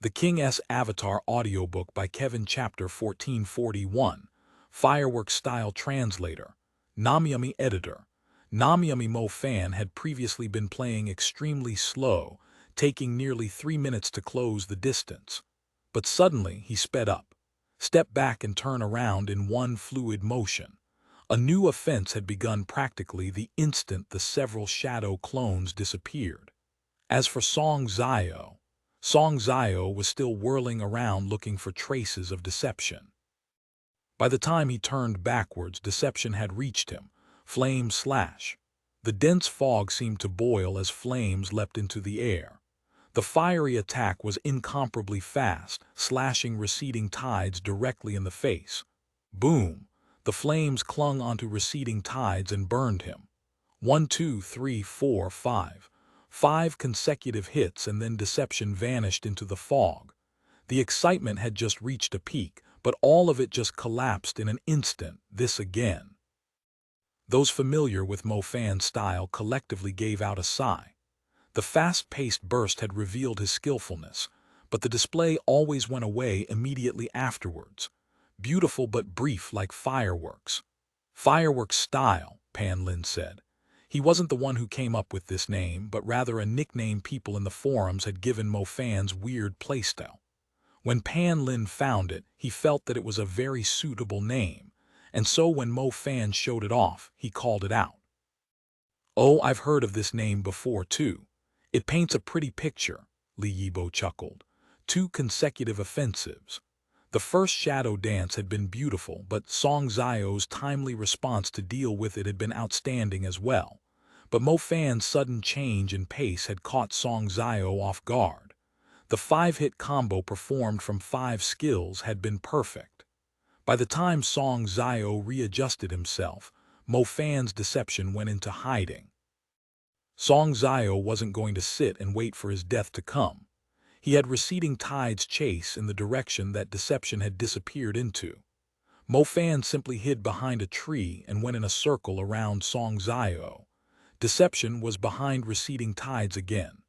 The King's Avatar audiobook by Kevin Chapter 1441. Fireworks Style Translator. Namyami Editor. Namyami Mo Fan had previously been playing extremely slow, taking nearly 3 minutes to close the distance. But suddenly he sped up, stepped back and turned around in one fluid motion. A new offense had begun practically the instant the several shadow clones disappeared. As for Song Zio was still whirling around looking for traces of deception. By the time he turned backwards, deception had reached him. Flames slash. The dense fog seemed to boil as flames leapt into the air. The fiery attack was incomparably fast, slashing receding tides directly in the face. Boom! The flames clung onto receding tides and burned him. 1, 2, 3, 4, 5. 5 consecutive hits, and then deception vanished into the fog. The excitement had just reached a peak, but all of it just collapsed in an instant. This again. Those familiar with Mo Fan's style collectively gave out a sigh. The fast-paced burst had revealed his skillfulness, but the display always went away immediately afterwards. Beautiful but brief, like fireworks. Fireworks style, Pan Lin said. He wasn't the one who came up with this name, but rather a nickname people in the forums had given Mo Fan's weird playstyle. When Pan Lin found it, he felt that it was a very suitable name, and so when Mo Fan showed it off, he called it out. "Oh, I've heard of this name before too. It paints a pretty picture," Li Yibo chuckled. 2 consecutive offensives. The first shadow dance had been beautiful, but Song Zio's timely response to deal with it had been outstanding as well. But Mo Fan's sudden change in pace had caught Song Zio off guard. The 5-hit combo performed from 5 skills had been perfect. By the time Song Zio readjusted himself, Mo Fan's deception went into hiding. Song Zio wasn't going to sit and wait for his death to come. He had receding tides chase in the direction that deception had disappeared into. Mo Fan simply hid behind a tree and went in a circle around Song Zio. Deception was behind receding tides again.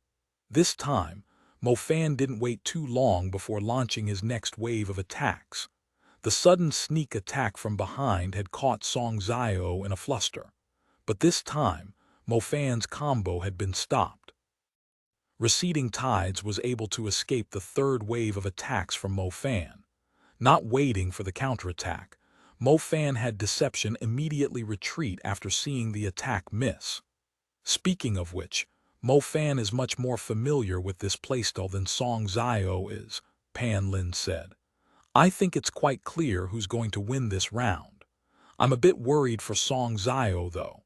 This time, Mo Fan didn't wait too long before launching his next wave of attacks. The sudden sneak attack from behind had caught Song Zio in a fluster. But this time, Mo Fan's combo had been stopped. Receding tides was able to escape the third wave of attacks from Mo Fan. Not waiting for the counterattack, Mo Fan had deception immediately retreat after seeing the attack miss. Speaking of which, Mo Fan is much more familiar with this playstyle than Song Zio is, Pan Lin said. I think it's quite clear who's going to win this round. I'm a bit worried for Song Zio though.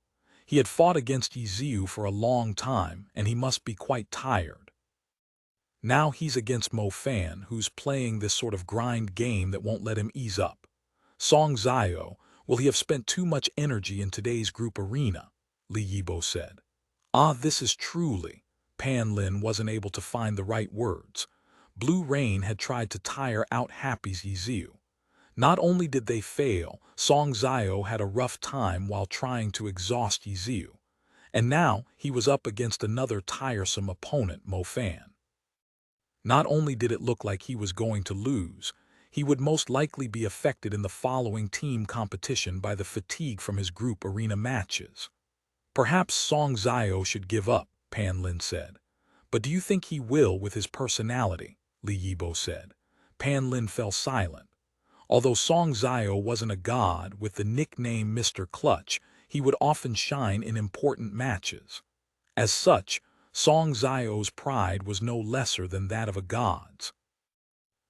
He had fought against Yiziu for a long time, and he must be quite tired. Now he's against Mo Fan, who's playing this sort of grind game that won't let him ease up. Song Zio, will he have spent too much energy in today's group arena? Li Yibo said. This is truly. Pan Lin wasn't able to find the right words. Blue Rain had tried to tire out Happy's Yiziu. Not only did they fail, Song Zio had a rough time while trying to exhaust Yiziu. And now he was up against another tiresome opponent, Mo Fan. Not only did it look like he was going to lose, he would most likely be affected in the following team competition by the fatigue from his group arena matches. Perhaps Song Zio should give up, Pan Lin said. But do you think he will with his personality? Li Yibo said. Pan Lin fell silent. Although Song Zio wasn't a god with the nickname Mr. Clutch, he would often shine in important matches. As such, Song Zio's pride was no lesser than that of a god's.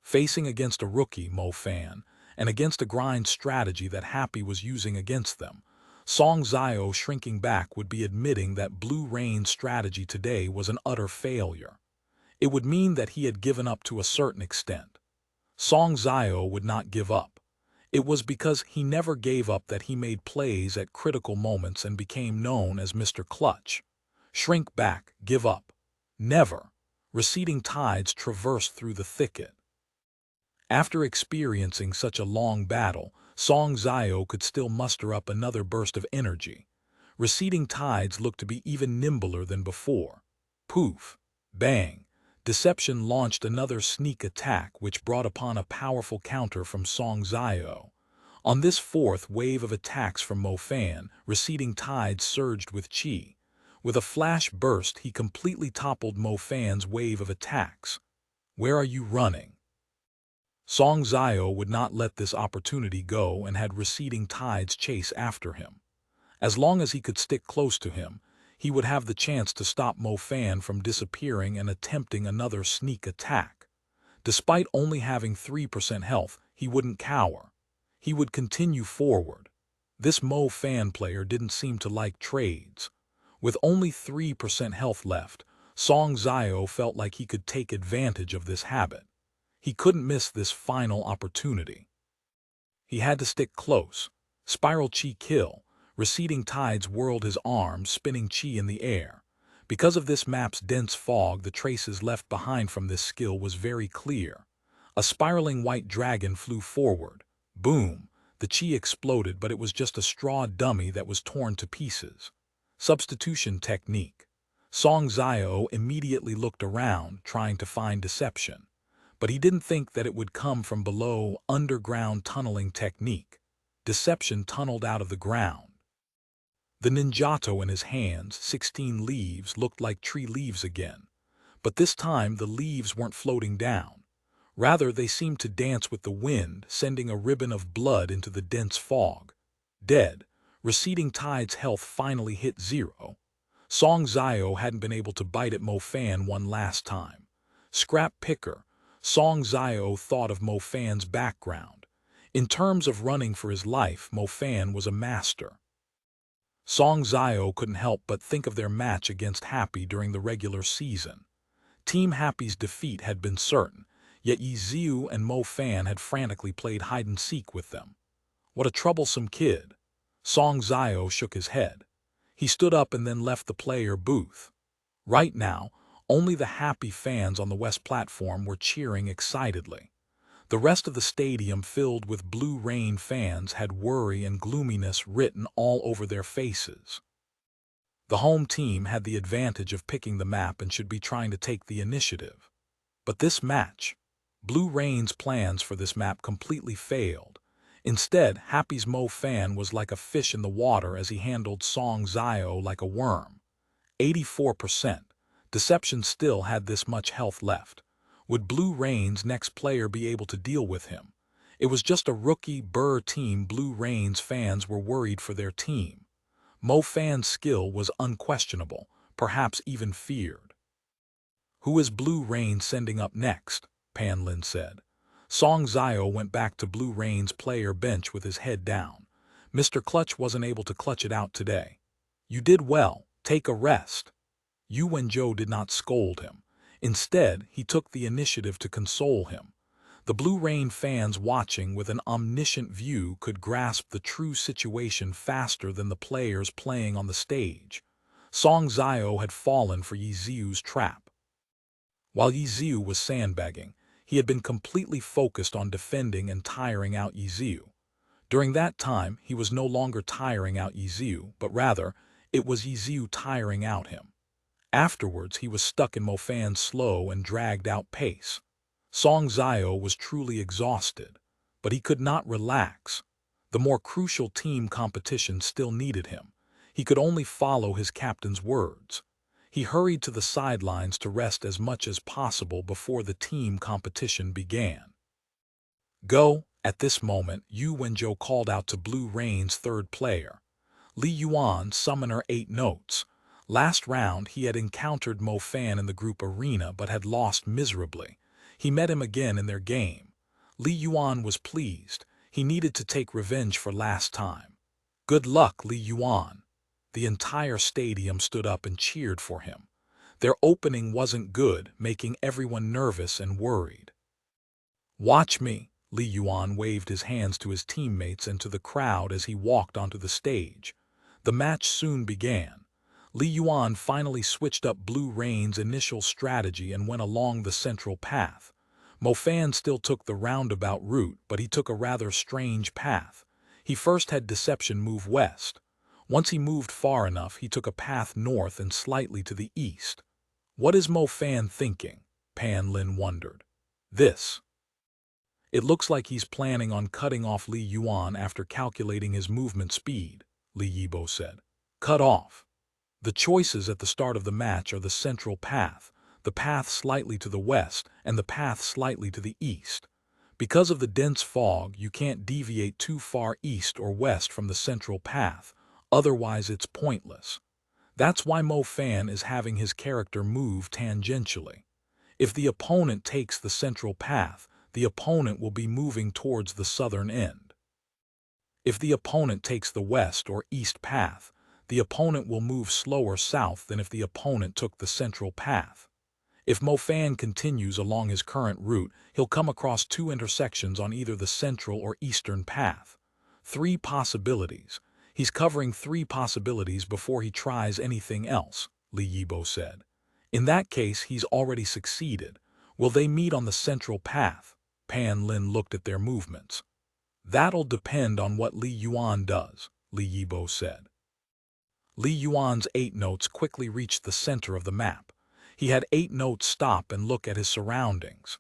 Facing against a rookie, Mo Fan, and against a grind strategy that Happy was using against them, Song Zio shrinking back would be admitting that Blue Rain's strategy today was an utter failure. It would mean that he had given up to a certain extent. Song Zio would not give up. It was because he never gave up that he made plays at critical moments and became known as Mr. Clutch. Shrink back, give up. Never. Receding tides traversed through the thicket. After experiencing such a long battle, Song Zio could still muster up another burst of energy. Receding tides looked to be even nimbler than before. Poof! Bang! Deception launched another sneak attack which brought upon a powerful counter from Song Zhao. On this fourth wave of attacks from Mo Fan, receding tides surged with chi. With a flash burst, he completely toppled Mo Fan's wave of attacks. "Where are you running?" Song Zhao would not let this opportunity go and had receding tides chase after him. As long as he could stick close to him, he would have the chance to stop Mo Fan from disappearing and attempting another sneak attack. Despite only having 3% health, he wouldn't cower. He would continue forward. This Mo Fan player didn't seem to like trades. With only 3% health left, Song Zhao felt like he could take advantage of this habit. He couldn't miss this final opportunity. He had to stick close. Spiral Chi kill. Receding tides whirled his arms, spinning chi in the air. Because of this map's dense fog, the traces left behind from this skill was very clear. A spiraling white dragon flew forward. Boom! The chi exploded, but it was just a straw dummy that was torn to pieces. Substitution technique. Song Zhao immediately looked around, trying to find deception. But he didn't think that it would come from below. Underground tunneling technique. Deception tunneled out of the ground. The ninjato in his hands, 16 leaves, looked like tree leaves again. But this time the leaves weren't floating down. Rather, they seemed to dance with the wind, sending a ribbon of blood into the dense fog. Dead. Receding tide's health finally hit 0. Song Zhao hadn't been able to bite at Mo Fan one last time. Scrap picker. Song Zhao thought of Mo Fan's background. In terms of running for his life, Mo Fan was a master. Song Zhao couldn't help but think of their match against Happy during the regular season. Team Happy's defeat had been certain, yet Yi Ziu and Mo Fan had frantically played hide-and-seek with them. What a troublesome kid. Song Zhao shook his head. He stood up and then left the player booth. Right now, only the Happy fans on the West platform were cheering excitedly. The rest of the stadium, filled with Blue Rain fans, had worry and gloominess written all over their faces. The home team had the advantage of picking the map and should be trying to take the initiative. But this match, Blue Rain's plans for this map completely failed. Instead, Happy's Mo Fan was like a fish in the water as he handled Song Zhao like a worm. 84%. Deception still had this much health left. Would Blue Rain's next player be able to deal with him? It was just a rookie Burr team. Blue Rain's fans were worried for their team. Mo Fan's skill was unquestionable, perhaps even feared. "Who is Blue Rain sending up next?" Pan Lin said. Song Zhao went back to Blue Rain's player bench with his head down. "Mr. Clutch wasn't able to clutch it out today." "You did well. Take a rest." Yu Wenzhou did not scold him. Instead, he took the initiative to console him. The Blue Rain fans watching with an omniscient view could grasp the true situation faster than the players playing on the stage. Song Zhao had fallen for Yi Ziu's trap. While Yi Ziu was sandbagging, he had been completely focused on defending and tiring out Yi Ziu. During that time, he was no longer tiring out Yi Ziu, but rather, it was Yi Ziu tiring out him. Afterwards, he was stuck in Mo Fan's slow and dragged-out pace. Song Zhao was truly exhausted, but he could not relax. The more crucial team competition still needed him. He could only follow his captain's words. He hurried to the sidelines to rest as much as possible before the team competition began. "Go!" At this moment, Yu Wenzhou called out to Blue Rain's third player. Li Yuan, Summoner 8 notes. Last round, he had encountered Mo Fan in the group arena but had lost miserably. He met him again in their game. Li Yuan was pleased. He needed to take revenge for last time. "Good luck, Li Yuan." The entire stadium stood up and cheered for him. Their opening wasn't good, making everyone nervous and worried. "Watch me." Li Yuan waved his hands to his teammates and to the crowd as he walked onto the stage. The match soon began. Li Yuan finally switched up Blue Rain's initial strategy and went along the central path. Mo Fan still took the roundabout route, but he took a rather strange path. He first had Deception move west. Once he moved far enough, he took a path north and slightly to the east. "What is Mo Fan thinking?" Pan Lin wondered. This. It looks like he's planning on cutting off Li Yuan after calculating his movement speed, Li Yibo said. Cut off. The choices at the start of the match are the central path, the path slightly to the west, and the path slightly to the east. Because of the dense fog, you can't deviate too far east or west from the central path, otherwise it's pointless. That's why Mo Fan is having his character move tangentially. If the opponent takes the central path, the opponent will be moving towards the southern end. If the opponent takes the west or east path, the opponent will move slower south than if the opponent took the central path. If Mo Fan continues along his current route, he'll come across two intersections on either the central or eastern path. 3 possibilities. He's covering 3 possibilities before he tries anything else, Li Yibo said. In that case, he's already succeeded. Will they meet on the central path? Pan Lin looked at their movements. That'll depend on what Li Yuan does, Li Yibo said. Li Yuan's 8 notes quickly reached the center of the map. He had 8 notes stop and look at his surroundings.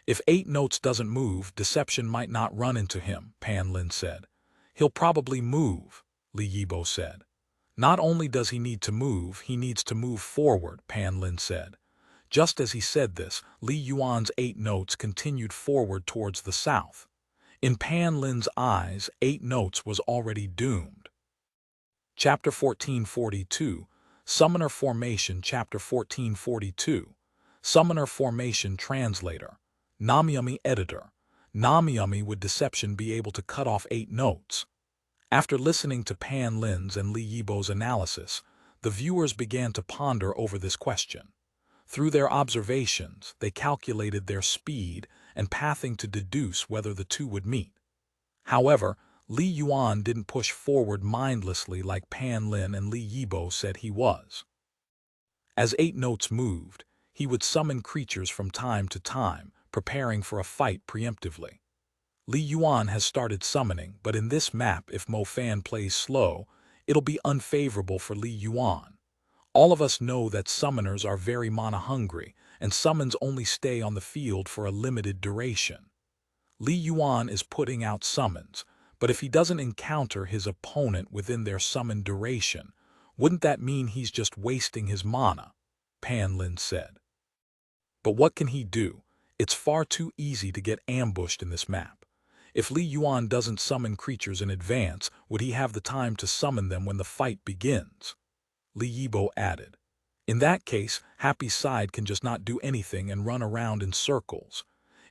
If 8 notes doesn't move, deception might not run into him, Pan Lin said. He'll probably move, Li Yibo said. Not only does he need to move, he needs to move forward, Pan Lin said. Just as he said this, Li Yuan's 8 notes continued forward towards the south. In Pan Lin's eyes, 8 notes was already doomed. Chapter 1442, Summoner Formation. Chapter 1442, Summoner Formation. Translator. Namiyami. Editor. Namiyami. Would deception be able to cut off 8 notes? After listening to Pan Lin's and Li Yibo's analysis, the viewers began to ponder over this question. Through their observations, they calculated their speed and pathing to deduce whether the two would meet. However, Li Yuan didn't push forward mindlessly like Pan Lin and Li Yibo said he was. As 8 notes moved, he would summon creatures from time to time, preparing for a fight preemptively. Li Yuan has started summoning, but in this map, if Mo Fan plays slow, it'll be unfavorable for Li Yuan. All of us know that summoners are very mana-hungry, and summons only stay on the field for a limited duration. Li Yuan is putting out summons, but if he doesn't encounter his opponent within their summon duration, wouldn't that mean he's just wasting his mana? Pan Lin said. But what can he do? It's far too easy to get ambushed in this map. If Li Yuan doesn't summon creatures in advance, would he have the time to summon them when the fight begins? Li Yibo added. In that case, Happy's side can just not do anything and run around in circles.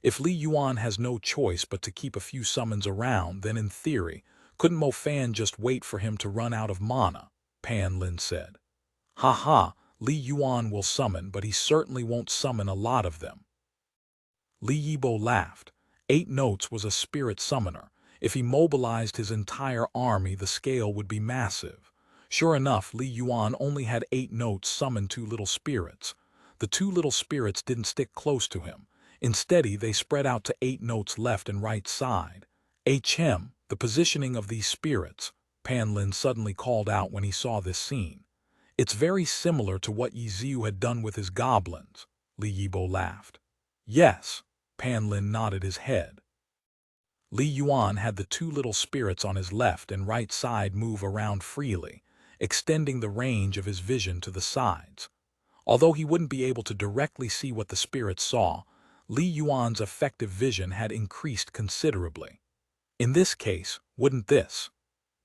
If Li Yuan has no choice but to keep a few summons around, then in theory, couldn't Mo Fan just wait for him to run out of mana? Pan Lin said. Ha, Li Yuan will summon, but he certainly won't summon a lot of them. Li Yibo laughed. 8 notes was a spirit summoner. If he mobilized his entire army, the scale would be massive. Sure enough, Li Yuan only had 8 notes summon 2 little spirits. The 2 little spirits didn't stick close to him. Instead, they spread out to 8 notes left and right side. HM, the positioning of these spirits, Pan Lin suddenly called out when he saw this scene. It's very similar to what Yi Ziu had done with his goblins. Li Yibo laughed. Yes, Pan Lin nodded his head. Li Yuan had the 2 little spirits on his left and right side move around freely, extending the range of his vision to the sides. Although he wouldn't be able to directly see what the spirits saw, Li Yuan's effective vision had increased considerably. In this case, wouldn't this?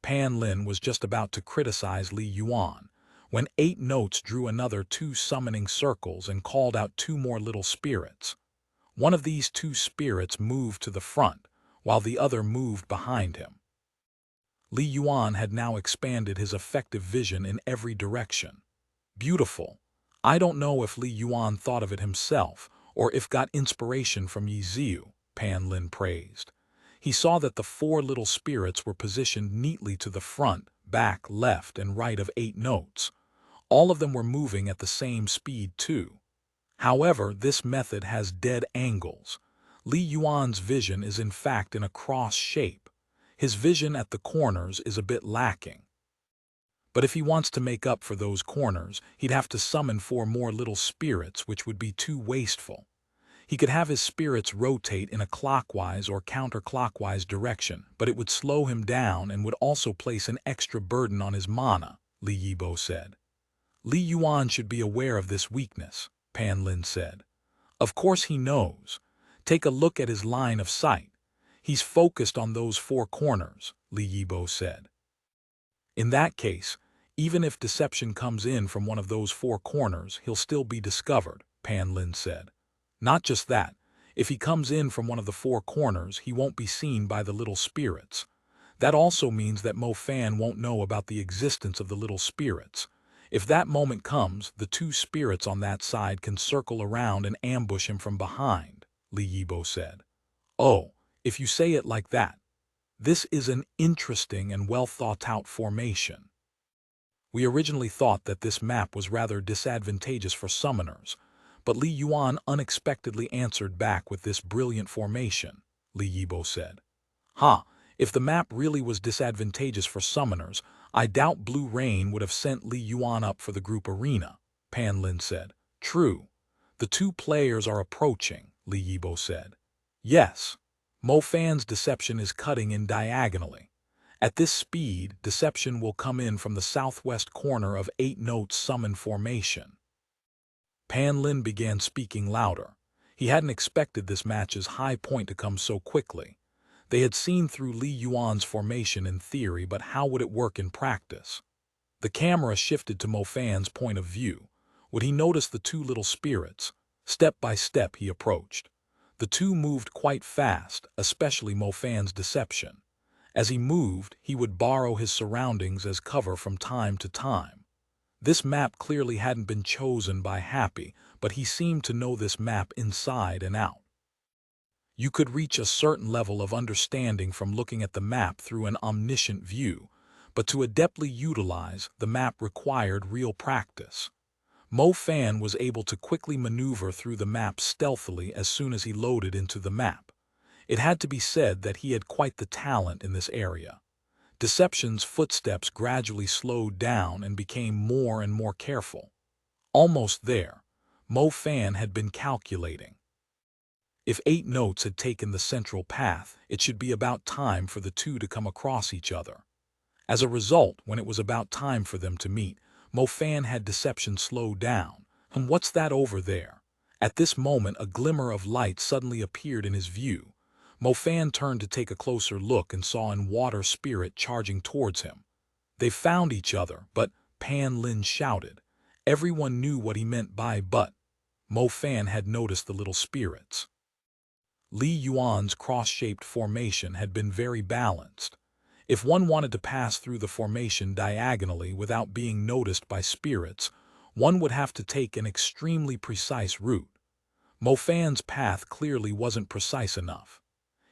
Pan Lin was just about to criticize Li Yuan, when 8 notes drew another 2 summoning circles and called out 2 more little spirits. One of these 2 spirits moved to the front, while the other moved behind him. Li Yuan had now expanded his effective vision in every direction. Beautiful. I don't know if Li Yuan thought of it himself, or if got inspiration from Yi Ziu, Pan Lin praised. He saw that the 4 little spirits were positioned neatly to the front, back, left, and right of 8 notes. All of them were moving at the same speed too. However, this method has dead angles. Li Yuan's vision is in fact in a cross shape. His vision at the corners is a bit lacking. But if he wants to make up for those corners, he'd have to summon 4 more little spirits, which would be too wasteful. He could have his spirits rotate in a clockwise or counterclockwise direction, but it would slow him down and would also place an extra burden on his mana, Li Yibo said. Li Yuan should be aware of this weakness, Pan Lin said. Of course he knows. Take a look at his line of sight. He's focused on those four corners, Li Yibo said. In that case, even if deception comes in from one of those four corners, he'll still be discovered, Pan Lin said. Not just that, if he comes in from one of the four corners, he won't be seen by the little spirits. That also means that Mo Fan won't know about the existence of the little spirits. If that moment comes, the two spirits on that side can circle around and ambush him from behind, Li Yibo said. Oh, if you say it like that. This is an interesting and well-thought-out formation. We originally thought that this map was rather disadvantageous for summoners, but Li Yuan unexpectedly answered back with this brilliant formation, Li Yibo said. If the map really was disadvantageous for summoners, I doubt Blue Rain would have sent Li Yuan up for the group arena, Pan Lin said. True. The two players are approaching, Li Yibo said. Yes. Mo Fan's deception is cutting in diagonally. At this speed, deception will come in from the southwest corner of 8 notes summon formation. Pan Lin began speaking louder. He hadn't expected this match's high point to come so quickly. They had seen through Li Yuan's formation in theory, but how would it work in practice? The camera shifted to Mo Fan's point of view. Would he notice the two little spirits? Step by step he approached. The two moved quite fast, especially Mo Fan's deception. As he moved, he would borrow his surroundings as cover from time to time. This map clearly hadn't been chosen by Happy, but he seemed to know this map inside and out. You could reach a certain level of understanding from looking at the map through an omniscient view, but to adeptly utilize the map required real practice. Mo Fan was able to quickly maneuver through the map stealthily as soon as he loaded into the map. It had to be said that he had quite the talent in this area. Deception's footsteps gradually slowed down and became more and more careful. Almost there, Mo Fan had been calculating. If 8 notes had taken the central path, it should be about time for the two to come across each other. As a result, when it was about time for them to meet, Mo Fan had deception slow down. What's that over there? At this moment, a glimmer of light suddenly appeared in his view. Mo Fan turned to take a closer look and saw an water spirit charging towards him. They found each other, but Pan Lin shouted. Everyone knew what he meant by but. Mo Fan had noticed the little spirits. Li Yuan's cross-shaped formation had been very balanced. If one wanted to pass through the formation diagonally without being noticed by spirits, one would have to take an extremely precise route. Mo Fan's path clearly wasn't precise enough.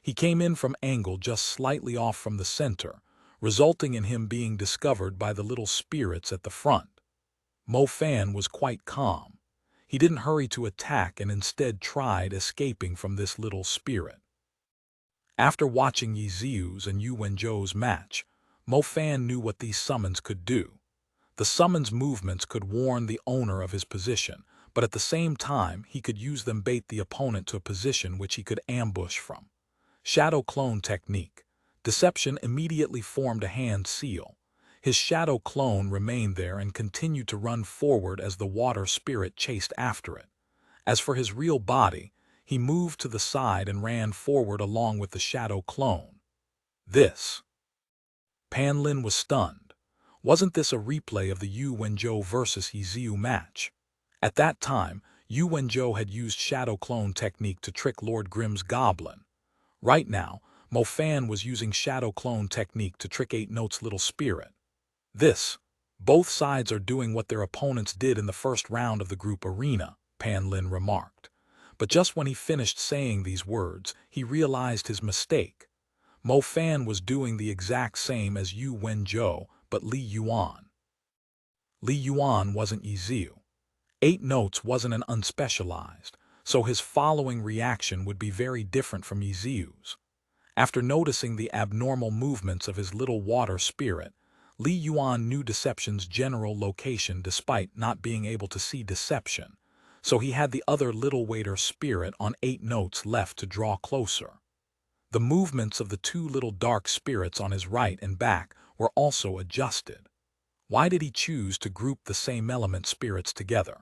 He came in from angle just slightly off from the center, resulting in him being discovered by the little spirits at the front. Mo Fan was quite calm. He didn't hurry to attack and instead tried escaping from this little spirit. After watching Yi Ziu's and Yu Wenzhou's match, Mo Fan knew what these summons could do. The summons movements could warn the owner of his position, but at the same time he could use them bait the opponent to a position which he could ambush from. Shadow clone technique. Deception immediately formed a hand seal. His shadow clone remained there and continued to run forward as the water spirit chased after it. As for his real body, he moved to the side and ran forward along with the shadow clone. Pan Lin was stunned. Wasn't this a replay of the Yu Wenzhou versus Yi Ziu match? At that time, Yu Wenzhou had used shadow clone technique to trick Lord Grimm's goblin. Right now, Mo Fan was using shadow clone technique to trick 8 Notes' little spirit. Both sides are doing what their opponents did in the first round of the group arena, Pan Lin remarked. But just when he finished saying these words, he realized his mistake. Mo Fan was doing the exact same as Yu Wenzhou, but Li Yuan. Li Yuan wasn't Yi Ziu. 8 Notes wasn't an unspecialized, so his following reaction would be very different from Yi Ziu's. After noticing the abnormal movements of his little water spirit, Li Yuan knew Deception's general location despite not being able to see Deception, so he had the other little waiter spirit on 8 notes left to draw closer. The movements of the two little dark spirits on his right and back were also adjusted. Why did he choose to group the same element spirits together?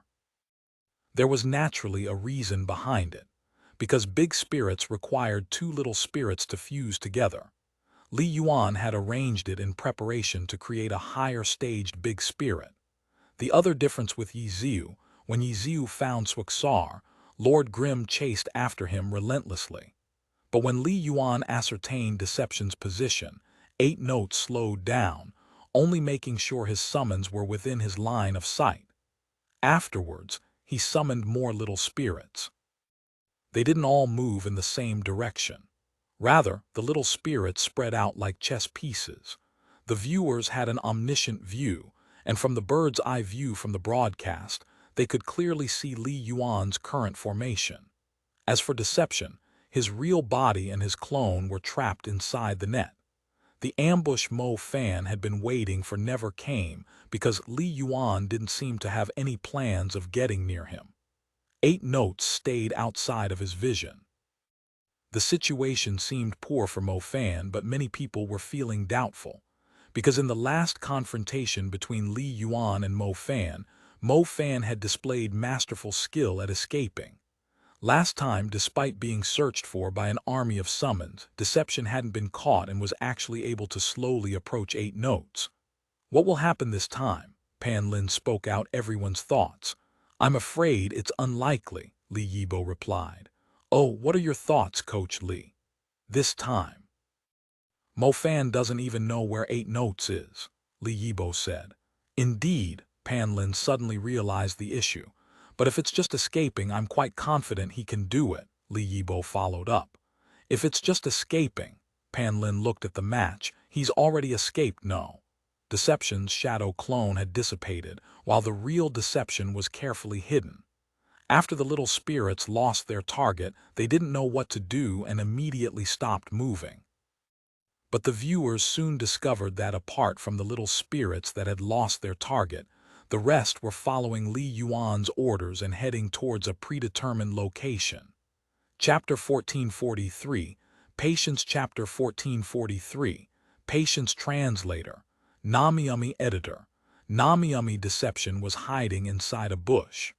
There was naturally a reason behind it, because big spirits required two little spirits to fuse together. Li Yuan had arranged it in preparation to create a higher-staged big spirit. The other difference with Yi Ziu, when Yi Ziu found Suixar, Lord Grimm chased after him relentlessly. But when Li Yuan ascertained Deception's position, 8 notes slowed down, only making sure his summons were within his line of sight. Afterwards, he summoned more little spirits. They didn't all move in the same direction. Rather, the little spirits spread out like chess pieces. The viewers had an omniscient view, and from the bird's eye view from the broadcast, they could clearly see Li Yuan's current formation. As for Deception, his real body and his clone were trapped inside the net. The ambush Mo Fan had been waiting for never came because Li Yuan didn't seem to have any plans of getting near him. 8 notes stayed outside of his vision. The situation seemed poor for Mo Fan, but many people were feeling doubtful, because in the last confrontation between Li Yuan and Mo Fan had displayed masterful skill at escaping. Last time, despite being searched for by an army of summons, Deception hadn't been caught and was actually able to slowly approach 8 notes. What will happen this time? Pan Lin spoke out everyone's thoughts. I'm afraid it's unlikely, Li Yibo replied. Oh, what are your thoughts, Coach Li? This time. Mo Fan doesn't even know where 8 notes is, Li Yibo said. Indeed, Pan Lin suddenly realized the issue. But if it's just escaping, I'm quite confident he can do it, Li Yibo followed up. If it's just escaping, Pan Lin looked at the match, he's already escaped, no. Deception's shadow clone had dissipated, while the real Deception was carefully hidden. After the little spirits lost their target, they didn't know what to do and immediately stopped moving. But the viewers soon discovered that apart from the little spirits that had lost their target, the rest were following Li Yuan's orders and heading towards a predetermined location. Chapter 1443, Patience. Chapter 1443, Patience. Translator, Namiyumi. Editor, Namiyumi. Deception was hiding inside a bush.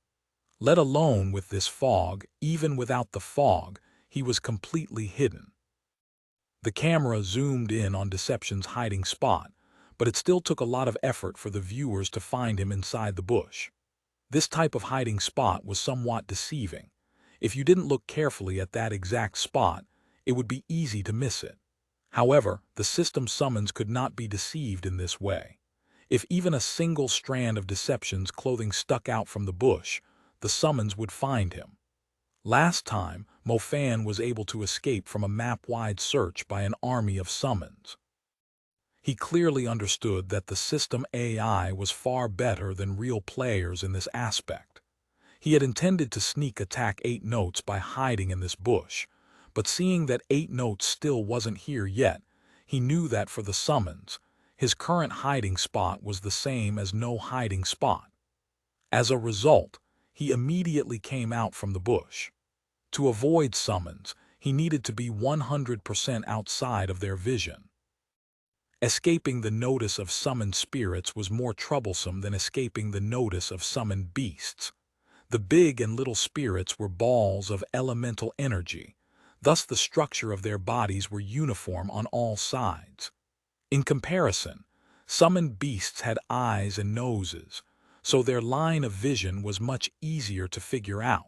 Let alone with this fog, even without the fog, he was completely hidden. The camera zoomed in on Deception's hiding spot, but it still took a lot of effort for the viewers to find him inside the bush. This type of hiding spot was somewhat deceiving. If you didn't look carefully at that exact spot, it would be easy to miss it. However, the system summons could not be deceived in this way. If even a single strand of Deception's clothing stuck out from the bush, the summons would find him. Last time, Mo Fan was able to escape from a map-wide search by an army of summons. He clearly understood that the system AI was far better than real players in this aspect. He had intended to sneak attack 8 notes by hiding in this bush, but seeing that 8 notes still wasn't here yet, he knew that for the summons, his current hiding spot was the same as no hiding spot. As a result, he immediately came out from the bush. To avoid summons, he needed to be 100% outside of their vision. Escaping the notice of summoned spirits was more troublesome than escaping the notice of summoned beasts. The big and little spirits were balls of elemental energy, thus the structure of their bodies were uniform on all sides. In comparison, summoned beasts had eyes and noses, so their line of vision was much easier to figure out.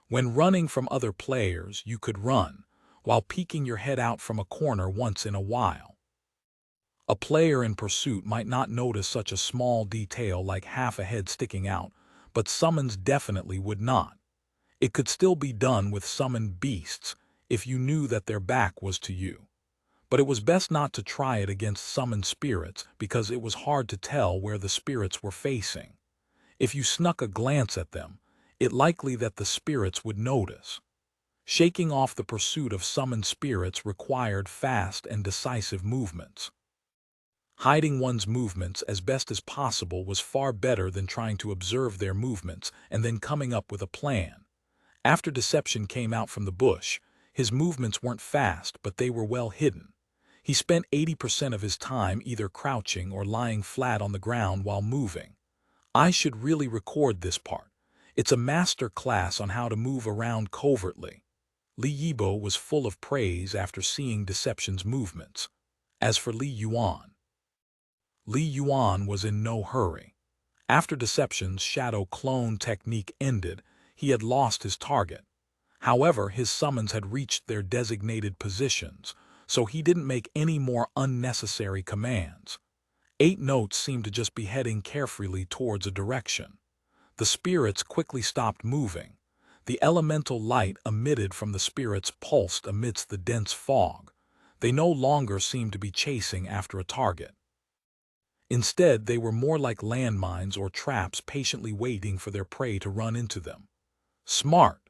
When running from other players, you could run, while peeking your head out from a corner once in a while. A player in pursuit might not notice such a small detail like half a head sticking out, but summons definitely would not. It could still be done with summoned beasts if you knew that their back was to you. But it was best not to try it against summoned spirits because it was hard to tell where the spirits were facing. If you snuck a glance at them, it likely that the spirits would notice. Shaking off the pursuit of summoned spirits required fast and decisive movements. Hiding one's movements as best as possible was far better than trying to observe their movements and then coming up with a plan. After Deception came out from the bush, his movements weren't fast, but they were well hidden. He spent 80% of his time either crouching or lying flat on the ground while moving. I should really record this part. It's a master class on how to move around covertly. Li Yibo was full of praise after seeing Deception's movements. As for Li Yuan was in no hurry. After Deception's shadow clone technique ended, he had lost his target. However, his summons had reached their designated positions, so he didn't make any more unnecessary commands. 8 notes seemed to just be heading carefully towards a direction. The spirits quickly stopped moving. The elemental light emitted from the spirits pulsed amidst the dense fog. They no longer seemed to be chasing after a target. Instead, they were more like landmines or traps patiently waiting for their prey to run into them. Smart!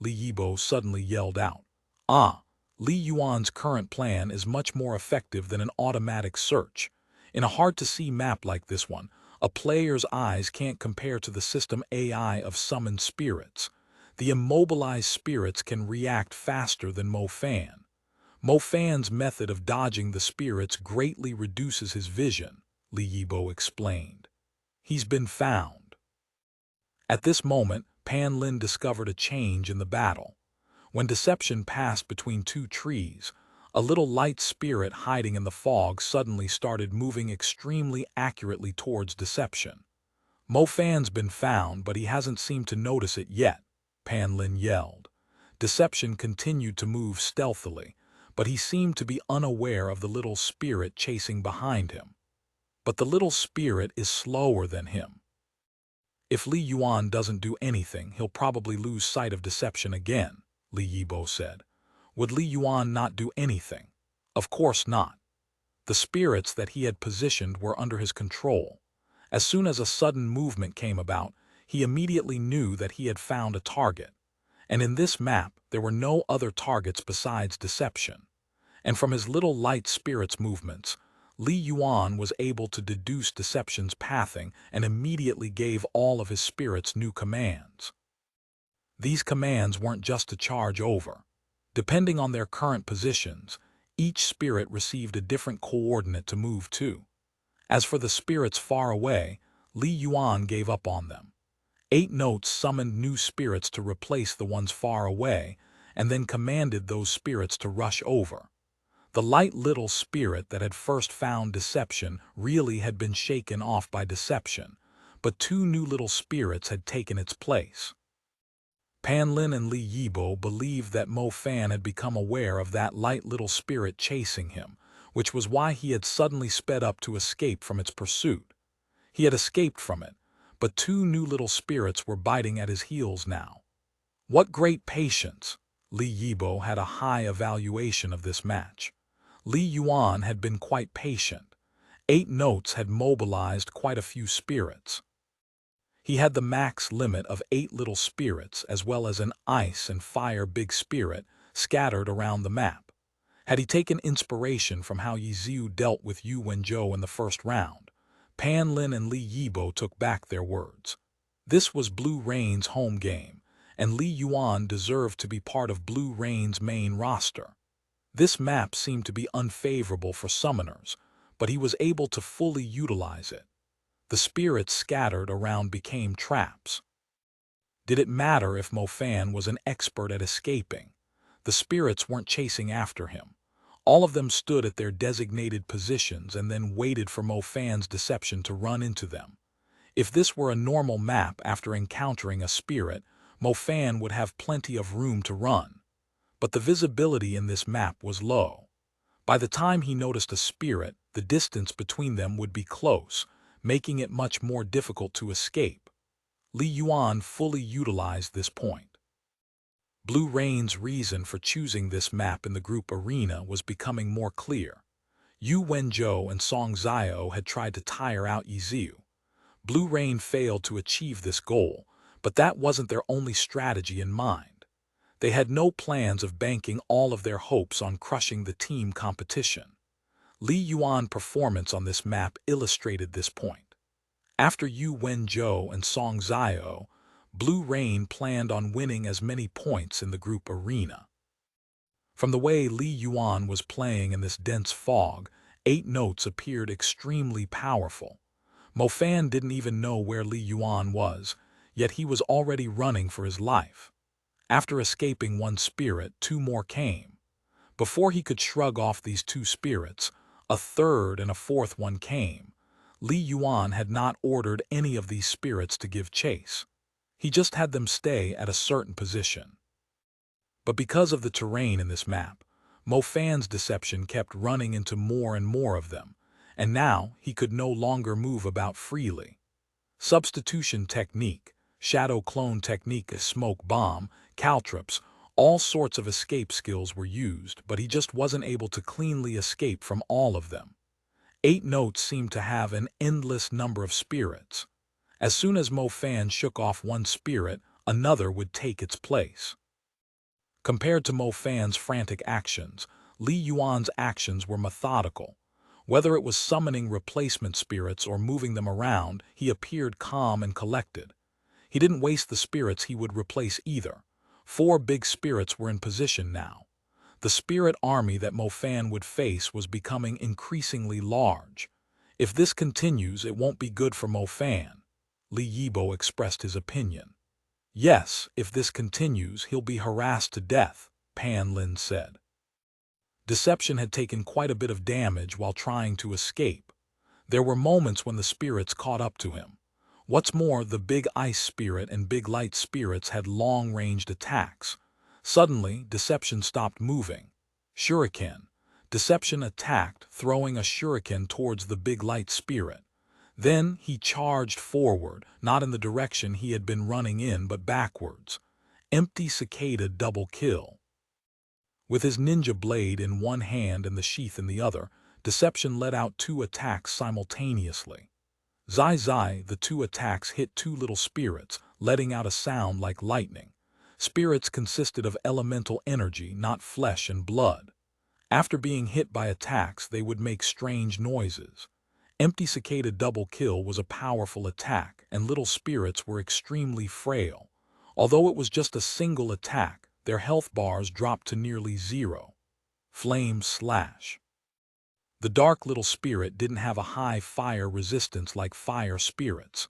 Li Yibo suddenly yelled out. Li Yuan's current plan is much more effective than an automatic search. In a hard-to-see map like this one, a player's eyes can't compare to the system AI of summoned spirits. The immobilized spirits can react faster than Mo Fan. Mo Fan's method of dodging the spirits greatly reduces his vision, Li Yibo explained. He's been found. At this moment, Pan Lin discovered a change in the battle. When Deception passed between 2 trees, a little light spirit hiding in the fog suddenly started moving extremely accurately towards Deception. Mo Fan's been found, but he hasn't seemed to notice it yet, Pan Lin yelled. Deception continued to move stealthily, but he seemed to be unaware of the little spirit chasing behind him. But the little spirit is slower than him. If Li Yuan doesn't do anything, he'll probably lose sight of Deception again, Li Yibo said. Would Li Yuan not do anything? Of course not. The spirits that he had positioned were under his control. As soon as a sudden movement came about, he immediately knew that he had found a target. And in this map, there were no other targets besides Deception. And from his little light spirit's movements, Li Yuan was able to deduce Deception's pathing and immediately gave all of his spirits new commands. These commands weren't just to charge over. Depending on their current positions, each spirit received a different coordinate to move to. As for the spirits far away, Li Yuan gave up on them. 8 notes summoned new spirits to replace the ones far away, and then commanded those spirits to rush over. The light little spirit that had first found Deception really had been shaken off by Deception, but 2 new little spirits had taken its place. Pan Lin and Li Yibo believed that Mo Fan had become aware of that light little spirit chasing him, which was why he had suddenly sped up to escape from its pursuit. He had escaped from it, but 2 new little spirits were biting at his heels now. What great patience! Li Yibo had a high evaluation of this match. Li Yuan had been quite patient. 8 notes had mobilized quite a few spirits. He had the max limit of 8 little spirits as well as an ice and fire big spirit scattered around the map. Had he taken inspiration from how Yi Ziu dealt with Yu Wenzhou in the first round, Pan Lin and Li Yibo took back their words. This was Blue Rain's home game, and Li Yuan deserved to be part of Blue Rain's main roster. This map seemed to be unfavorable for summoners, but he was able to fully utilize it. The spirits scattered around became traps. Did it matter if Mo Fan was an expert at escaping? The spirits weren't chasing after him. All of them stood at their designated positions and then waited for Mo Fan's Deception to run into them. If this were a normal map after encountering a spirit, Mo Fan would have plenty of room to run. But the visibility in this map was low. By the time he noticed a spirit, the distance between them would be close, making it much more difficult to escape. Li Yuan fully utilized this point. Blue Rain's reason for choosing this map in the group arena was becoming more clear. Yu Wenzhou and Song Xiao had tried to tire out Yi Ziu. Blue Rain failed to achieve this goal, but that wasn't their only strategy in mind. They had no plans of banking all of their hopes on crushing the team competition. Li Yuan's performance on this map illustrated this point. After Yu Wenzhou and Song Xiao, Blue Rain planned on winning as many points in the group arena. From the way Li Yuan was playing in this dense fog, 8 notes appeared extremely powerful. Mo Fan didn't even know where Li Yuan was, yet he was already running for his life. After escaping one spirit, 2 more came. Before he could shrug off these 2 spirits, a third and a fourth one came. Li Yuan had not ordered any of these spirits to give chase. He just had them stay at a certain position. But because of the terrain in this map, Mo Fan's deception kept running into more and more of them, and now he could no longer move about freely. Substitution technique, shadow clone technique, a smoke bomb, caltrops, all sorts of escape skills were used, but he just wasn't able to cleanly escape from all of them. 8 notes seemed to have an endless number of spirits. As soon as Mo Fan shook off one spirit, another would take its place. Compared to Mo Fan's frantic actions, Li Yuan's actions were methodical. Whether it was summoning replacement spirits or moving them around, he appeared calm and collected. He didn't waste the spirits he would replace either. 4 big spirits were in position now. The spirit army that Mo Fan would face was becoming increasingly large. If this continues, it won't be good for Mo Fan. Li Yibo expressed his opinion. Yes, if this continues, he'll be harassed to death, Pan Lin said. Deception had taken quite a bit of damage while trying to escape. There were moments when the spirits caught up to him. What's more, the big ice spirit and big light spirits had long-ranged attacks. Suddenly, Deception stopped moving. Shuriken. Deception attacked, throwing a shuriken towards the big light spirit. Then he charged forward, not in the direction he had been running in but backwards. Empty cicada double kill. With his ninja blade in one hand and the sheath in the other, Deception let out 2 attacks simultaneously. Zai Zai, the 2 attacks hit 2 little spirits, letting out a sound like lightning. Spirits consisted of elemental energy, not flesh and blood. After being hit by attacks, they would make strange noises. Empty cicada double kill was a powerful attack, and little spirits were extremely frail. Although it was just a single attack, their health bars dropped to nearly 0. Flame slash. The dark little spirit didn't have a high fire resistance like fire spirits.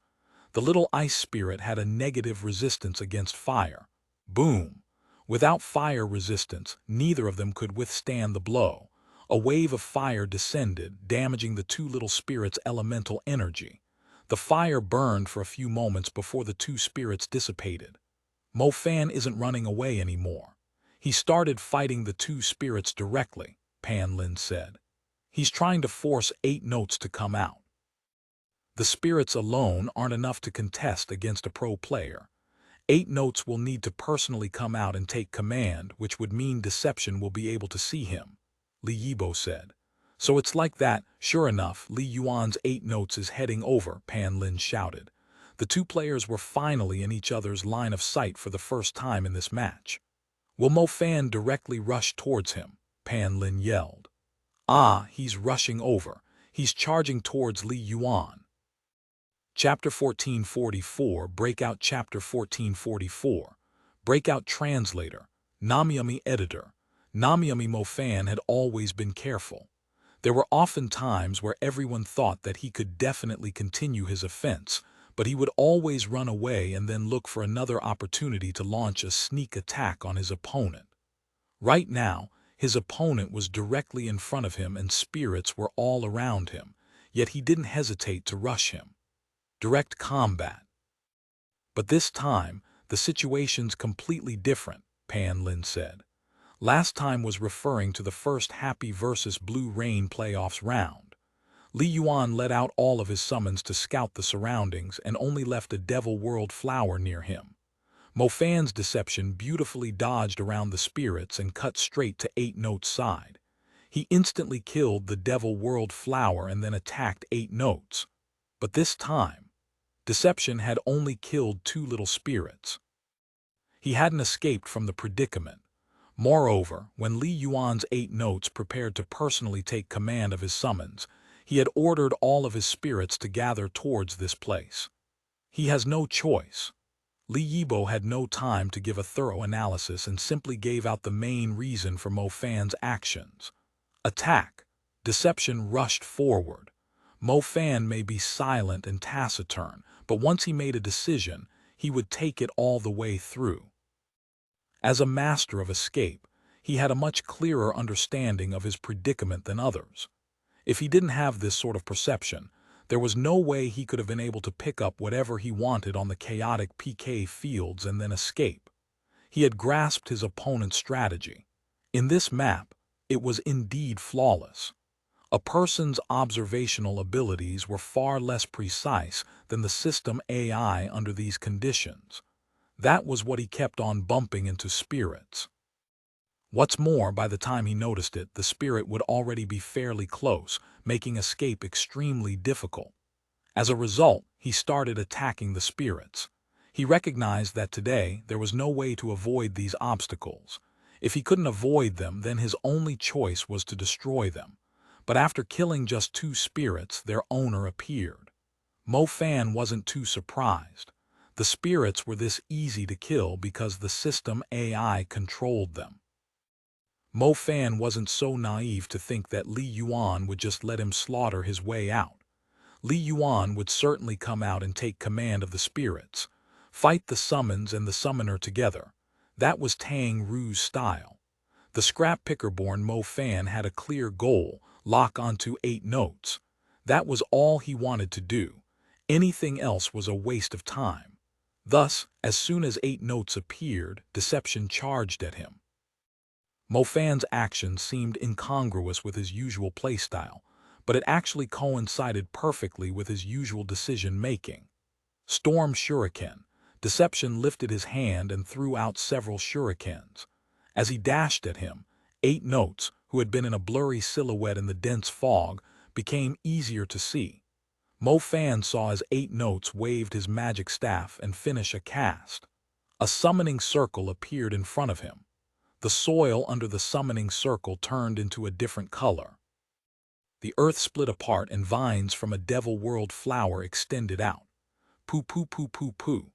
The little ice spirit had a negative resistance against fire. Boom! Without fire resistance, neither of them could withstand the blow. A wave of fire descended, damaging the 2 little spirits' elemental energy. The fire burned for a few moments before the 2 spirits dissipated. Mo Fan isn't running away anymore. He started fighting the 2 spirits directly, Pan Lin said. He's trying to force 8 notes to come out. The spirits alone aren't enough to contest against a pro player. 8 notes will need to personally come out and take command, which would mean Deception will be able to see him, Li Yibo said. So it's like that. Sure enough, Li Yuan's 8 notes is heading over, Pan Lin shouted. The 2 players were finally in each other's line of sight for the first time in this match. Will Mo Fan directly rush towards him? Pan Lin yelled. Ah, he's rushing over. He's charging towards Li Yuan. Chapter 1444, Breakout. Chapter 1444, Breakout. Translator, Namiyami. Editor. Namiyami. Mo Fan had always been careful. There were often times where everyone thought that he could definitely continue his offense, but he would always run away and then look for another opportunity to launch a sneak attack on his opponent. Right now, his opponent was directly in front of him and spirits were all around him, yet he didn't hesitate to rush him. Direct combat. But this time, the situation's completely different, Pan Lin said. Last time was referring to the first Happy vs. Blue Rain playoffs round. Li Yuan let out all of his summons to scout the surroundings and only left a Devil World flower near him. Mo Fan's Deception beautifully dodged around the spirits and cut straight to 8 notes' side. He instantly killed the Devil World flower and then attacked 8 notes. But this time, Deception had only killed 2 little spirits. He hadn't escaped from the predicament. Moreover, when Li Yuan's 8 notes prepared to personally take command of his summons, he had ordered all of his spirits to gather towards this place. He has no choice. Li Yibo had no time to give a thorough analysis and simply gave out the main reason for Mo Fan's actions. Attack. Deception rushed forward. Mo Fan may be silent and taciturn, but once he made a decision, he would take it all the way through. As a master of escape, he had a much clearer understanding of his predicament than others. If he didn't have this sort of perception, there was no way he could have been able to pick up whatever he wanted on the chaotic PK fields and then escape. He had grasped his opponent's strategy. In this map, it was indeed flawless. A person's observational abilities were far less precise than the system AI under these conditions. That was what he kept on bumping into spirits. What's more, by the time he noticed it, the spirit would already be fairly close, making escape extremely difficult. As a result, he started attacking the spirits. He recognized that today there was no way to avoid these obstacles. If he couldn't avoid them, then his only choice was to destroy them. But after killing just 2 spirits, their owner appeared. Mo Fan wasn't too surprised. The spirits were this easy to kill because the system AI controlled them. Mo Fan wasn't so naive to think that Li Yuan would just let him slaughter his way out. Li Yuan would certainly come out and take command of the spirits, fight the summons and the summoner together. That was Tang Ru's style. The scrap-picker-born Mo Fan had a clear goal: lock onto 8 notes. That was all he wanted to do. Anything else was a waste of time. Thus, as soon as 8 notes appeared, deception charged at him. Mo Fan's actions seemed incongruous with his usual playstyle, but it actually coincided perfectly with his usual decision-making. Storm Shuriken. Deception lifted his hand and threw out several shurikens. As he dashed at him, 8 notes, who had been in a blurry silhouette in the dense fog, became easier to see. Mo Fan saw as 8 notes waved his magic staff and finish a cast. A summoning circle appeared in front of him. The soil under the summoning circle turned into a different color. The earth split apart and vines from a devil world flower extended out. Poo poo poo poo poo.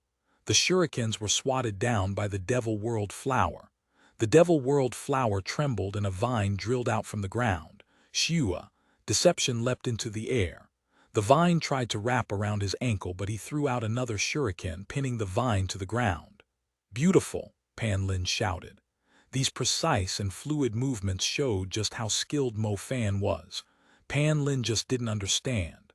The shurikens were swatted down by the devil world flower. The devil world flower trembled and a vine drilled out from the ground. Shua. Deception leapt into the air. The vine tried to wrap around his ankle, but he threw out another shuriken, pinning the vine to the ground. Beautiful, Pan Lin shouted. These precise and fluid movements showed just how skilled Mo Fan was. Pan Lin just didn't understand.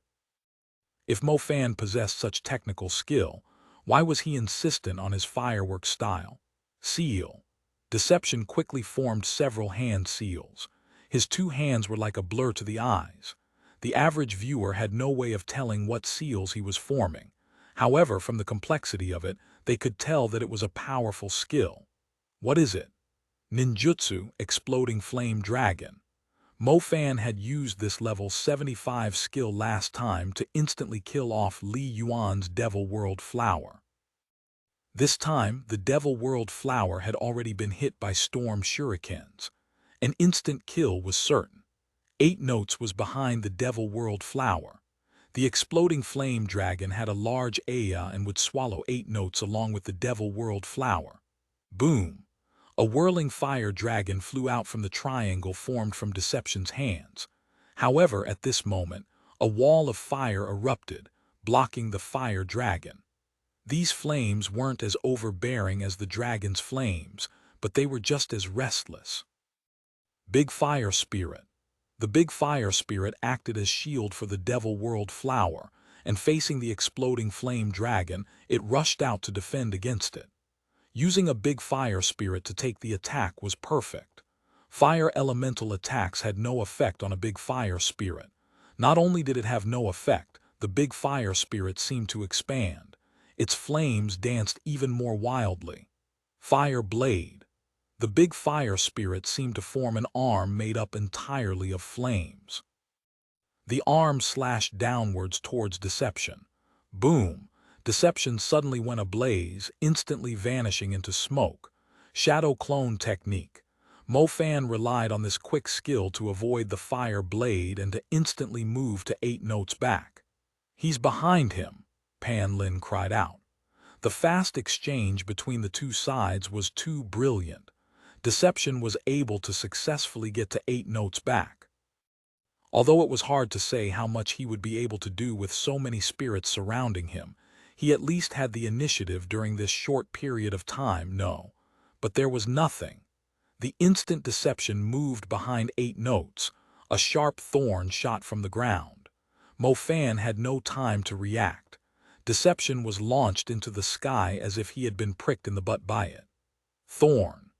If Mo Fan possessed such technical skill, why was he insistent on his firework style? Seal. Deception quickly formed several hand seals. His 2 hands were like a blur to the eyes. The average viewer had no way of telling what seals he was forming. However, from the complexity of it, they could tell that it was a powerful skill. What is it? Ninjutsu, Exploding Flame Dragon. Mo Fan had used this level 75 skill last time to instantly kill off Li Yuan's Devil World Flower. This time, the Devil World Flower had already been hit by storm shurikens. An instant kill was certain. 8 notes was behind the Devil World Flower. The Exploding Flame Dragon had a large Aya and would swallow 8 notes along with the Devil World Flower. Boom! A whirling fire dragon flew out from the triangle formed from Deception's hands. However, at this moment, a wall of fire erupted, blocking the fire dragon. These flames weren't as overbearing as the dragon's flames, but they were just as restless. Big Fire Spirit. The Big Fire Spirit acted as shield for the Devil World Flower, and facing the exploding flame dragon, it rushed out to defend against it. Using a Big Fire Spirit to take the attack was perfect. Fire elemental attacks had no effect on a Big Fire Spirit. Not only did it have no effect, the Big Fire Spirit seemed to expand. Its flames danced even more wildly. Fire Blade. The Big Fire Spirit seemed to form an arm made up entirely of flames. The arm slashed downwards towards Deception. Boom! Deception suddenly went ablaze, instantly vanishing into smoke. Shadow Clone Technique. Mo Fan relied on this quick skill to avoid the fire blade and to instantly move to 8 notes back. "He's behind him," Pan Lin cried out. The fast exchange between the two sides was too brilliant. Deception was able to successfully get to 8 notes back. Although it was hard to say how much he would be able to do with so many spirits surrounding him, he at least had the initiative during this short period of time. No, but there was nothing. The instant deception moved behind 8 notes, a sharp thorn shot from the ground. Mo Fan had no time to react. Deception was launched into the sky as if he had been pricked in the butt by it. Thorn.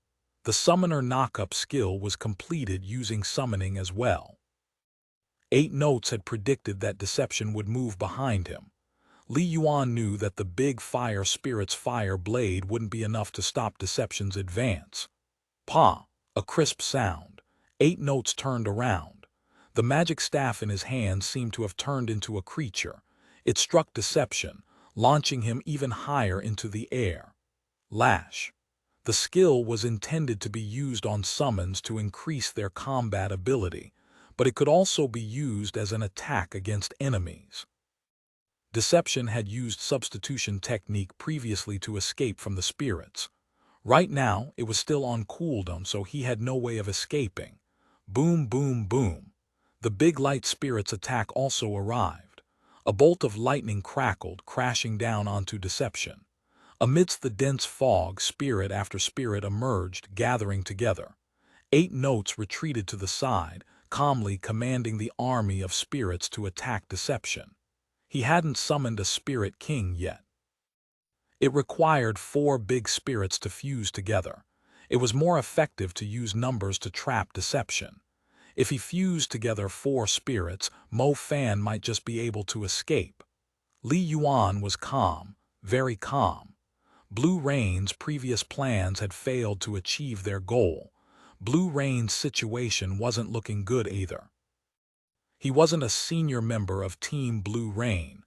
The summoner knock-up skill was completed using summoning as well. 8 notes had predicted that deception would move behind him. Li Yuan knew that the big fire spirit's fire blade wouldn't be enough to stop deception's advance. Pa! A crisp sound. 8 notes turned around. The magic staff in his hand seemed to have turned into a creature. It struck deception, launching him even higher into the air. Lash. The skill was intended to be used on summons to increase their combat ability, but it could also be used as an attack against enemies. Deception had used substitution technique previously to escape from the spirits. Right now, it was still on cooldown, so he had no way of escaping. Boom, boom, boom. The big light spirit's attack also arrived. A bolt of lightning crackled, crashing down onto Deception. Amidst the dense fog, spirit after spirit emerged, gathering together. 8 notes retreated to the side, calmly commanding the army of spirits to attack Deception. He hadn't summoned a spirit king yet. It required 4 big spirits to fuse together. It was more effective to use numbers to trap Deception. If he fused together 4 spirits, Mo Fan might just be able to escape. Li Yuan was calm, very calm. Blue Rain's previous plans had failed to achieve their goal. Blue Rain's situation wasn't looking good either. He wasn't a senior member of Team Blue Rain,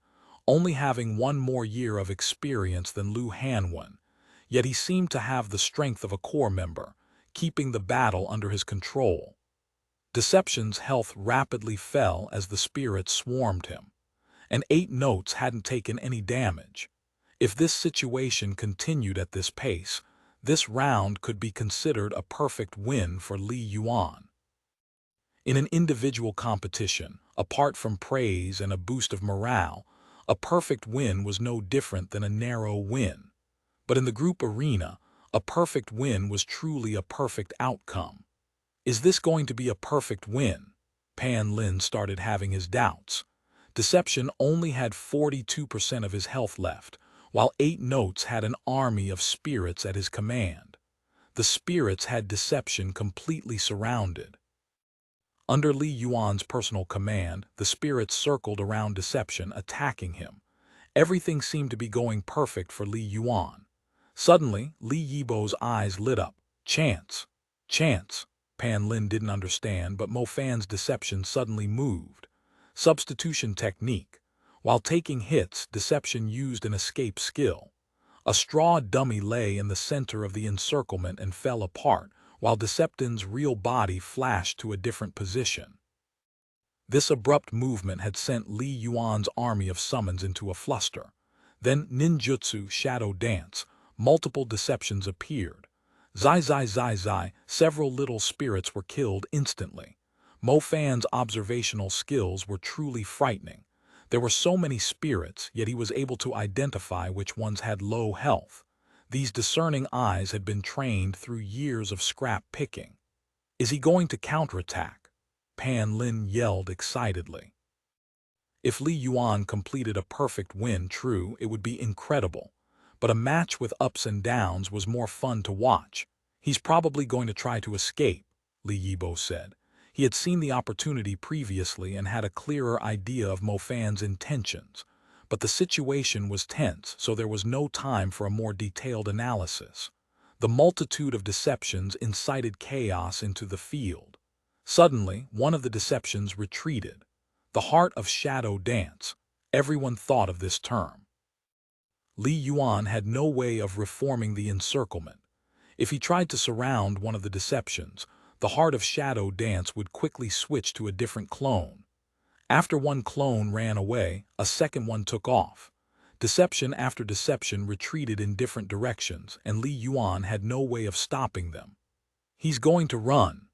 only having 1 more year of experience than Lu Hanwen, yet he seemed to have the strength of a core member, keeping the battle under his control. Deception's health rapidly fell as the spirits swarmed him, and 8 notes hadn't taken any damage. If this situation continued at this pace, this round could be considered a perfect win for Li Yuan. In an individual competition, apart from praise and a boost of morale, a perfect win was no different than a narrow win. But in the group arena, a perfect win was truly a perfect outcome. Is this going to be a perfect win? Pan Lin started having his doubts. Deception only had 42% of his health left, while 8 notes had an army of spirits at his command. The spirits had Deception completely surrounded. Under Li Yuan's personal command, the spirits circled around Deception, attacking him. Everything seemed to be going perfect for Li Yuan. Suddenly, Li Yibo's eyes lit up. Chance! Chance! Pan Lin didn't understand, but Mo Fan's Deception suddenly moved. Substitution technique. While taking hits, Deception used an escape skill. A straw dummy lay in the center of the encirclement and fell apart, while Deception's real body flashed to a different position. This abrupt movement had sent Li Yuan's army of summons into a fluster. Then ninjutsu shadow dance, multiple Deceptions appeared. Zai zai zai zai, several little spirits were killed instantly. Mo Fan's observational skills were truly frightening. There were so many spirits, yet he was able to identify which ones had low health. These discerning eyes had been trained through years of scrap picking. Is he going to counterattack? Pan Lin yelled excitedly. If Li Yuan completed a perfect win, true, it would be incredible. But a match with ups and downs was more fun to watch. He's probably going to try to escape, Li Yibo said. He had seen the opportunity previously and had a clearer idea of Mo Fan's intentions. But the situation was tense, so there was no time for a more detailed analysis. The multitude of Deceptions incited chaos into the field. Suddenly, one of the Deceptions retreated. The heart of shadow dance. Everyone thought of this term. Li Yuan had no way of reforming the encirclement. If he tried to surround one of the deceptions, the heart of shadow dance would quickly switch to a different clone. After one clone ran away, a second one took off. Deception after deception retreated in different directions, and Li Yuan had no way of stopping them. He's going to run.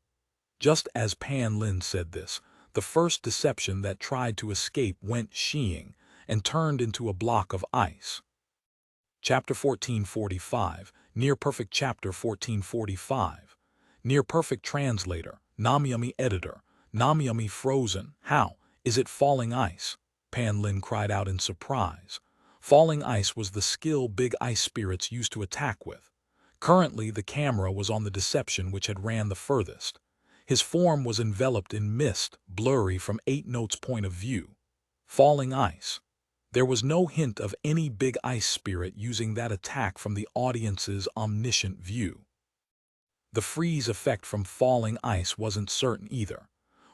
Just as Pan Lin said this, the first deception that tried to escape went sheeing and turned into a block of ice. Chapter 1445, Near Perfect. Chapter 1445. Near Perfect. Translator, Namyami. Editor, Namyami. Frozen. How? Is it falling ice? Pan Lin cried out in surprise. Falling ice was the skill big ice spirits used to attack with. Currently, the camera was on the deception which had ran the furthest. His form was enveloped in mist, blurry from 8 Notes' point of view. Falling ice. There was no hint of any big ice spirit using that attack from the audience's omniscient view. The freeze effect from falling ice wasn't certain either.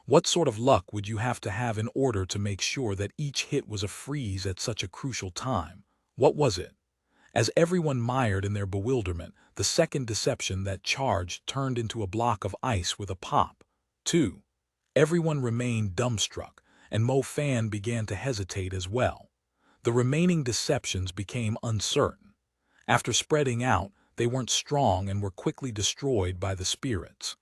What sort of luck would you have to in order to make sure that each hit was a freeze at such a crucial time? What was it? As everyone mired in their bewilderment, the second deception that charged turned into a block of ice with a pop. 2. Everyone remained dumbstruck, and Mo Fan began to hesitate as well. The remaining deceptions became uncertain. After spreading out, they weren't strong and were quickly destroyed by the spirits.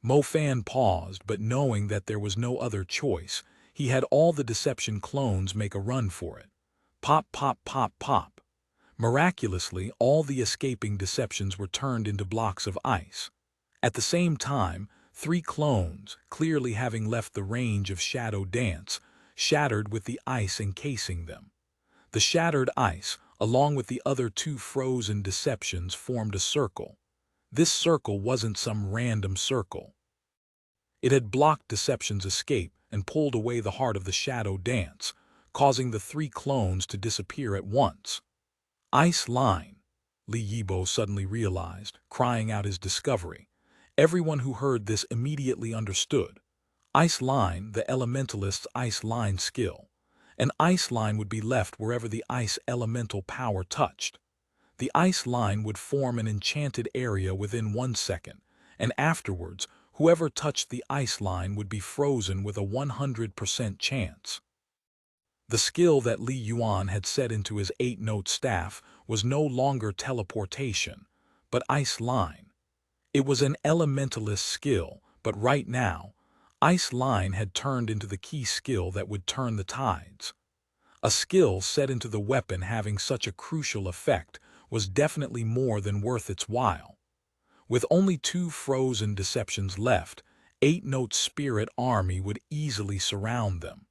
Mo Fan paused, but knowing that there was no other choice, he had all the deception clones make a run for it. Pop, pop, pop, pop. Miraculously, all the escaping deceptions were turned into blocks of ice. At the same time, 3 clones, clearly having left the range of shadow dance, shattered with the ice encasing them. The shattered ice, along with the other 2 frozen deceptions, formed a circle. This circle wasn't some random circle. It had blocked Deception's escape and pulled away the heart of the shadow dance, causing the 3 clones to disappear at once. Ice line, Li Yibo suddenly realized, crying out his discovery. Everyone who heard this immediately understood. Ice line, the elementalist's ice line skill. An ice line would be left wherever the ice elemental power touched. The ice line would form an enchanted area within 1 second, and afterwards, whoever touched the ice line would be frozen with a 100% chance. The skill that Li Yuan had set into his 8-note staff was no longer teleportation, but ice line. It was an elementalist skill, but right now, ice line had turned into the key skill that would turn the tides. A skill set into the weapon having such a crucial effect was definitely more than worth its while. With only 2 frozen deceptions left, 8-note spirit army would easily surround them.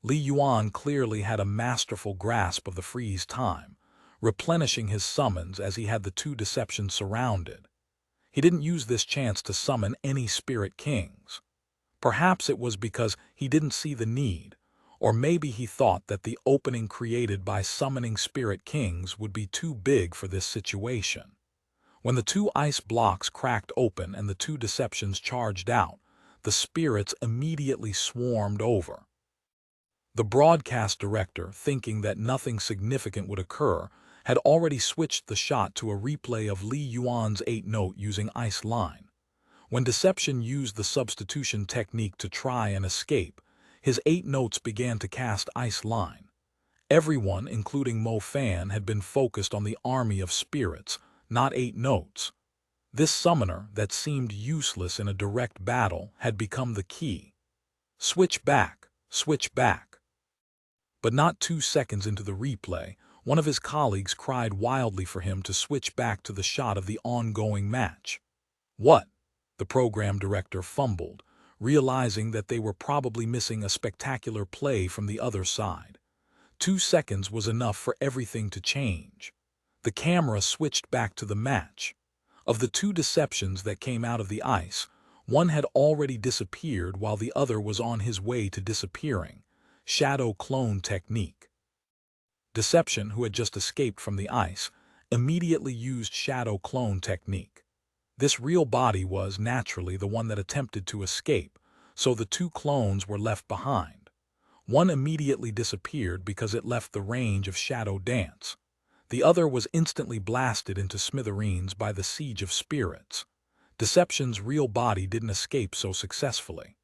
Li Yuan clearly had a masterful grasp of the freeze time, replenishing his summons as he had the 2 deceptions surrounded. He didn't use this chance to summon any spirit kings. Perhaps it was because he didn't see the need, or maybe he thought that the opening created by summoning spirit kings would be too big for this situation. When the 2 ice blocks cracked open and the 2 deceptions charged out, the spirits immediately swarmed over. The broadcast director, thinking that nothing significant would occur, had already switched the shot to a replay of Li Yuan's 8-note using ice line. When Deception used the substitution technique to try and escape, his 8 notes began to cast ice line. Everyone, including Mo Fan, had been focused on the army of spirits, not 8 notes. This summoner, that seemed useless in a direct battle, had become the key. Switch back, switch back. But not 2 seconds into the replay, one of his colleagues cried wildly for him to switch back to the shot of the ongoing match. What? The program director fumbled, realizing that they were probably missing a spectacular play from the other side. 2 seconds was enough for everything to change. The camera switched back to the match. Of the 2 deceptions that came out of the ice, one had already disappeared while the other was on his way to disappearing. Shadow clone technique. Deception, who had just escaped from the ice, immediately used shadow clone technique. This real body was, naturally, the one that attempted to escape, so the 2 clones were left behind. One immediately disappeared because it left the range of shadow dance. The other was instantly blasted into smithereens by the siege of spirits. Deception's real body didn't escape so successfully.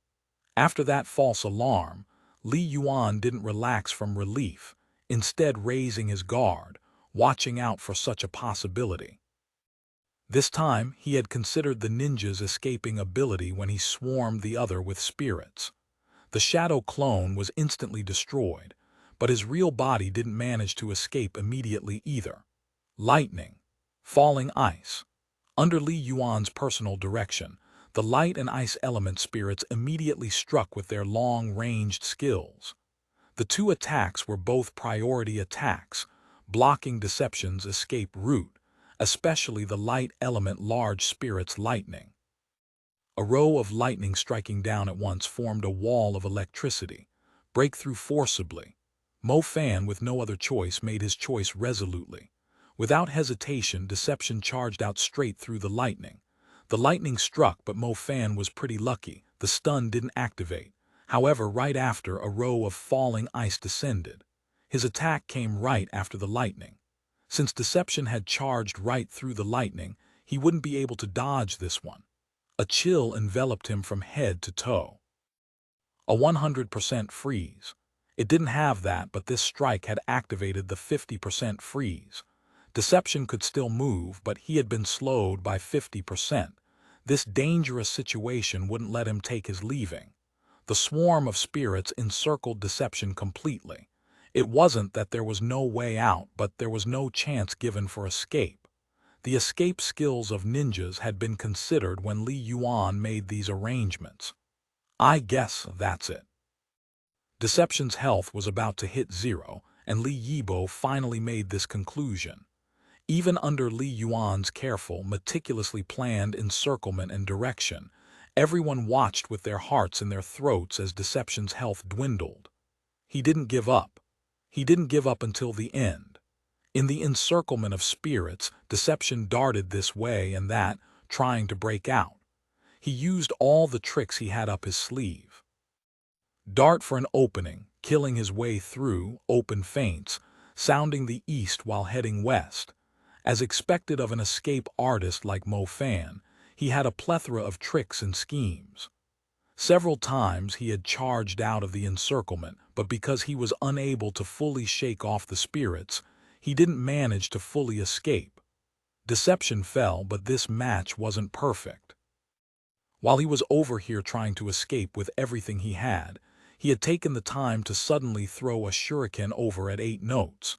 After that false alarm, Li Yuan didn't relax from relief, instead raising his guard, watching out for such a possibility. This time, he had considered the ninja's escaping ability when he swarmed the other with spirits. The shadow clone was instantly destroyed, but his real body didn't manage to escape immediately either. Lightning, falling ice. Under Li Yuan's personal direction, the light and ice element spirits immediately struck with their long-ranged skills. The two attacks were both priority attacks, blocking Deception's escape route, especially the light element large spirit's lightning. A row of lightning striking down at once formed a wall of electricity. Breakthrough forcibly. Mo Fan, with no other choice, made his choice resolutely. Without hesitation, Deception charged out straight through the lightning. The lightning struck, but Mo Fan was pretty lucky. The stun didn't activate. However, right after, a row of falling ice descended. His attack came right after the lightning. Since Deception had charged right through the lightning, he wouldn't be able to dodge this one. A chill enveloped him from head to toe. A 100% freeze. It didn't have that, but this strike had activated the 50% freeze. Deception could still move, but he had been slowed by 50%. This dangerous situation wouldn't let him take his leaving. The swarm of spirits encircled Deception completely. It wasn't that there was no way out, but there was no chance given for escape. The escape skills of ninjas had been considered when Li Yuan made these arrangements. I guess that's it. Deception's health was about to hit zero, and Li Yibo finally made this conclusion. Even under Li Yuan's careful, meticulously planned encirclement and direction, everyone watched with their hearts in their throats as Deception's health dwindled. He didn't give up. He didn't give up until the end. In the encirclement of spirits, Deception darted this way and that, trying to break out. He used all the tricks he had up his sleeve. Dart for an opening, killing his way through, open feints, sounding the east while heading west. As expected of an escape artist like Mo Fan, he had a plethora of tricks and schemes. Several times he had charged out of the encirclement, but because he was unable to fully shake off the spirits, he didn't manage to fully escape. Deception fell, but this match wasn't perfect. While he was over here trying to escape with everything he had taken the time to suddenly throw a shuriken over at 8 notes.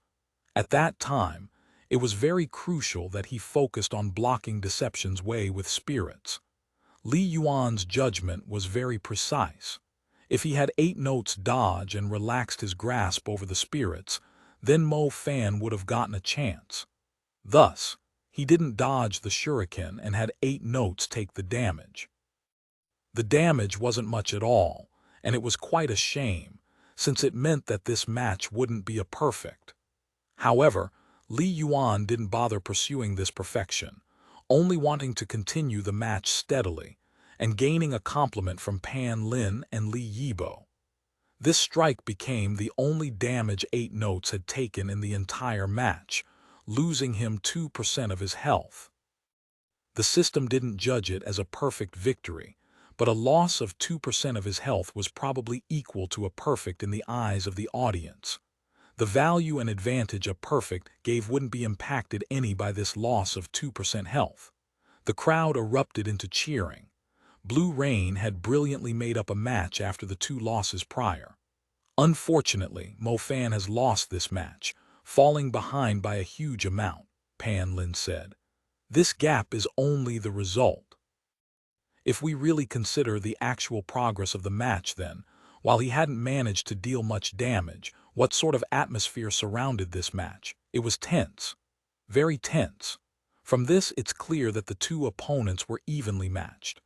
At that time, it was very crucial that he focused on blocking Deception's way with spirits. Li Yuan's judgment was very precise. If he had 8 notes dodge and relaxed his grasp over the spirits, then Mo Fan would have gotten a chance. Thus, he didn't dodge the shuriken and had 8 notes take the damage. The damage wasn't much at all, and it was quite a shame, since it meant that this match wouldn't be a perfect. However, Li Yuan didn't bother pursuing this perfection, only wanting to continue the match steadily, and gaining a compliment from Pan Lin and Li Yibo. This strike became the only damage 8 notes had taken in the entire match, losing him 2% of his health. The system didn't judge it as a perfect victory, but a loss of 2% of his health was probably equal to a perfect in the eyes of the audience. The value and advantage a perfect gave wouldn't be impacted any by this loss of 2% health. The crowd erupted into cheering. Blue Rain had brilliantly made up a match after the 2 losses prior. Unfortunately, Mo Fan has lost this match, falling behind by a huge amount, Pan Lin said. This gap is only the result. If we really consider the actual progress of the match then, while he hadn't managed to deal much damage, what sort of atmosphere surrounded this match? It was tense. Very tense. From this, it's clear that the 2 opponents were evenly matched.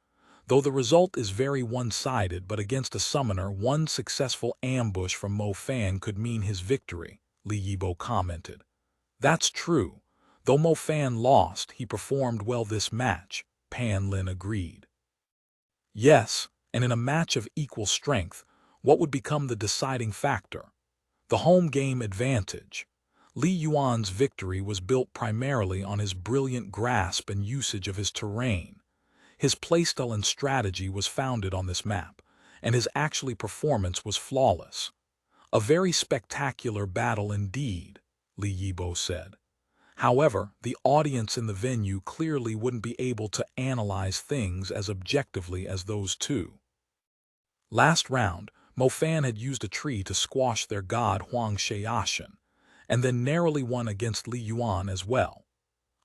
Though the result is very one-sided, but against a summoner, one successful ambush from Mo Fan could mean his victory, Li Yibo commented. That's true. Though Mo Fan lost, he performed well this match, Pan Lin agreed. Yes, and in a match of equal strength, what would become the deciding factor? The home game advantage. Li Yuan's victory was built primarily on his brilliant grasp and usage of his terrain. His playstyle and strategy was founded on this map, and his actual performance was flawless. A very spectacular battle indeed, Li Yibo said. However, the audience in the venue clearly wouldn't be able to analyze things as objectively as those two. Last round, Mo Fan had used a tree to squash their god Huang Xiaoshan, and then narrowly won against Li Yuan as well.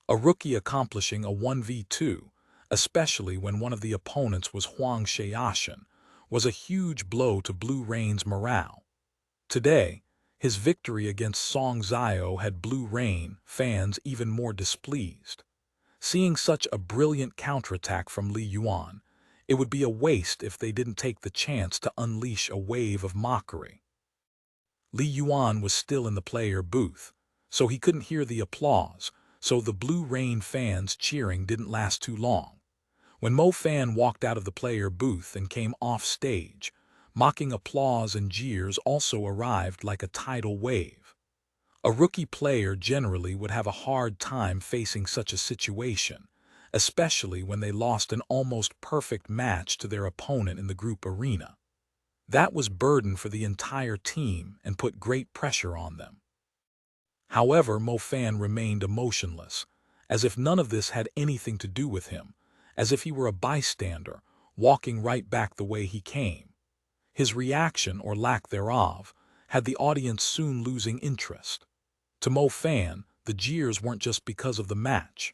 A rookie accomplishing a 1v2, especially when one of the opponents was Huang Xiaoshan, was a huge blow to Blue Rain's morale. Today, his victory against Song Xiao had Blue Rain fans even more displeased. Seeing such a brilliant counterattack from Li Yuan, it would be a waste if they didn't take the chance to unleash a wave of mockery. Li Yuan was still in the player booth, so he couldn't hear the applause, so the Blue Rain fans cheering didn't last too long. When Mo Fan walked out of the player booth and came off stage, mocking applause and jeers also arrived like a tidal wave. A rookie player generally would have a hard time facing such a situation, especially when they lost an almost perfect match to their opponent in the group arena. That was burden for the entire team and put great pressure on them. However, Mo Fan remained emotionless, as if none of this had anything to do with him, as if he were a bystander, walking right back the way he came. His reaction, or lack thereof, had the audience soon losing interest. To Mo Fan, the jeers weren't just because of the match.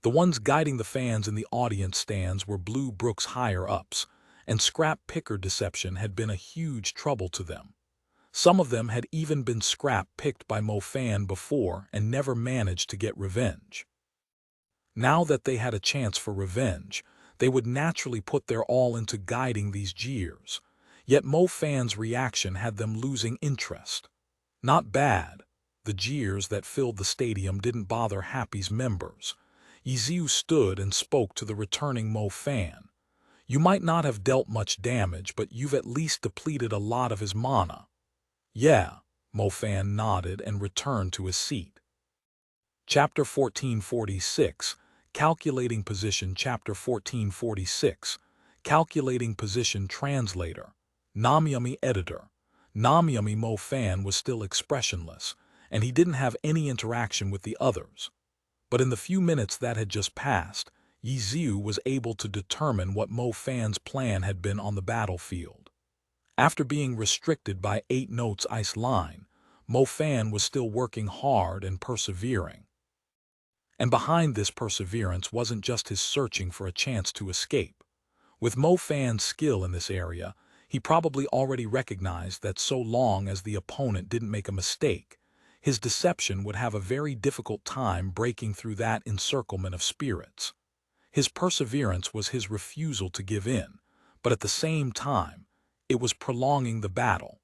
The ones guiding the fans in the audience stands were Blue Brook's higher-ups, and scrap picker deception had been a huge trouble to them. Some of them had even been scrap picked by Mo Fan before and never managed to get revenge. Now that they had a chance for revenge, they would naturally put their all into guiding these jeers. Yet Mo Fan's reaction had them losing interest. Not bad. The jeers that filled the stadium didn't bother Happy's members. Yiziu stood and spoke to the returning Mo Fan. You might not have dealt much damage, but you've at least depleted a lot of his mana. Yeah, Mo Fan nodded and returned to his seat. Chapter 1446, Calculating Position. Chapter 1446, Calculating Position. Translator. Namyami. Editor. Namyami. Mo Fan was still expressionless, and he didn't have any interaction with the others. But in the few minutes that had just passed, Yiziu was able to determine what Mo Fan's plan had been on the battlefield. After being restricted by 8 notes ice line, Mo Fan was still working hard and persevering. And behind this perseverance wasn't just his searching for a chance to escape. With Mo Fan's skill in this area, he probably already recognized that so long as the opponent didn't make a mistake, his deception would have a very difficult time breaking through that encirclement of spirits. His perseverance was his refusal to give in, but at the same time, it was prolonging the battle.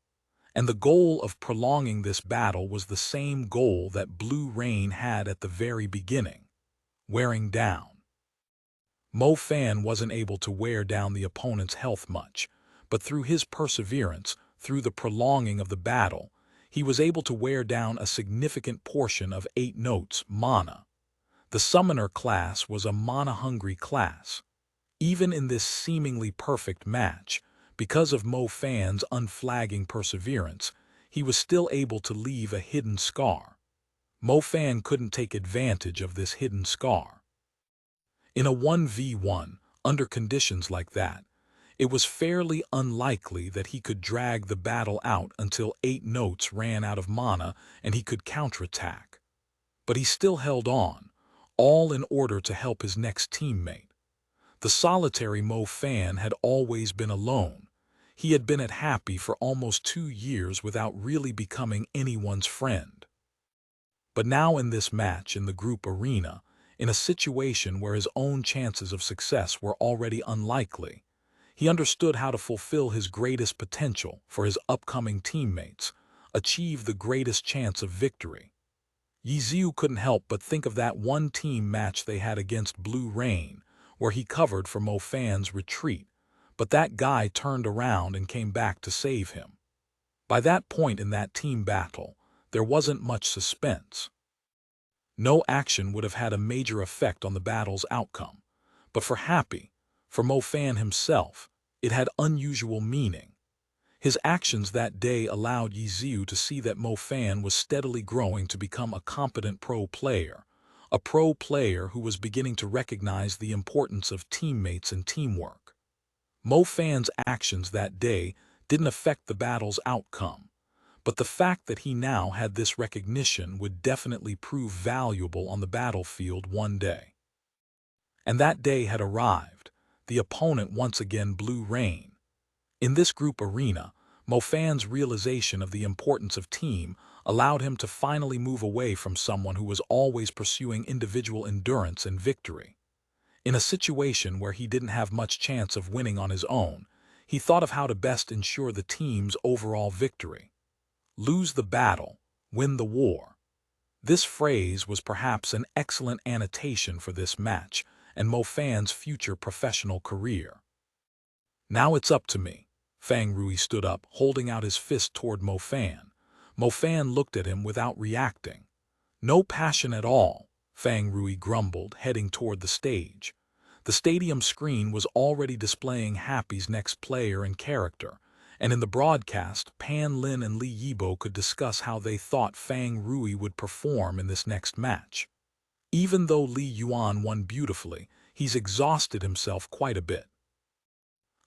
And the goal of prolonging this battle was the same goal that Blue Rain had at the very beginning: wearing down. Mo Fan wasn't able to wear down the opponent's health much, but through his perseverance, through the prolonging of the battle, he was able to wear down a significant portion of 8 notes mana. The summoner class was a mana-hungry class. Even in this seemingly perfect match, because of Mo Fan's unflagging perseverance, he was still able to leave a hidden scar. Mo Fan couldn't take advantage of this hidden scar. In a 1v1, under conditions like that, it was fairly unlikely that he could drag the battle out until 8 notes ran out of mana and he could counterattack. But he still held on, all in order to help his next teammate. The solitary Mo Fan had always been alone. He had been at Happy for almost 2 years without really becoming anyone's friend. But now in this match in the group arena, in a situation where his own chances of success were already unlikely, he understood how to fulfill his greatest potential for his upcoming teammates, achieve the greatest chance of victory. Yiziu couldn't help but think of that one team match they had against Blue Rain, where he covered for Mo Fan's retreat, but that guy turned around and came back to save him. By that point in that team battle, there wasn't much suspense. No action would have had a major effect on the battle's outcome. But for Mo Fan himself, it had unusual meaning. His actions that day allowed Yi Ziu to see that Mo Fan was steadily growing to become a competent pro player, a pro player who was beginning to recognize the importance of teammates and teamwork. Mo Fan's actions that day didn't affect the battle's outcome, but the fact that he now had this recognition would definitely prove valuable on the battlefield one day. And that day had arrived. The opponent once again blew rain. In this group arena, Mo Fan's realization of the importance of team allowed him to finally move away from someone who was always pursuing individual endurance and victory. In a situation where he didn't have much chance of winning on his own, he thought of how to best ensure the team's overall victory. Lose the battle, win the war. This phrase was perhaps an excellent annotation for this match and Mo Fan's future professional career. Now it's up to me. Fang Rui stood up, holding out his fist toward Mo Fan. Mo Fan looked at him without reacting. No passion at all, Fang Rui grumbled, heading toward the stage. The stadium screen was already displaying Happy's next player and character, and in the broadcast, Pan Lin and Li Yibo could discuss how they thought Fang Rui would perform in this next match. Even though Li Yuan won beautifully, he's exhausted himself quite a bit.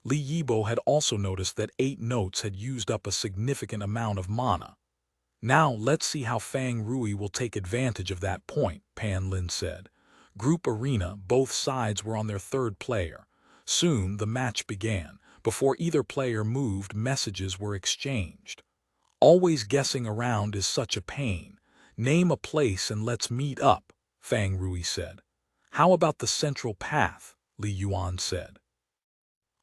Li Yibo had also noticed that 8 notes had used up a significant amount of mana. Now let's see how Fang Rui will take advantage of that point, Pan Lin said. Group arena, both sides were on their third player. Soon the match began. Before either player moved, messages were exchanged. Always guessing around is such a pain. Name a place and let's meet up, Fang Rui said. How about the central path, Li Yuan said.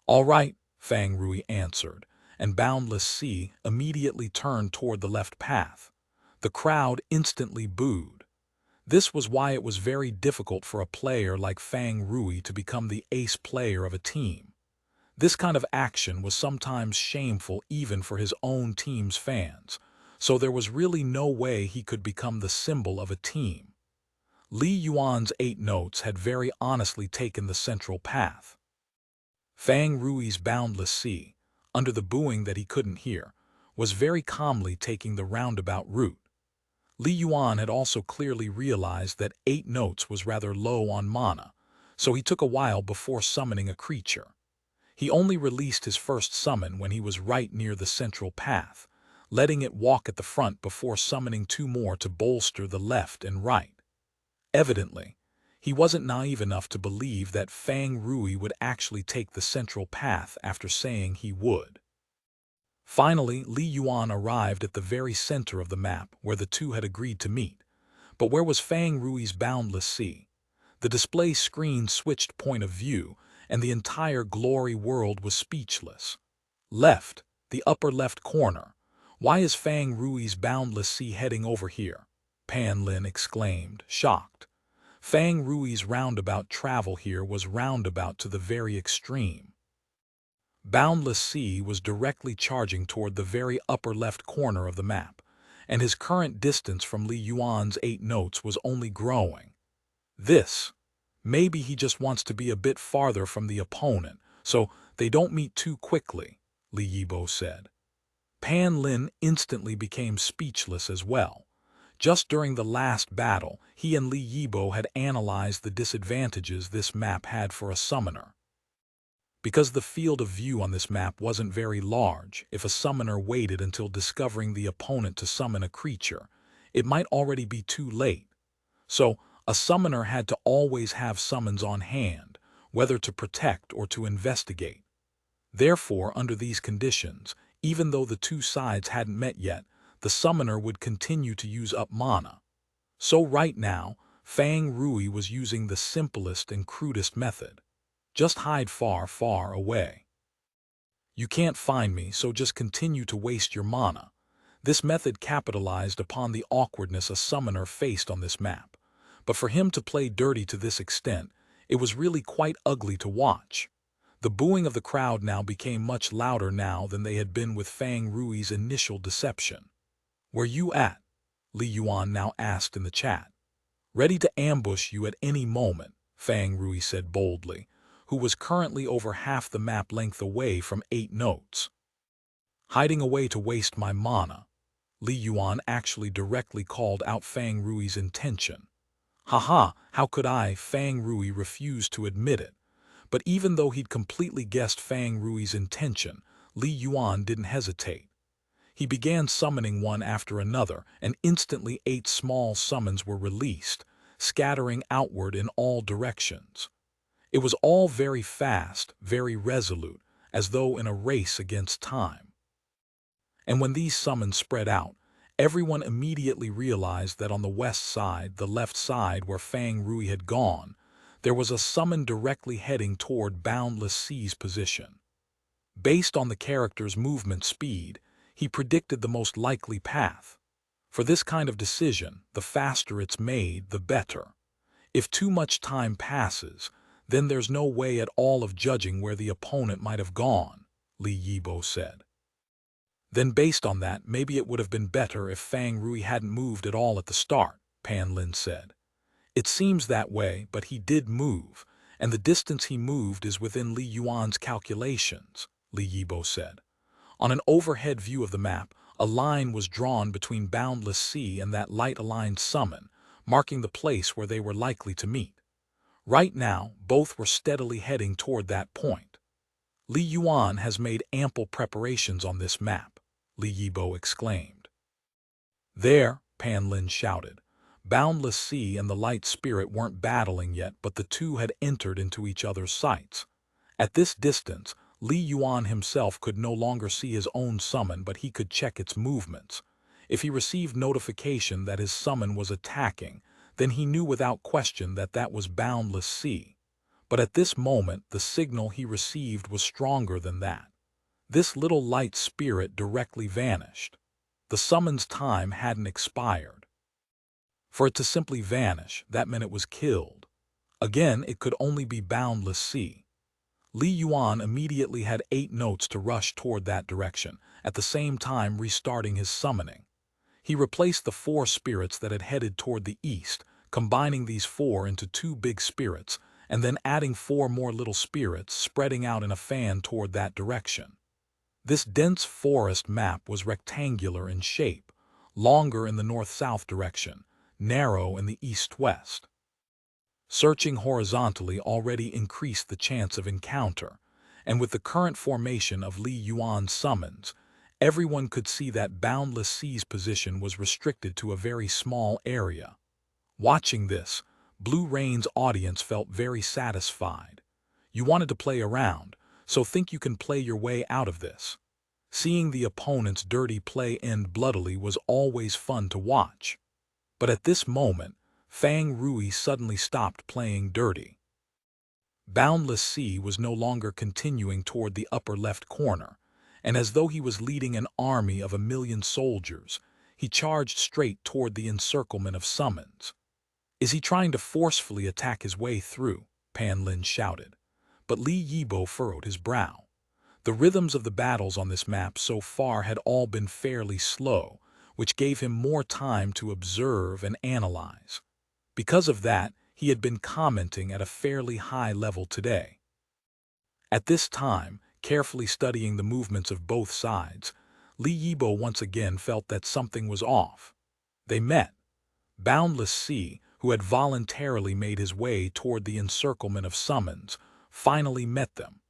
All right, Fang Rui answered, and Boundless Sea immediately turned toward the left path. The crowd instantly booed. This was why it was very difficult for a player like Fang Rui to become the ace player of a team. This kind of action was sometimes shameful even for his own team's fans, so there was really no way he could become the symbol of a team. Li Yuan's 8 notes had very honestly taken the central path. Fang Rui's Boundless Sea, under the booing that he couldn't hear, was very calmly taking the roundabout route. Li Yuan had also clearly realized that 8 notes was rather low on mana, so he took a while before summoning a creature. He only released his first summon when he was right near the central path, letting it walk at the front before summoning 2 more to bolster the left and right. Evidently, he wasn't naive enough to believe that Fang Rui would actually take the central path after saying he would. Finally, Li Yuan arrived at the very center of the map where the two had agreed to meet. But where was Fang Rui's Boundless Sea? The display screen switched point of view, and the entire glory world was speechless. Left, the upper left corner. Why is Fang Rui's Boundless Sea heading over here? Pan Lin exclaimed, shocked. Fang Rui's roundabout travel here was roundabout to the very extreme. Boundless Sea was directly charging toward the very upper left corner of the map, and his current distance from Li Yuan's 8 notes was only growing. Maybe he just wants to be a bit farther from the opponent, so they don't meet too quickly, Li Yibo said. Pan Lin instantly became speechless as well. Just during the last battle, he and Li Yibo had analyzed the disadvantages this map had for a summoner. Because the field of view on this map wasn't very large, if a summoner waited until discovering the opponent to summon a creature, it might already be too late. So, a summoner had to always have summons on hand, whether to protect or to investigate. Therefore, under these conditions, even though the two sides hadn't met yet, the summoner would continue to use up mana. So right now, Fang Rui was using the simplest and crudest method. Just hide far, far away. You can't find me, so just continue to waste your mana. This method capitalized upon the awkwardness a summoner faced on this map. But for him to play dirty to this extent, it was really quite ugly to watch. The booing of the crowd now became much louder now than they had been with Fang Rui's initial deception. Where you at? Li Yuan now asked in the chat. Ready to ambush you at any moment, Fang Rui said boldly, who was currently over half the map length away from 8 notes. Hiding away to waste my mana. Li Yuan actually directly called out Fang Rui's intention. Haha, how could I, Fang Rui, refuse to admit it? But even though he'd completely guessed Fang Rui's intention, Li Yuan didn't hesitate. He began summoning one after another, and instantly 8 small summons were released, scattering outward in all directions. It was all very fast, very resolute, as though in a race against time. And when these summons spread out, everyone immediately realized that on the west side, the left side where Fang Rui had gone, there was a summon directly heading toward Boundless Sea's position. Based on the character's movement speed, he predicted the most likely path. For this kind of decision, the faster it's made, the better. If too much time passes, then there's no way at all of judging where the opponent might have gone, Li Yibo said. Then based on that, maybe it would have been better if Fang Rui hadn't moved at all at the start, Pan Lin said. It seems that way, but he did move, and the distance he moved is within Li Yuan's calculations, Li Yibo said. On an overhead view of the map, a line was drawn between Boundless Sea and that light-aligned summon, marking the place where they were likely to meet. Right now, both were steadily heading toward that point. Li Yuan has made ample preparations on this map, Li Yibo exclaimed. There, Pan Lin shouted. Boundless Sea and the Light Spirit weren't battling yet, but the two had entered into each other's sights. At this distance, Li Yuan himself could no longer see his own summon, but he could check its movements. If he received notification that his summon was attacking, then he knew without question that that was Boundless Sea. But at this moment, the signal he received was stronger than that. This little light spirit directly vanished. The summon's time hadn't expired. For it to simply vanish, that meant it was killed. Again, it could only be Boundless Sea. Li Yuan immediately had 8 notes to rush toward that direction, at the same time restarting his summoning. He replaced the 4 spirits that had headed toward the east, combining these 4 into 2 big spirits, and then adding 4 more little spirits spreading out in a fan toward that direction. This dense forest map was rectangular in shape, longer in the north-south direction, narrow in the east-west. Searching horizontally already increased the chance of encounter, and with the current formation of Li Yuan's summons, everyone could see that Boundless Sea's position was restricted to a very small area. Watching this, Blue Rain's audience felt very satisfied. You wanted to play around, so think you can play your way out of this. Seeing the opponent's dirty play end bloodily was always fun to watch. But at this moment, Fang Rui suddenly stopped playing dirty. Boundless Sea was no longer continuing toward the upper left corner, and as though he was leading an army of 1,000,000 soldiers, he charged straight toward the encirclement of summons. Is he trying to forcefully attack his way through? Pan Lin shouted. But Li Yibo furrowed his brow. The rhythms of the battles on this map so far had all been fairly slow, which gave him more time to observe and analyze. Because of that, he had been commenting at a fairly high level today. At this time, carefully studying the movements of both sides, Li Yibo once again felt that something was off. They met. Boundless Sea, who had voluntarily made his way toward the encirclement of summons, finally met them.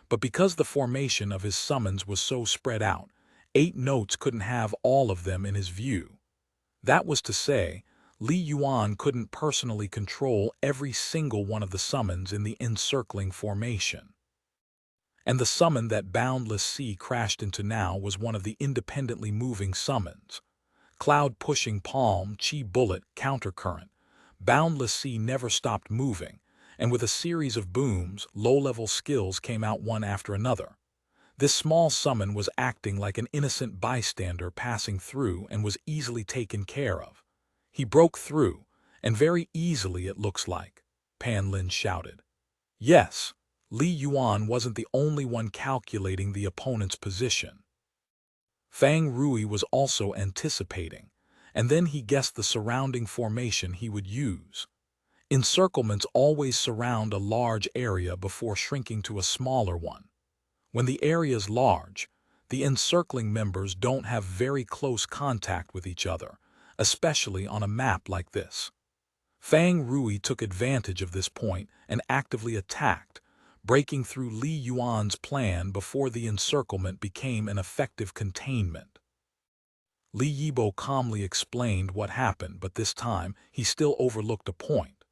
But because the formation of his summons was so spread out, 8 notes couldn't have all of them in his view. That was to say, Li Yuan couldn't personally control every single one of the summons in the encircling formation. And the summon that Boundless Sea crashed into now was one of the independently moving summons. Cloud-pushing palm, chi bullet, countercurrent. Boundless Sea never stopped moving, and with a series of booms, low-level skills came out one after another. This small summon was acting like an innocent bystander passing through and was easily taken care of. He broke through, and very easily it looks like, Pan Lin shouted. Yes, Li Yuan wasn't the only one calculating the opponent's position. Fang Rui was also anticipating, and then he guessed the surrounding formation he would use. Encirclements always surround a large area before shrinking to a smaller one. When the area is large, the encircling members don't have very close contact with each other, especially on a map like this. Fang Rui took advantage of this point and actively attacked, breaking through Li Yuan's plan before the encirclement became an effective containment. Li Yibo calmly explained what happened, but this time he still overlooked a point.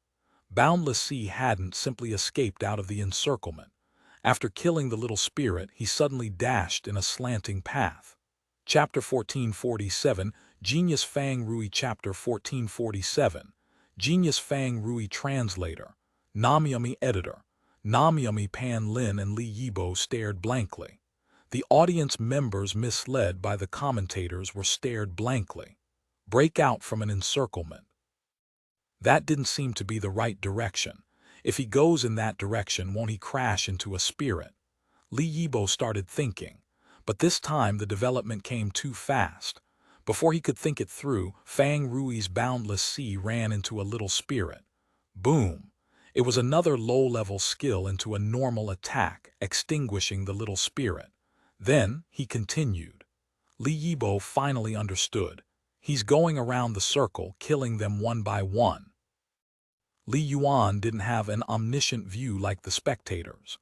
Boundless Sea hadn't simply escaped out of the encirclement. After killing the little spirit, he suddenly dashed in a slanting path. Chapter 1447, Genius Fang Rui. Chapter 1447, Genius Fang Rui. Translator, Namyami. Editor, Namyami. Pan Lin and Li Yibo stared blankly. The audience members, misled by the commentators, were stared blankly. Break out from an encirclement. That didn't seem to be the right direction. If he goes in that direction, won't he crash into a spirit? Li Yibo started thinking, but this time the development came too fast. Before he could think it through, Fang Rui's Boundless Sea ran into a little spirit. Boom! It was another low-level skill into a normal attack, extinguishing the little spirit. Then he continued. Li Yibo finally understood. He's going around the circle, killing them one by one. Li Yuan didn't have an omniscient view like the spectators.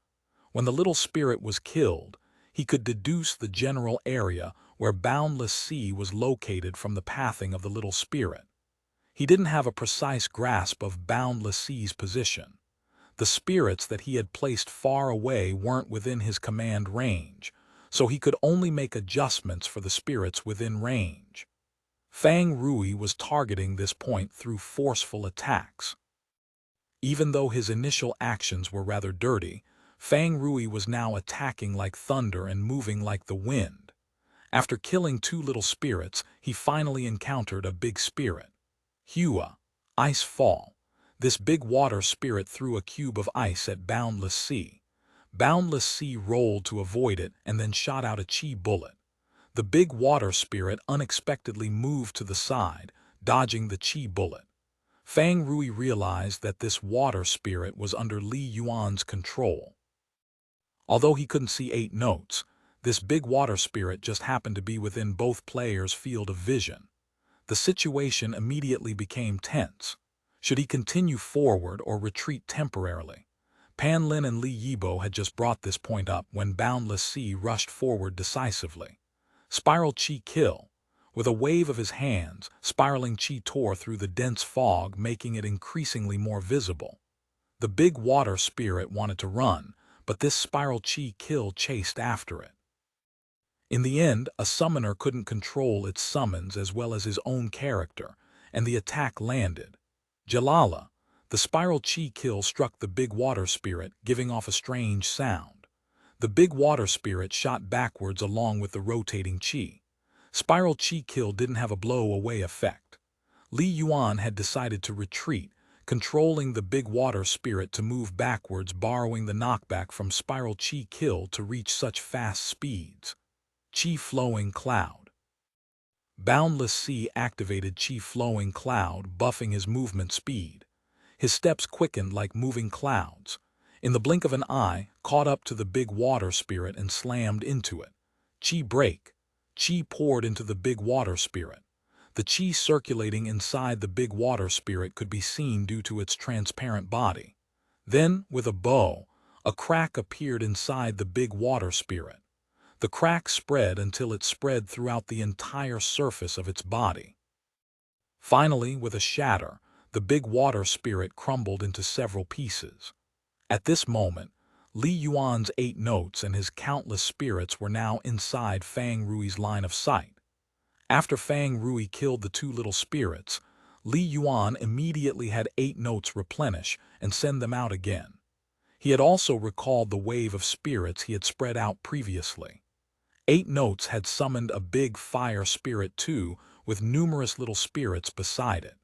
When the little spirit was killed, he could deduce the general area where Boundless Sea was located from the pathing of the little spirit. He didn't have a precise grasp of Boundless Sea's position. The spirits that he had placed far away weren't within his command range, so he could only make adjustments for the spirits within range. Fang Rui was targeting this point through forceful attacks. Even though his initial actions were rather dirty, Fang Rui was now attacking like thunder and moving like the wind. After killing two little spirits, he finally encountered a big spirit. Hua, Ice Fall. This big water spirit threw a cube of ice at Boundless Sea. Boundless Sea rolled to avoid it and then shot out a chi bullet. The big water spirit unexpectedly moved to the side, dodging the chi bullet. Fang Rui realized that this water spirit was under Li Yuan's control. Although he couldn't see 8 notes, this big water spirit just happened to be within both players' field of vision. The situation immediately became tense. Should he continue forward or retreat temporarily? Pan Lin and Li Yibo had just brought this point up when Boundless Sea rushed forward decisively. Spiral Chi Kill. With a wave of his hands, spiraling chi tore through the dense fog, making it increasingly more visible. The big water spirit wanted to run, but this spiral chi kill chased after it. In the end, a summoner couldn't control its summons as well as his own character, and the attack landed. Jalala, the spiral chi kill struck the big water spirit, giving off a strange sound. The big water spirit shot backwards along with the rotating chi. Spiral Chi Kill didn't have a blow-away effect. Li Yuan had decided to retreat, controlling the big water spirit to move backwards, borrowing the knockback from Spiral Chi Kill to reach such fast speeds. Chi Flowing Cloud. Boundless Sea activated Chi Flowing Cloud, buffing his movement speed. His steps quickened like moving clouds. In the blink of an eye, caught up to the big water spirit and slammed into it. Chi Break. Chi poured into the big water spirit. The chi circulating inside the big water spirit could be seen due to its transparent body. Then, with a bow, a crack appeared inside the big water spirit. The crack spread until it spread throughout the entire surface of its body. Finally, with a shatter, the big water spirit crumbled into several pieces. At this moment, Li Yuan's 8 notes and his countless spirits were now inside Fang Rui's line of sight. After Fang Rui killed the 2 little spirits, Li Yuan immediately had 8 notes replenish and send them out again. He had also recalled the wave of spirits he had spread out previously. 8 notes had summoned a big fire spirit too, with numerous little spirits beside it.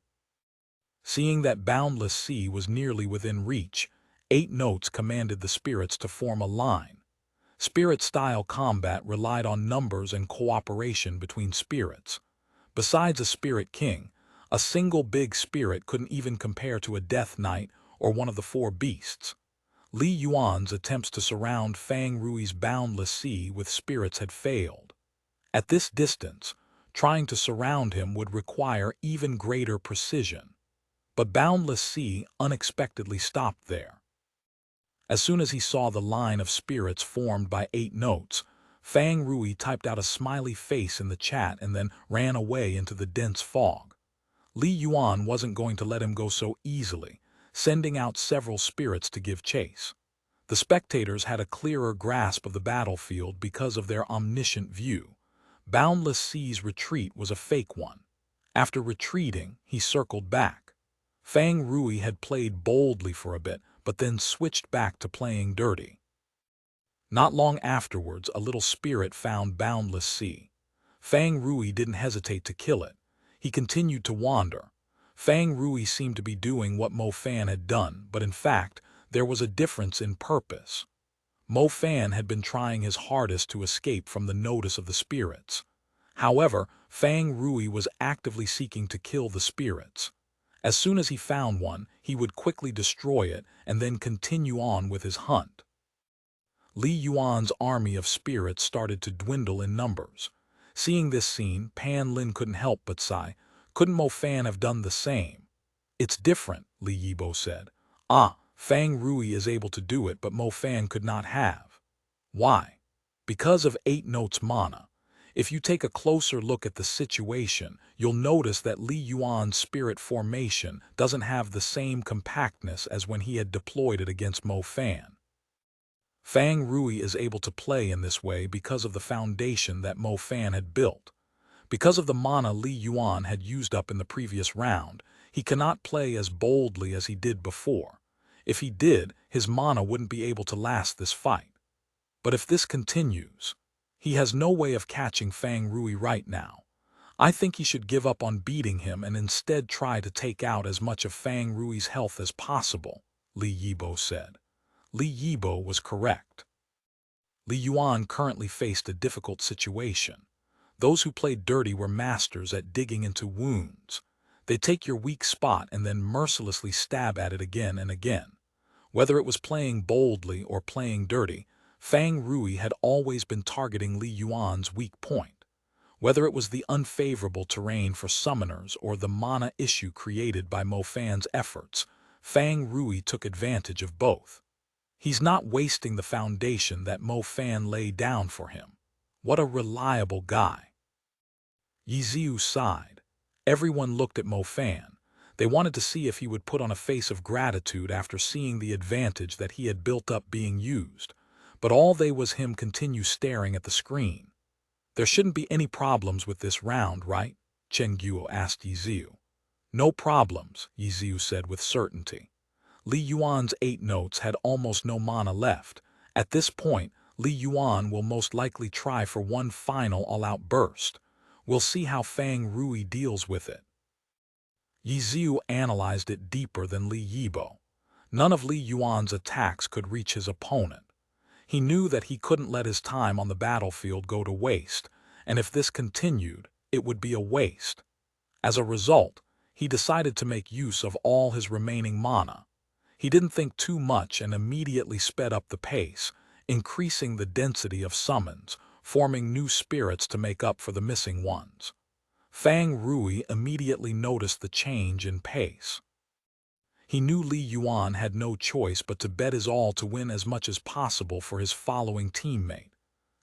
Seeing that Boundless Sea was nearly within reach, 8 notes commanded the spirits to form a line. Spirit-style combat relied on numbers and cooperation between spirits. Besides a spirit king, a single big spirit couldn't even compare to a death knight or one of the four beasts. Li Yuan's attempts to surround Fang Rui's boundless sea with spirits had failed. At this distance, trying to surround him would require even greater precision. But boundless sea unexpectedly stopped there. As soon as he saw the line of spirits formed by 8 notes, Fang Rui typed out a smiley face in the chat and then ran away into the dense fog. Li Yuan wasn't going to let him go so easily, sending out several spirits to give chase. The spectators had a clearer grasp of the battlefield because of their omniscient view. Boundless Sea's retreat was a fake one. After retreating, he circled back. Fang Rui had played boldly for a bit, but then switched back to playing dirty. Not long afterwards, a little spirit found Boundless Sea. Fang Rui didn't hesitate to kill it. He continued to wander. Fang Rui seemed to be doing what Mo Fan had done, but in fact, there was a difference in purpose. Mo Fan had been trying his hardest to escape from the notice of the spirits. However, Fang Rui was actively seeking to kill the spirits. As soon as he found one, he would quickly destroy it and then continue on with his hunt. Li Yuan's army of spirits started to dwindle in numbers. Seeing this scene, Pan Lin couldn't help but sigh. Couldn't Mo Fan have done the same? It's different, Li Yibo said. Fang Rui is able to do it, but Mo Fan could not have. Why? Because of 8 notes mana. If you take a closer look at the situation, you'll notice that Li Yuan's spirit formation doesn't have the same compactness as when he had deployed it against Mo Fan. Fang Rui is able to play in this way because of the foundation that Mo Fan had built. Because of the mana Li Yuan had used up in the previous round, he cannot play as boldly as he did before. If he did, his mana wouldn't be able to last this fight. But if this continues, he has no way of catching Fang Rui right now. I think he should give up on beating him and instead try to take out as much of Fang Rui's health as possible, Li Yibo said. Li Yibo was correct. Li Yuan currently faced a difficult situation. Those who played dirty were masters at digging into wounds. They take your weak spot and then mercilessly stab at it again and again. Whether it was playing boldly or playing dirty, Fang Rui had always been targeting Li Yuan's weak point. Whether it was the unfavorable terrain for summoners or the mana issue created by Mo Fan's efforts, Fang Rui took advantage of both. He's not wasting the foundation that Mo Fan laid down for him. What a reliable guy. Yiziu sighed. Everyone looked at Mo Fan. They wanted to see if he would put on a face of gratitude after seeing the advantage that he had built up being used. But all they was him continue staring at the screen. There shouldn't be any problems with this round, right? Chen Guo asked Yiziu. No problems, Yiziu said with certainty. Li Yuan's 8 notes had almost no mana left. At this point, Li Yuan will most likely try for one final all-out burst. We'll see how Fang Rui deals with it. Yiziu analyzed it deeper than Li Yibo. None of Li Yuan's attacks could reach his opponent. He knew that he couldn't let his time on the battlefield go to waste, and if this continued, it would be a waste. As a result, he decided to make use of all his remaining mana. He didn't think too much and immediately sped up the pace, increasing the density of summons, forming new spirits to make up for the missing ones. Fang Rui immediately noticed the change in pace. He knew Li Yuan had no choice but to bet his all to win as much as possible for his following teammate.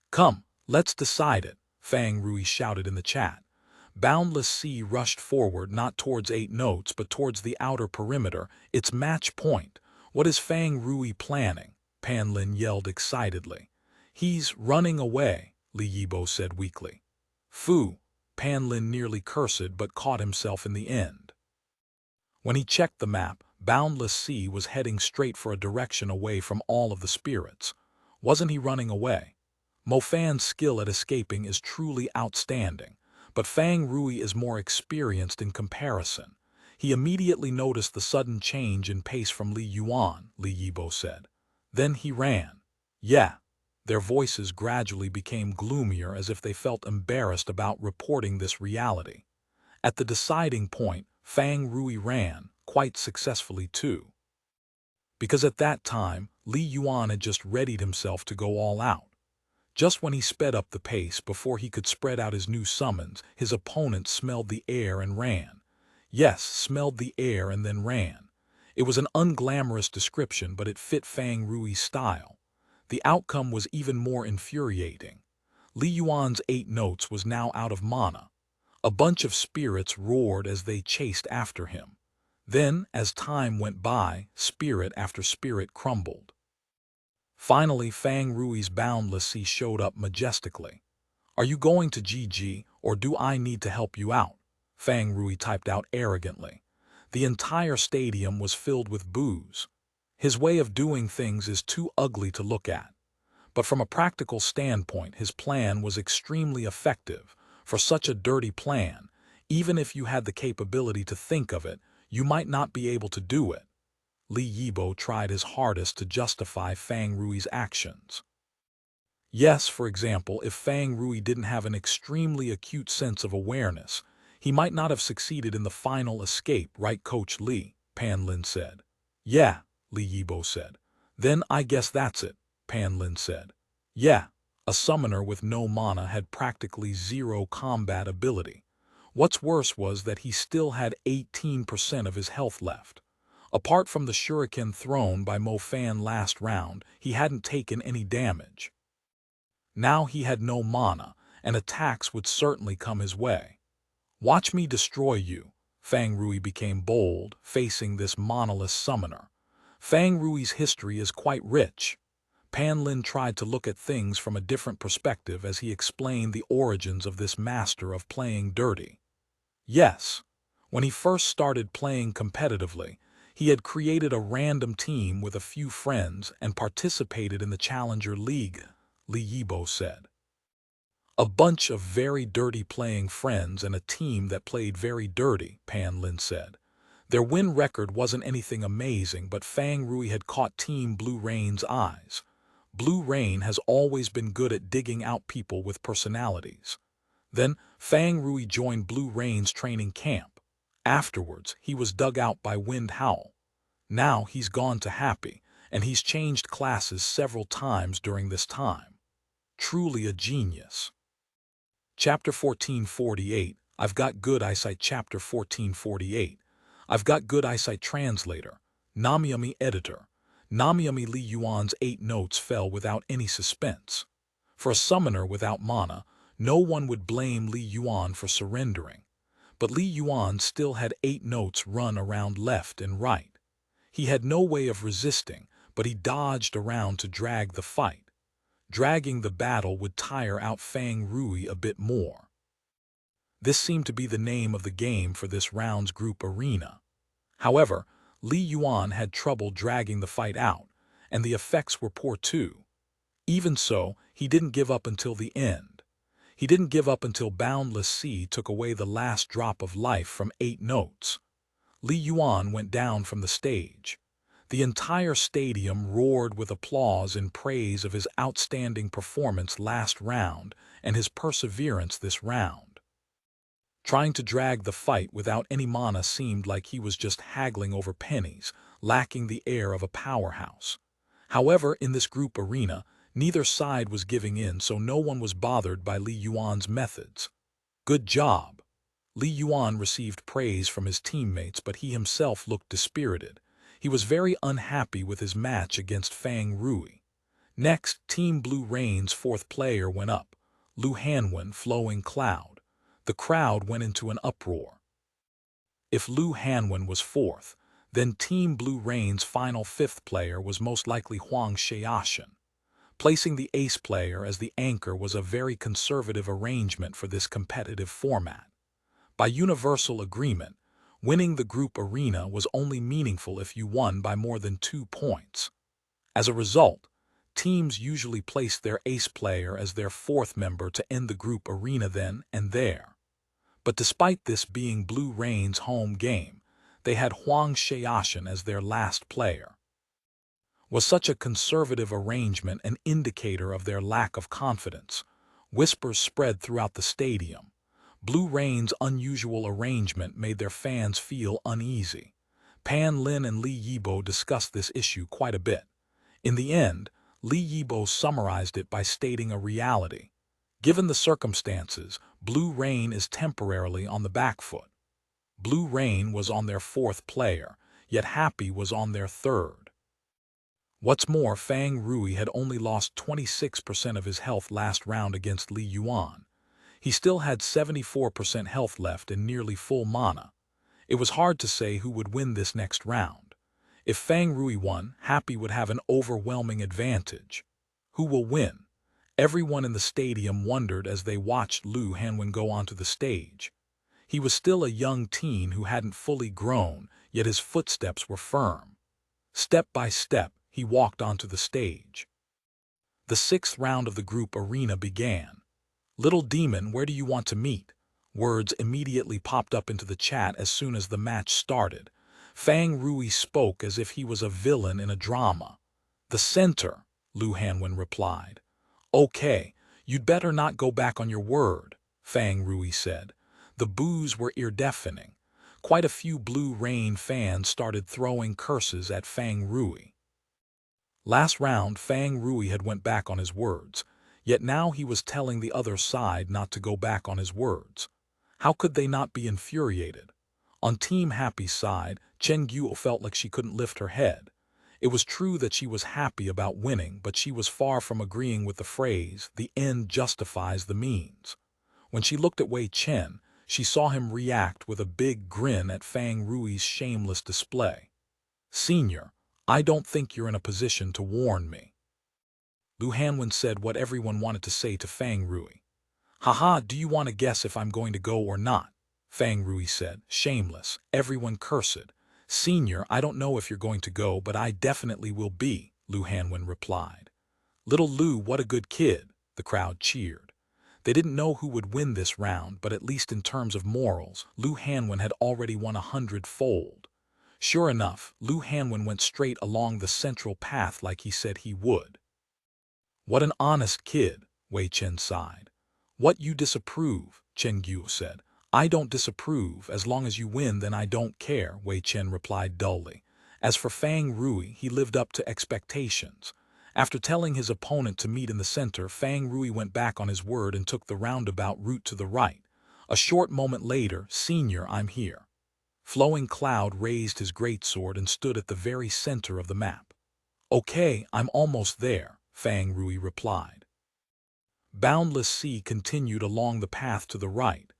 Come, let's decide it, Fang Rui shouted in the chat. Boundless Sea rushed forward not towards 8 notes but towards the outer perimeter, its match point. What is Fang Rui planning? Pan Lin yelled excitedly. He's running away, Li Yibo said weakly. Fu, Pan Lin nearly cursed but caught himself in the end. When he checked the map, Boundless Sea was heading straight for a direction away from all of the spirits. Wasn't he running away? Mo Fan's skill at escaping is truly outstanding, but Fang Rui is more experienced in comparison. He immediately noticed the sudden change in pace from Li Yuan, Li Yibo said. Then he ran. Yeah. Their voices gradually became gloomier as if they felt embarrassed about reporting this reality. At the deciding point, Fang Rui ran, quite successfully too. Because at that time, Li Yuan had just readied himself to go all out. Just when he sped up the pace before he could spread out his new summons, his opponent smelled the air and ran. Yes, smelled the air and then ran. It was an unglamorous description, but it fit Fang Rui's style. The outcome was even more infuriating. Li Yuan's 8 notes was now out of mana. A bunch of spirits roared as they chased after him. Then, as time went by, spirit after spirit crumbled. Finally, Fang Rui's boundless sea showed up majestically. "Are you going to GG, or do I need to help you out?" Fang Rui typed out arrogantly. The entire stadium was filled with boos. His way of doing things is too ugly to look at. But from a practical standpoint, his plan was extremely effective. For such a dirty plan, even if you had the capability to think of it, you might not be able to do it. Li Yibo tried his hardest to justify Fang Rui's actions. Yes, for example, if Fang Rui didn't have an extremely acute sense of awareness, he might not have succeeded in the final escape, right, Coach Li? Pan Lin said. Yeah, Li Yibo said. Then I guess that's it, Pan Lin said. Yeah, a summoner with no mana had practically zero combat ability. What's worse was that he still had 18% of his health left. Apart from the shuriken thrown by Mo Fan last round, he hadn't taken any damage. Now he had no mana, and attacks would certainly come his way. "Watch me destroy you." Fang Rui became bold, facing this monolith summoner. Fang Rui's history is quite rich. Pan Lin tried to look at things from a different perspective as he explained the origins of this master of playing dirty. Yes, when he first started playing competitively, he had created a random team with a few friends and participated in the Challenger League, Li Yibo said. A bunch of very dirty playing friends and a team that played very dirty, Pan Lin said. Their win record wasn't anything amazing, but Fang Rui had caught Team Blue Rain's eyes. Blue Rain has always been good at digging out people with personalities. Then, Fang Rui joined Blue Rain's training camp. Afterwards, he was dug out by Wind Howl. Now he's gone to Happy, and he's changed classes several times during this time. Truly a genius. Chapter 1448, I've got good eyesight. Chapter 1448, I've got good eyesight. Translator, Namiyami. Editor, Namiyami. Li Yuan's 8 notes fell without any suspense. For a summoner without mana, no one would blame Li Yuan for surrendering. But Li Yuan still had 8 notes run around left and right. He had no way of resisting, but he dodged around to drag the fight. Dragging the battle would tire out Fang Rui a bit more. This seemed to be the name of the game for this round's group arena. However, Li Yuan had trouble dragging the fight out, and the effects were poor too. Even so, he didn't give up until the end. He didn't give up until Boundless Sea took away the last drop of life from 8 notes. Li Yuan went down from the stage. The entire stadium roared with applause in praise of his outstanding performance last round and his perseverance this round. Trying to drag the fight without any mana seemed like he was just haggling over pennies, lacking the air of a powerhouse. However, in this group arena, neither side was giving in, so no one was bothered by Li Yuan's methods. Good job. Li Yuan received praise from his teammates, but he himself looked dispirited. He was very unhappy with his match against Fang Rui. Next, Team Blue Rain's 4th player went up, Lu Hanwen. Flowing Cloud. The crowd went into an uproar. If Lu Hanwen was 4th, then Team Blue Rain's final 5th player was most likely Huang Xiaoshan. Placing the ace player as the anchor was a very conservative arrangement for this competitive format. By universal agreement, winning the group arena was only meaningful if you won by more than 2 points. As a result, teams usually placed their ace player as their 4th member to end the group arena then and there. But despite this being Blue Rain's home game, they had Huang Xiaoshan as their last player. Was such a conservative arrangement an indicator of their lack of confidence? Whispers spread throughout the stadium. Blue Rain's unusual arrangement made their fans feel uneasy. Pan Lin and Li Yibo discussed this issue quite a bit. In the end, Li Yibo summarized it by stating a reality. Given the circumstances, Blue Rain is temporarily on the back foot. Blue Rain was on their fourth player, yet Happy was on their third. What's more, Fang Rui had only lost 26% of his health last round against Li Yuan. He still had 74% health left and nearly full mana. It was hard to say who would win this next round. If Fang Rui won, Happy would have an overwhelming advantage. Who will win? Everyone in the stadium wondered as they watched Lu Hanwen go onto the stage. He was still a young teen who hadn't fully grown, yet his footsteps were firm. Step by step, he walked onto the stage. The sixth round of the group arena began. "Little Demon, where do you want to meet?" Words immediately popped up into the chat as soon as the match started. Fang Rui spoke as if he was a villain in a drama. "The center," Lu Hanwen replied. "Okay, you'd better not go back on your word," Fang Rui said. The boos were ear-deafening. Quite a few Blue Rain fans started throwing curses at Fang Rui. Last round, Fang Rui had went back on his words, yet now he was telling the other side not to go back on his words. How could they not be infuriated? On Team Happy's side, Chen Guo felt like she couldn't lift her head. It was true that she was happy about winning, but she was far from agreeing with the phrase, "the end justifies the means." When she looked at Wei Chen, she saw him react with a big grin at Fang Rui's shameless display. "Senior, I don't think you're in a position to warn me." Lu Hanwen said what everyone wanted to say to Fang Rui. "Haha, do you want to guess if I'm going to go or not?" Fang Rui said, shameless. Everyone cursed. "Senior, I don't know if you're going to go, but I definitely will be," Lu Hanwen replied. "Little Lu, what a good kid," the crowd cheered. They didn't know who would win this round, but at least in terms of morals, Lu Hanwen had already won 100-fold. Sure enough, Lu Hanwen went straight along the central path like he said he would. "What an honest kid," Wei Chen sighed. "What, you disapprove?" Chen Guo said. "I don't disapprove. As long as you win, then I don't care," Wei Chen replied dully. As for Fang Rui, he lived up to expectations. After telling his opponent to meet in the center, Fang Rui went back on his word and took the roundabout route to the right. A short moment later, "Senior, I'm here." Flowing Cloud raised his greatsword and stood at the very center of the map. "Okay, I'm almost there," Fang Rui replied. Boundless Sea continued along the path to the right.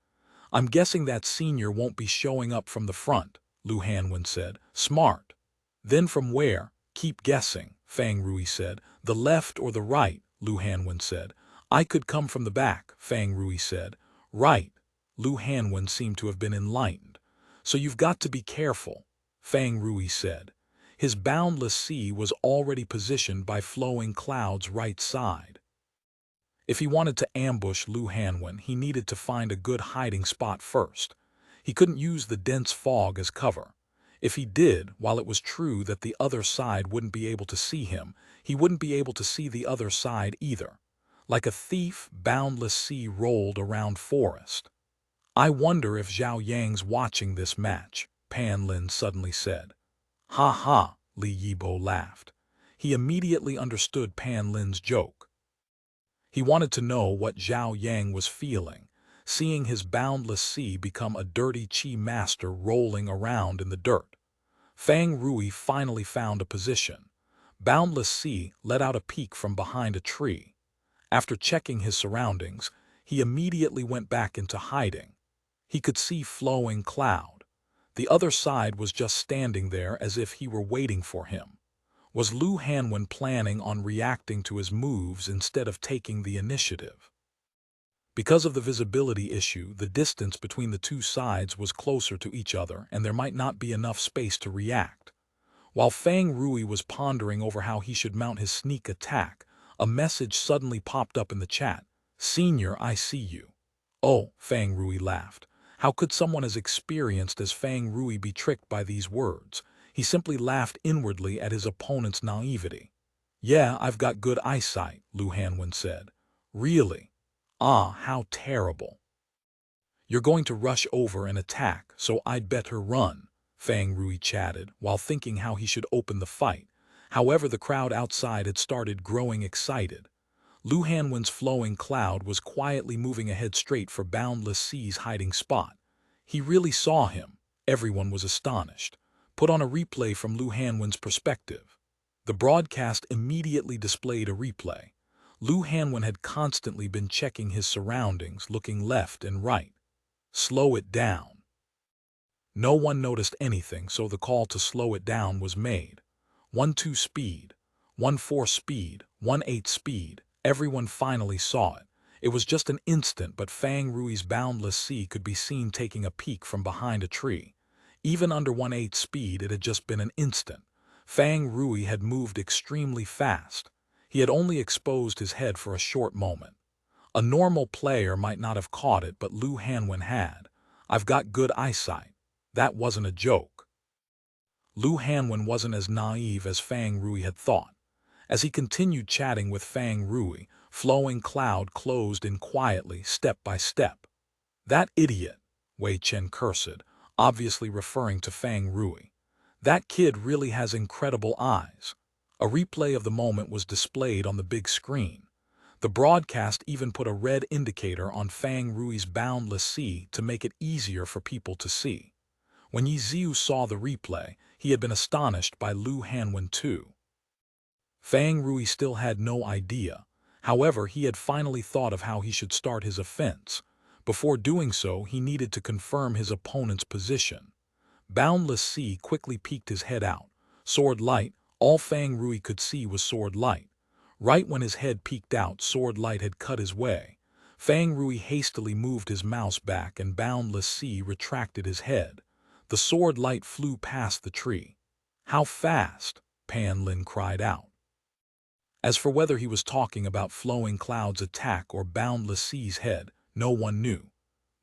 "I'm guessing that Senior won't be showing up from the front," Lu Hanwen said. "Smart." "Then from where?" "Keep guessing," Fang Rui said. "The left or the right?" Lu Hanwen said. "I could come from the back," Fang Rui said. "Right." Lu Hanwen seemed to have been enlightened. "So you've got to be careful," Fang Rui said. His Boundless Sea was already positioned by Flowing Cloud's right side. If he wanted to ambush Lu Hanwen, he needed to find a good hiding spot first. He couldn't use the dense fog as cover. If he did, while it was true that the other side wouldn't be able to see him, he wouldn't be able to see the other side either. Like a thief, Boundless Sea rolled around forest. "I wonder if Zhao Yang's watching this match," Pan Lin suddenly said. "Ha ha," Li Yibo laughed. He immediately understood Pan Lin's joke. He wanted to know what Zhao Yang was feeling, seeing his Boundless Sea become a dirty chi master rolling around in the dirt. Fang Rui finally found a position. Boundless Sea let out a peek from behind a tree. After checking his surroundings, he immediately went back into hiding. He could see Flowing Cloud. The other side was just standing there as if he were waiting for him. Was Lu Hanwen planning on reacting to his moves instead of taking the initiative? Because of the visibility issue, the distance between the two sides was closer to each other, and there might not be enough space to react. While Fang Rui was pondering over how he should mount his sneak attack, a message suddenly popped up in the chat. "Senior, I see you." "Oh," Fang Rui laughed. How could someone as experienced as Fang Rui be tricked by these words? He simply laughed inwardly at his opponent's naivety. "Yeah, I've got good eyesight," Lu Hanwen said. "Really? Ah, how terrible." You're going to rush over and attack, so I'd better run, Fang Rui chatted, while thinking how he should open the fight. However, the crowd outside had started growing excited. Lu Hanwen's flowing cloud was quietly moving ahead straight for Boundless Sea's hiding spot. He really saw him. Everyone was astonished. Put on a replay from Lu Hanwen's perspective. The broadcast immediately displayed a replay. Lu Hanwen had constantly been checking his surroundings, looking left and right. Slow it down. No one noticed anything, so the call to slow it down was made. 1-2 speed, 1-4 speed, 1-8 speed. Everyone finally saw it. It was just an instant, but Fang Rui's Boundless Sea could be seen taking a peek from behind a tree. Even under 1-8 speed, it had just been an instant. Fang Rui had moved extremely fast. He had only exposed his head for a short moment. A normal player might not have caught it, but Lu Hanwen had. I've got good eyesight. That wasn't a joke. Lu Hanwen wasn't as naive as Fang Rui had thought. As he continued chatting with Fang Rui, flowing cloud closed in quietly, step by step. That idiot, Wei Chen cursed, obviously referring to Fang Rui. That kid really has incredible eyes. A replay of the moment was displayed on the big screen. The broadcast even put a red indicator on Fang Rui's Boundless Sea to make it easier for people to see. When Yi Ziu saw the replay, he had been astonished by Lu Hanwen too. Fang Rui still had no idea. However, he had finally thought of how he should start his offense. Before doing so, he needed to confirm his opponent's position. Boundless Sea quickly peeked his head out. Sword light, all Fang Rui could see was sword light. Right when his head peeked out, sword light had cut his way. Fang Rui hastily moved his mouse back and Boundless Sea retracted his head. The sword light flew past the tree. How fast? Pan Lin cried out. As for whether he was talking about Flowing Cloud's attack or Boundless Sea's head, no one knew.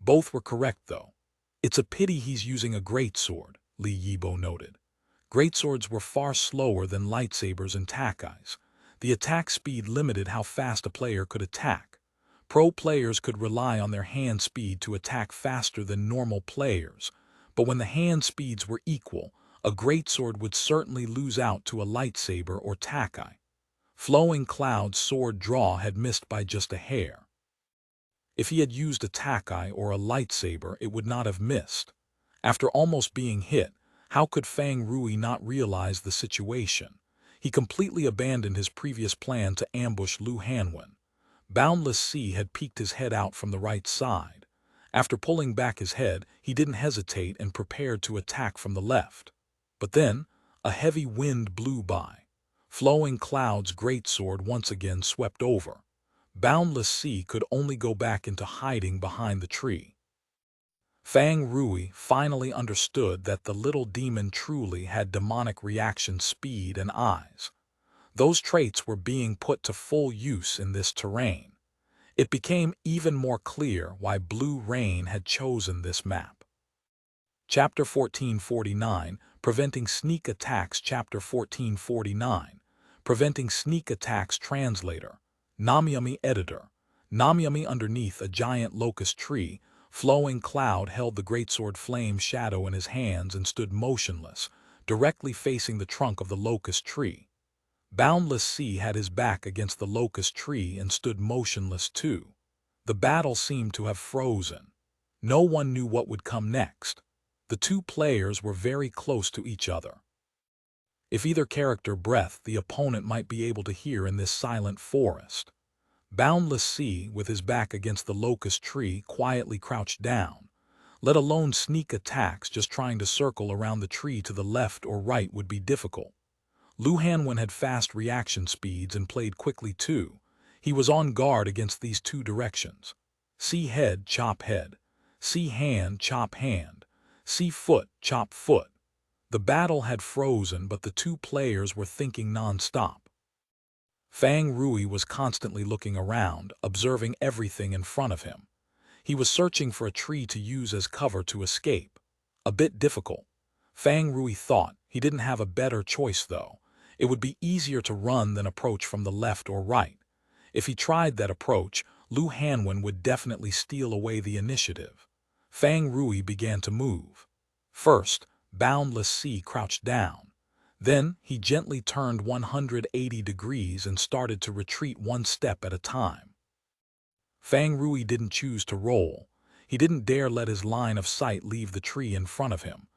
Both were correct, though. It's a pity he's using a greatsword, Li Yibo noted. Greatswords were far slower than lightsabers and takais. The attack speed limited how fast a player could attack. Pro players could rely on their hand speed to attack faster than normal players, but when the hand speeds were equal, a greatsword would certainly lose out to a lightsaber or takai. Flowing Cloud's sword draw had missed by just a hair. If he had used a takai or a lightsaber, it would not have missed. After almost being hit, how could Fang Rui not realize the situation? He completely abandoned his previous plan to ambush Lu Hanwen. Boundless Sea had peeked his head out from the right side. After pulling back his head, he didn't hesitate and prepared to attack from the left. But then, a heavy wind blew by. Flowing Cloud's greatsword once again swept over. Boundless Sea could only go back into hiding behind the tree. Fang Rui finally understood that the little demon truly had demonic reaction speed and eyes. Those traits were being put to full use in this terrain. It became even more clear why Blue Rain had chosen this map. Chapter 1449, Preventing Sneak Attacks. Chapter 1449, Preventing Sneak Attacks. Translator, Namyami. Editor, Namyami. Underneath a giant locust tree, Flowing Cloud held the greatsword Flame Shadow in his hands and stood motionless, directly facing the trunk of the locust tree. Boundless Sea had his back against the locust tree and stood motionless too. The battle seemed to have frozen. No one knew what would come next. The two players were very close to each other. If either character breathed, the opponent might be able to hear in this silent forest. Boundless Sea, with his back against the locust tree, quietly crouched down. Let alone sneak attacks, just trying to circle around the tree to the left or right would be difficult. Lu Hanwen had fast reaction speeds and played quickly too. He was on guard against these two directions. See head, chop head. See hand, chop hand. See foot, chop foot. The battle had frozen, but the two players were thinking non-stop. Fang Rui was constantly looking around, observing everything in front of him. He was searching for a tree to use as cover to escape. A bit difficult. Fang Rui thought he didn't have a better choice though. It would be easier to run than approach from the left or right. If he tried that approach, Lu Hanwen would definitely steal away the initiative. Fang Rui began to move. First, Boundless Sea crouched down. Then, he gently turned 180 degrees and started to retreat one step at a time. Fang Rui didn't choose to roll. He didn't dare let his line of sight leave the tree in front of him.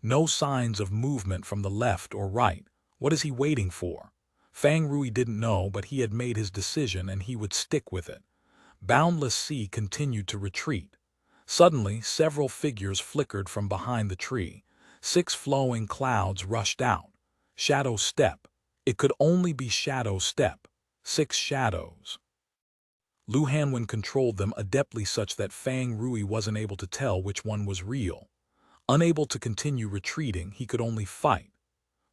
No signs of movement from the left or right. What is he waiting for? Fang Rui didn't know, but he had made his decision and he would stick with it. Boundless Sea continued to retreat. Suddenly, several figures flickered from behind the tree. 6 flowing clouds rushed out. Shadow Step. It could only be Shadow Step. 6 shadows. Lu Hanwen controlled them adeptly such that Fang Rui wasn't able to tell which one was real. Unable to continue retreating, he could only fight.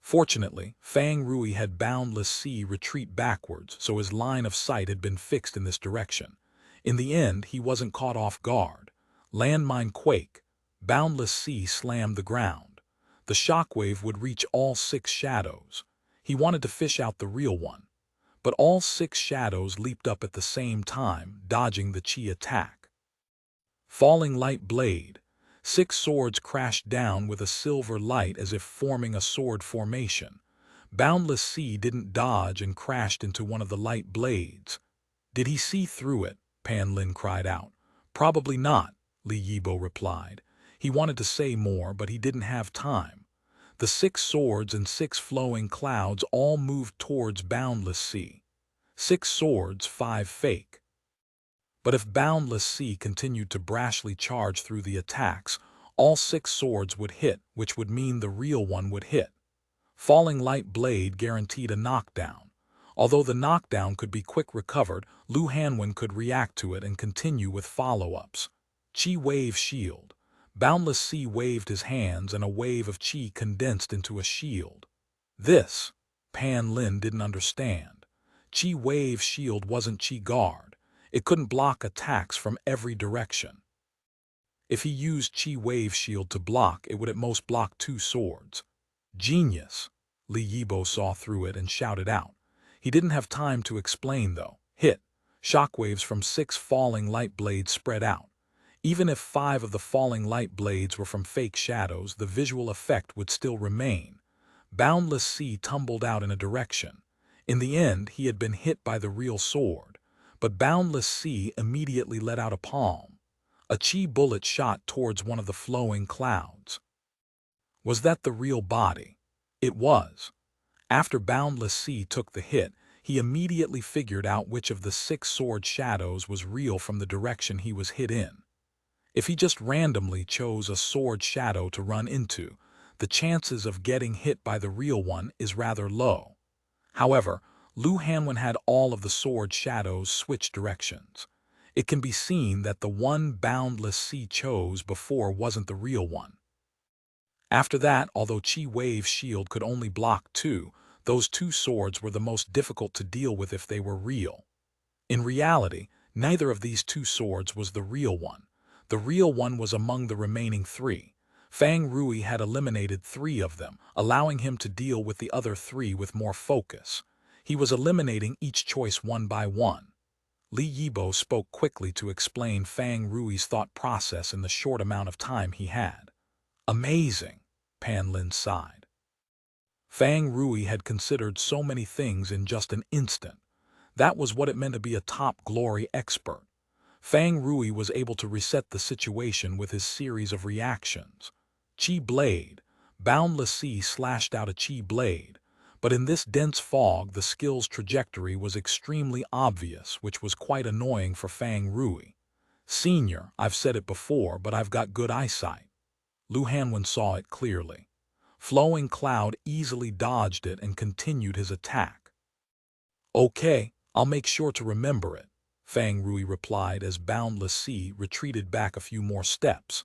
Fortunately, Fang Rui had Boundless Sea retreat backwards, so his line of sight had been fixed in this direction. In the end, he wasn't caught off guard. Landmine quake. Boundless Sea slammed the ground. The shockwave would reach all 6 shadows. He wanted to fish out the real one. But all 6 shadows leaped up at the same time, dodging the chi attack. Falling light blade. 6 swords crashed down with a silver light as if forming a sword formation. Boundless Sea didn't dodge and crashed into one of the light blades. Did he see through it? Pan Lin cried out. Probably not, Li Yibo replied. He wanted to say more, but he didn't have time. The 6 swords and 6 flowing clouds all moved towards Boundless Sea. 6 swords, 5 fake. But if Boundless Sea continued to brashly charge through the attacks, all 6 swords would hit, which would mean the real one would hit. Falling Light Blade guaranteed a knockdown. Although the knockdown could be quick recovered, Lu Hanwen could react to it and continue with follow-ups. Chi Wave Shield. Boundless Sea waved his hands and a wave of chi condensed into a shield. This, Pan Lin didn't understand. Chi Wave Shield wasn't Chi Guard. It couldn't block attacks from every direction. If he used Chi Wave Shield to block, it would at most block 2 swords. Genius! Li Yibo saw through it and shouted out. He didn't have time to explain, though. Hit. Shockwaves from 6 falling light blades spread out. Even if 5 of the falling light blades were from fake shadows, the visual effect would still remain. Boundless Sea tumbled out in a direction. In the end, he had been hit by the real sword. But Boundless Sea immediately let out a palm. A chi bullet shot towards one of the flowing clouds. Was that the real body? It was. After Boundless Sea took the hit, he immediately figured out which of the 6 sword shadows was real from the direction he was hit in. If he just randomly chose a sword shadow to run into, the chances of getting hit by the real one is rather low. However, Lu Hanwen had all of the sword shadows switch directions. It can be seen that the one Boundless Sea chose before wasn't the real one. After that, although Chi Wave Shield could only block 2, those 2 swords were the most difficult to deal with if they were real. In reality, neither of these 2 swords was the real one. The real one was among the remaining 3. Fang Rui had eliminated 3 of them, allowing him to deal with the other 3 with more focus. He was eliminating each choice one by one. Li Yibo spoke quickly to explain Fang Rui's thought process in the short amount of time he had. Amazing, Pan Lin sighed. Fang Rui had considered so many things in just an instant. That was what it meant to be a top glory expert. Fang Rui was able to reset the situation with his series of reactions. Chi Blade. Boundless Sea slashed out a Chi Blade. But in this dense fog, the skill's trajectory was extremely obvious, which was quite annoying for Fang Rui. Senior, I've said it before, but I've got good eyesight. Lu Hanwen saw it clearly. Flowing Cloud easily dodged it and continued his attack. Okay, I'll make sure to remember it, Fang Rui replied as Boundless Sea retreated back a few more steps.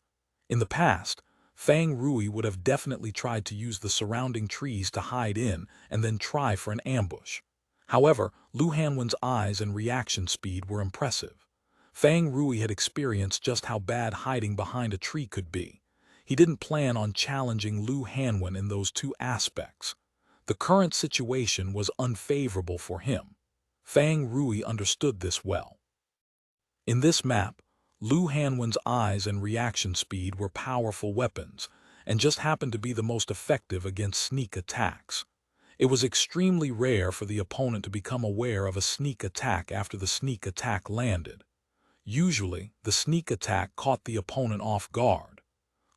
In the past, Fang Rui would have definitely tried to use the surrounding trees to hide in and then try for an ambush. However, Lu Hanwen's eyes and reaction speed were impressive. Fang Rui had experienced just how bad hiding behind a tree could be. He didn't plan on challenging Lu Hanwen in those 2 aspects. The current situation was unfavorable for him. Fang Rui understood this well. In this map, Lu Hanwen's eyes and reaction speed were powerful weapons, and just happened to be the most effective against sneak attacks. It was extremely rare for the opponent to become aware of a sneak attack after the sneak attack landed. Usually, the sneak attack caught the opponent off guard.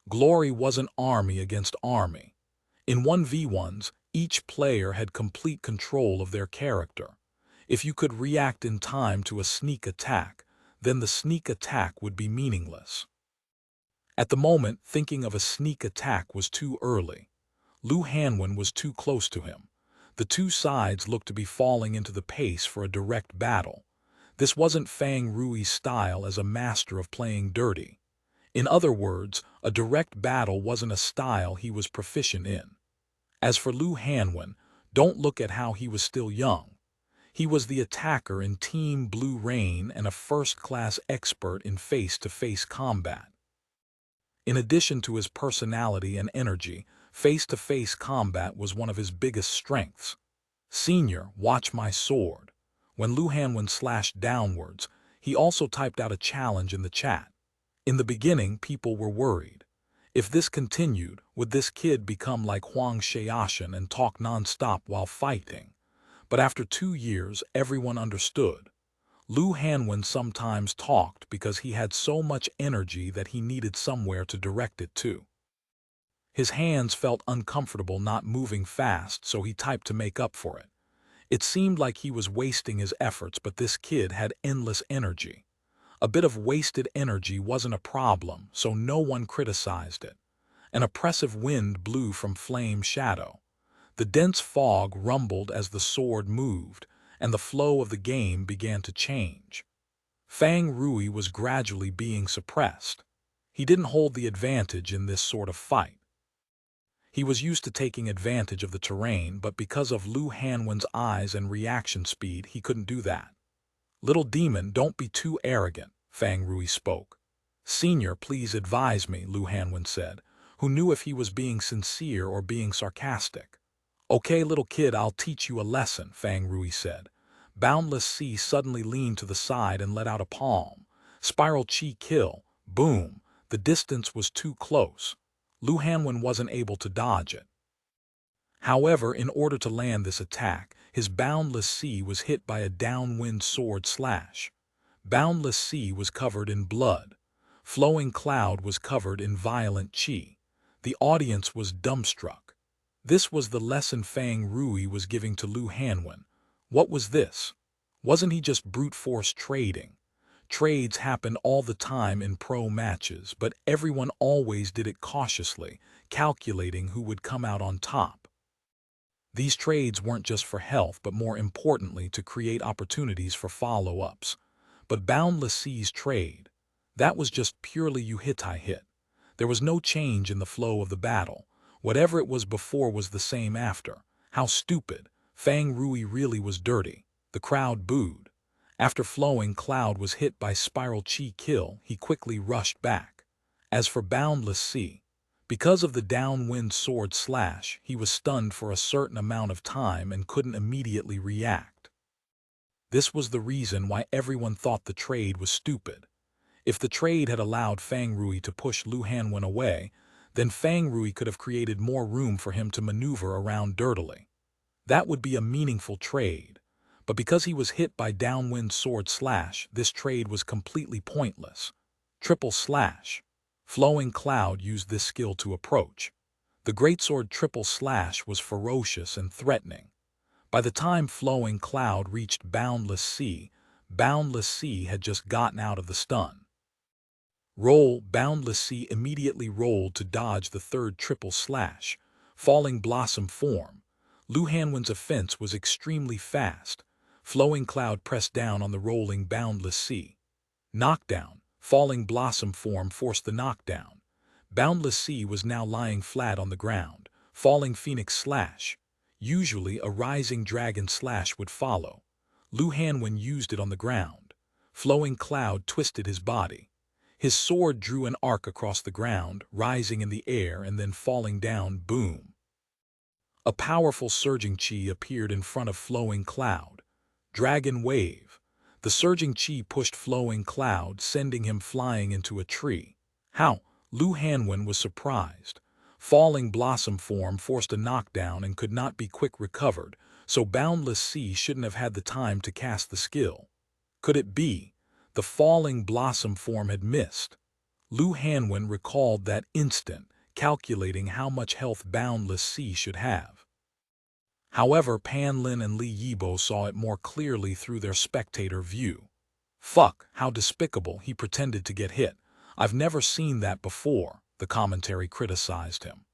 Glory wasn't army against army. In 1v1s, each player had complete control of their character. If you could react in time to a sneak attack, then the sneak attack would be meaningless. At the moment, thinking of a sneak attack was too early. Lu Hanwen was too close to him. The two sides looked to be falling into the pace for a direct battle. This wasn't Fang Rui's style as a master of playing dirty. In other words, a direct battle wasn't a style he was proficient in. As for Lu Hanwen, don't look at how he was still young. He was the attacker in Team Blue Rain and a first-class expert in face-to-face combat. In addition to his personality and energy, face-to-face combat was one of his biggest strengths. "Senior, watch my sword." When Lu Hanwen slashed downwards, he also typed out a challenge in the chat. In the beginning, people were worried. If this continued, would this kid become like Quan Zhi Gao Shou and talk non-stop while fighting? But after 2 years, everyone understood. Lu Hanwen sometimes talked because he had so much energy that he needed somewhere to direct it to. His hands felt uncomfortable not moving fast, so he typed to make up for it. It seemed like he was wasting his efforts, but this kid had endless energy. A bit of wasted energy wasn't a problem, so no one criticized it. An oppressive wind blew from Flame Shadow. The dense fog rumbled as the sword moved, and the flow of the game began to change. Fang Rui was gradually being suppressed. He didn't hold the advantage in this sort of fight. He was used to taking advantage of the terrain, but because of Lu Hanwen's eyes and reaction speed, he couldn't do that. "Little demon, don't be too arrogant," Fang Rui spoke. "Senior, please advise me," Lu Hanwen said, who knew if he was being sincere or being sarcastic. "Okay, little kid, I'll teach you a lesson," Fang Rui said. Boundless Sea suddenly leaned to the side and let out a palm. Spiral Chi kill. Boom. The distance was too close. Lu Hanwen wasn't able to dodge it. However, in order to land this attack, his Boundless Sea was hit by a downwind sword slash. Boundless Sea was covered in blood. Flowing Cloud was covered in violent chi. The audience was dumbstruck. This was the lesson Fang Rui was giving to Lu Hanwen. What was this? Wasn't he just brute force trading? Trades happened all the time in pro matches, but everyone always did it cautiously, calculating who would come out on top. These trades weren't just for health, but more importantly to create opportunities for follow-ups. But Boundless Sea's trade, that was just purely you hit I hit. There was no change in the flow of the battle. Whatever it was before was the same after. How stupid. Fang Rui really was dirty. The crowd booed. After Flowing Cloud was hit by Spiral Chi kill, he quickly rushed back. As for Boundless Sea, because of the downwind sword slash, he was stunned for a certain amount of time and couldn't immediately react. This was the reason why everyone thought the trade was stupid. If the trade had allowed Fang Rui to push Lu Hanwen away, then Fang Rui could have created more room for him to maneuver around dirtily. That would be a meaningful trade. But because he was hit by downwind sword slash, this trade was completely pointless. Triple slash. Flowing Cloud used this skill to approach. The greatsword triple slash was ferocious and threatening. By the time Flowing Cloud reached Boundless Sea had just gotten out of the stun. Roll. Boundless Sea immediately rolled to dodge the third triple slash. Falling Blossom form. Lu Hanwen's offense was extremely fast. Flowing Cloud pressed down on the rolling Boundless Sea. Knockdown. Falling Blossom form forced the knockdown. Boundless Sea was now lying flat on the ground. Falling Phoenix slash. Usually a Rising Dragon slash would follow. Lu Hanwen used it on the ground. Flowing Cloud twisted his body. His sword drew an arc across the ground, rising in the air and then falling down. Boom. A powerful surging chi appeared in front of Flowing Cloud. Dragon Wave. The surging qi pushed Flowing Cloud, sending him flying into a tree. How? Lu Hanwen was surprised. Falling Blossom form forced a knockdown and could not be quick recovered, so Boundless Sea shouldn't have had the time to cast the skill. Could it be? The Falling Blossom form had missed. Lu Hanwen recalled that instant, calculating how much health Boundless Sea should have. However, Pan Lin and Li Yibo saw it more clearly through their spectator view. Fuck, how despicable, he pretended to get hit. I've never seen that before, the commentary criticized him.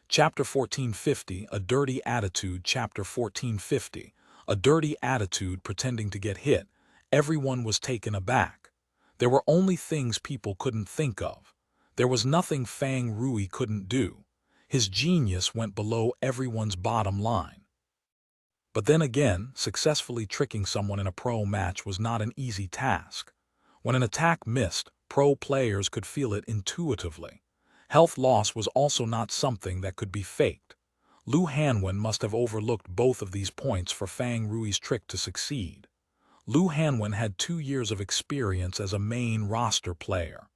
Chapter 1450, A Dirty Attitude. Chapter 1450, A Dirty Attitude. Pretending to get hit. Everyone was taken aback. There were only things people couldn't think of. There was nothing Fang Rui couldn't do. His genius went below everyone's bottom line. But then again, successfully tricking someone in a pro match was not an easy task. When an attack missed, pro players could feel it intuitively. Health loss was also not something that could be faked. Lu Hanwen must have overlooked both of these points for Fang Rui's trick to succeed. Lu Hanwen had 2 years of experience as a main roster player.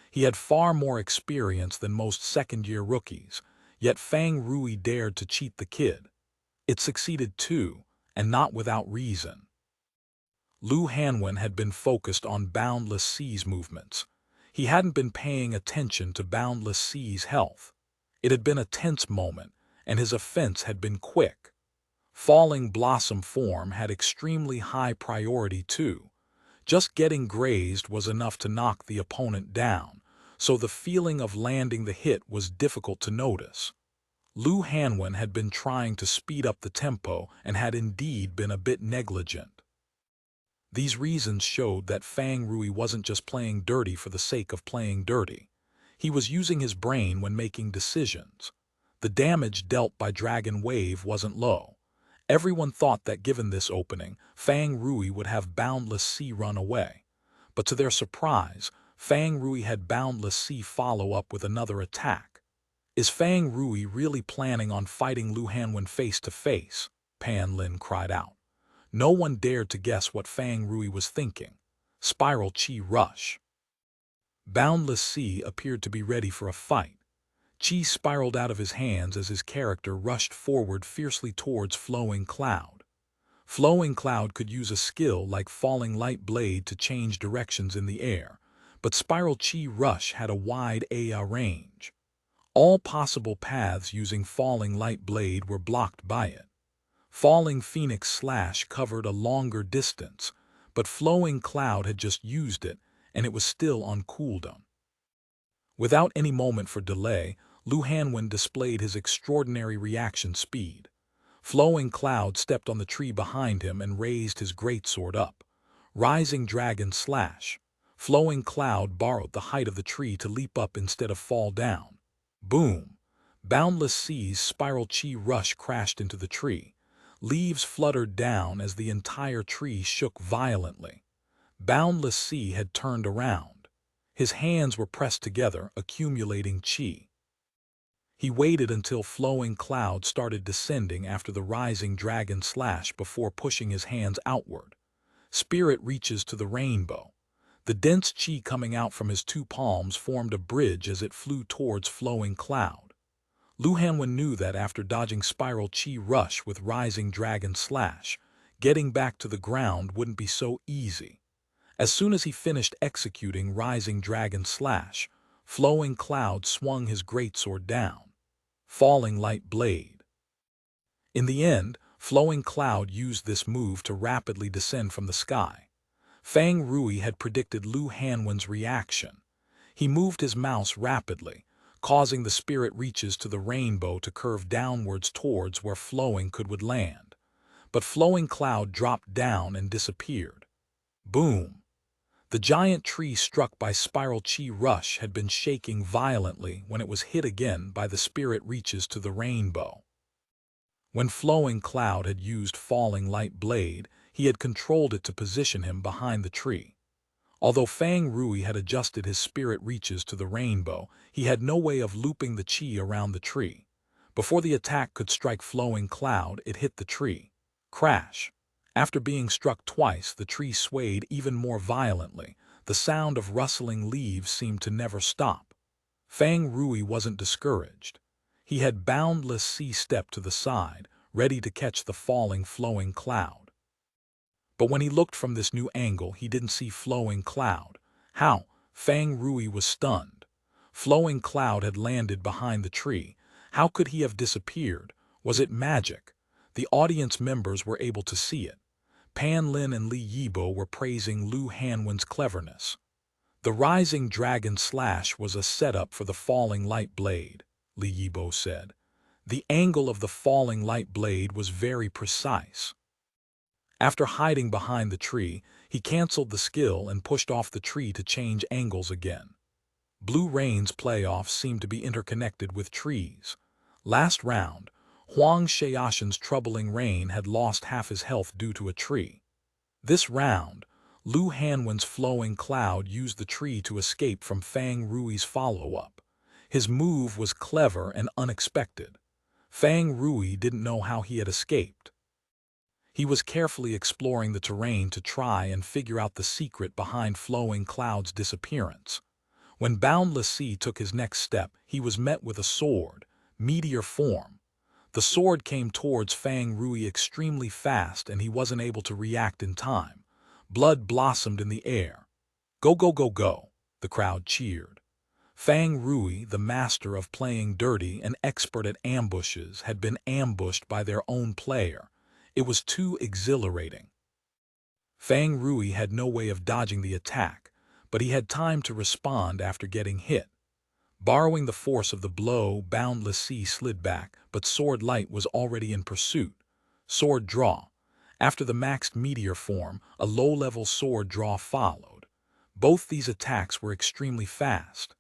He had far more experience than most second-year rookies, yet Fang Rui dared to cheat the kid. It succeeded too, and not without reason. Lu Hanwen had been focused on Boundless Sea's movements. He hadn't been paying attention to Boundless Sea's health. It had been a tense moment, and his offense had been quick. Falling Blossom form had extremely high priority too. Just getting grazed was enough to knock the opponent down, so the feeling of landing the hit was difficult to notice. Lu Hanwen had been trying to speed up the tempo and had indeed been a bit negligent. These reasons showed that Fang Rui wasn't just playing dirty for the sake of playing dirty. He was using his brain when making decisions. The damage dealt by Dragon Wave wasn't low. Everyone thought that given this opening, Fang Rui would have Boundless Sea run away. But to their surprise, Fang Rui had Boundless Sea follow up with another attack. Is Fang Rui really planning on fighting Lu Hanwen face to face? Pan Lin cried out. No one dared to guess what Fang Rui was thinking. Spiral Qi Rush. Boundless Sea appeared to be ready for a fight. Qi spiraled out of his hands as his character rushed forward fiercely towards Flowing Cloud. Flowing Cloud could use a skill like Falling Light Blade to change directions in the air, but Spiral Qi Rush had a wide area range. All possible paths using Falling Light Blade were blocked by it. Falling Phoenix Slash covered a longer distance, but Flowing Cloud had just used it, and it was still on cooldown. Without any moment for delay, Lu Hanwen displayed his extraordinary reaction speed. Flowing Cloud stepped on the tree behind him and raised his greatsword up. Rising Dragon Slash. Flowing Cloud borrowed the height of the tree to leap up instead of fall down. Boom! Boundless Sea's Spiral Qi Rush crashed into the tree. Leaves fluttered down as the entire tree shook violently. Boundless Sea had turned around. His hands were pressed together, accumulating qi. He waited until Flowing Cloud started descending after the Rising Dragon Slash before pushing his hands outward. Spirit reaches to the rainbow. The dense qi coming out from his 2 palms formed a bridge as it flew towards Flowing Cloud. Lu Hanwen knew that after dodging Spiral Qi Rush with Rising Dragon Slash, getting back to the ground wouldn't be so easy. As soon as he finished executing Rising Dragon Slash, Flowing Cloud swung his greatsword down. Falling Light Blade. In the end, Flowing Cloud used this move to rapidly descend from the sky. Fang Rui had predicted Lu Hanwen's reaction. He moved his mouse rapidly, causing the spirit reaches to the rainbow to curve downwards towards where Flowing would land. But Flowing Cloud dropped down and disappeared. Boom! The giant tree struck by Spiral Qi Rush had been shaking violently when it was hit again by the spirit reaches to the rainbow. When Flowing Cloud had used Falling Light Blade, he had controlled it to position him behind the tree. Although Fang Rui had adjusted his spirit reaches to the rainbow, he had no way of looping the qi around the tree. Before the attack could strike Flowing Cloud, it hit the tree. Crash! After being struck twice, the tree swayed even more violently. The sound of rustling leaves seemed to never stop. Fang Rui wasn't discouraged. He had boundless sea stepped to the side, ready to catch the falling flowing cloud. But when he looked from this new angle, he didn't see flowing cloud. How? Fang Rui was stunned. Flowing cloud had landed behind the tree. How could he have disappeared? Was it magic? The audience members were able to see it. Pan Lin and Li Yibo were praising Lu Hanwen's cleverness. The rising dragon slash was a setup for the falling light blade, Li Yibo said. The angle of the falling light blade was very precise. After hiding behind the tree, he canceled the skill and pushed off the tree to change angles again. Blue Rain's playoffs seemed to be interconnected with trees. Last round, Huang Xiaoshan's troubling rain had lost half his health due to a tree. This round, Lu Hanwen's flowing cloud used the tree to escape from Fang Rui's follow-up. His move was clever and unexpected. Fang Rui didn't know how he had escaped. He was carefully exploring the terrain to try and figure out the secret behind flowing cloud's disappearance. When Boundless Sea took his next step, he was met with a sword, meteor form. The sword came towards Fang Rui extremely fast and he wasn't able to react in time. Blood blossomed in the air. Go, go, go, go, the crowd cheered. Fang Rui, the master of playing dirty and expert at ambushes, had been ambushed by their own player. It was too exhilarating. Fang Rui had no way of dodging the attack, but he had time to respond after getting hit. Borrowing the force of the blow, Boundless Sea slid back, but Sword Light was already in pursuit. Sword draw. After the maxed meteor form, a low-level sword draw followed. Both these attacks were extremely fast.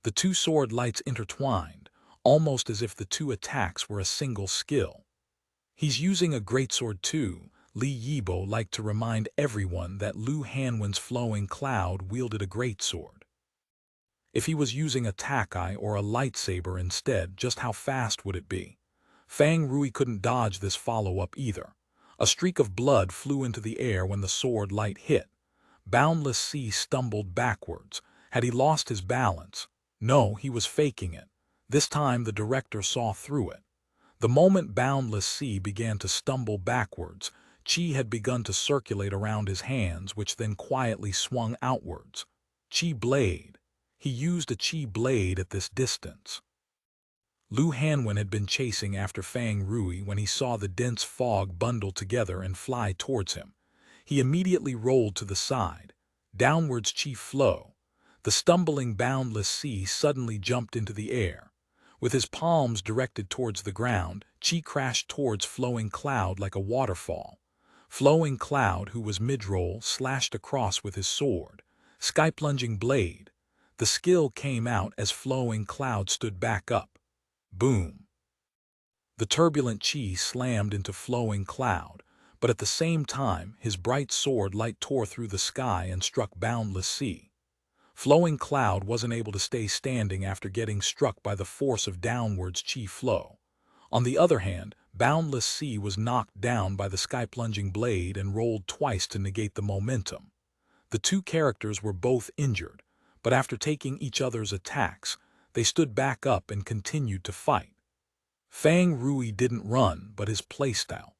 The two sword lights intertwined, almost as if the two attacks were a single skill. He's using a greatsword too. Li Yibo liked to remind everyone that Lu Hanwen's flowing cloud wielded a greatsword. If he was using a takai or a lightsaber instead, just how fast would it be? Fang Rui couldn't dodge this follow-up either. A streak of blood flew into the air when the sword light hit. Boundless Sea stumbled backwards. Had he lost his balance? No, he was faking it. This time the director saw through it. The moment Boundless Sea began to stumble backwards, Qi had begun to circulate around his hands, which then quietly swung outwards. Qi blade. He used a Qi blade at this distance. Lu Hanwen had been chasing after Fang Rui when he saw the dense fog bundle together and fly towards him. He immediately rolled to the side. Downwards Qi flow. The stumbling Boundless Sea suddenly jumped into the air. With his palms directed towards the ground, Qi crashed towards Flowing Cloud like a waterfall. Flowing Cloud, who was mid-roll, slashed across with his sword. Sky-plunging blade. The skill came out as Flowing Cloud stood back up. Boom! The turbulent Qi slammed into Flowing Cloud, but at the same time his bright sword light tore through the sky and struck Boundless Sea. Flowing Cloud wasn't able to stay standing after getting struck by the force of downwards Qi flow. On the other hand, Boundless Sea was knocked down by the sky-plunging blade and rolled twice to negate the momentum. The two characters were both injured, but after taking each other's attacks, they stood back up and continued to fight. Fang Rui didn't run, but his playstyle.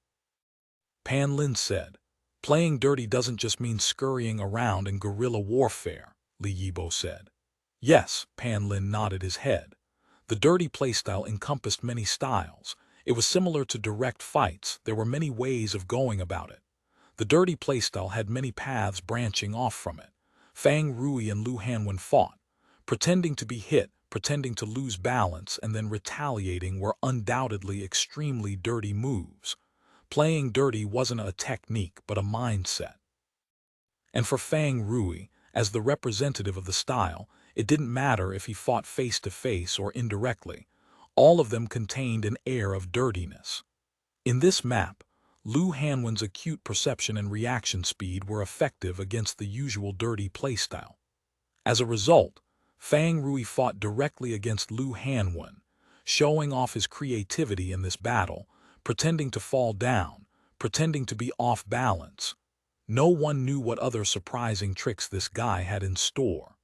Pan Lin said, "Playing dirty doesn't just mean scurrying around in guerrilla warfare," Li Yibo said. Yes, Pan Lin nodded his head. The dirty playstyle encompassed many styles. It was similar to direct fights. There were many ways of going about it. The dirty playstyle had many paths branching off from it. Fang Rui and Lu Hanwen fought. Pretending to be hit, pretending to lose balance, and then retaliating were undoubtedly extremely dirty moves. Playing dirty wasn't a technique, but a mindset. And for Fang Rui, as the representative of the style, it didn't matter if he fought face-to-face or indirectly. All of them contained an air of dirtiness. In this map, Lu Hanwen's acute perception and reaction speed were effective against the usual dirty playstyle. As a result, Fang Rui fought directly against Lu Hanwen, showing off his creativity in this battle, pretending to fall down, pretending to be off balance. No one knew what other surprising tricks this guy had in store.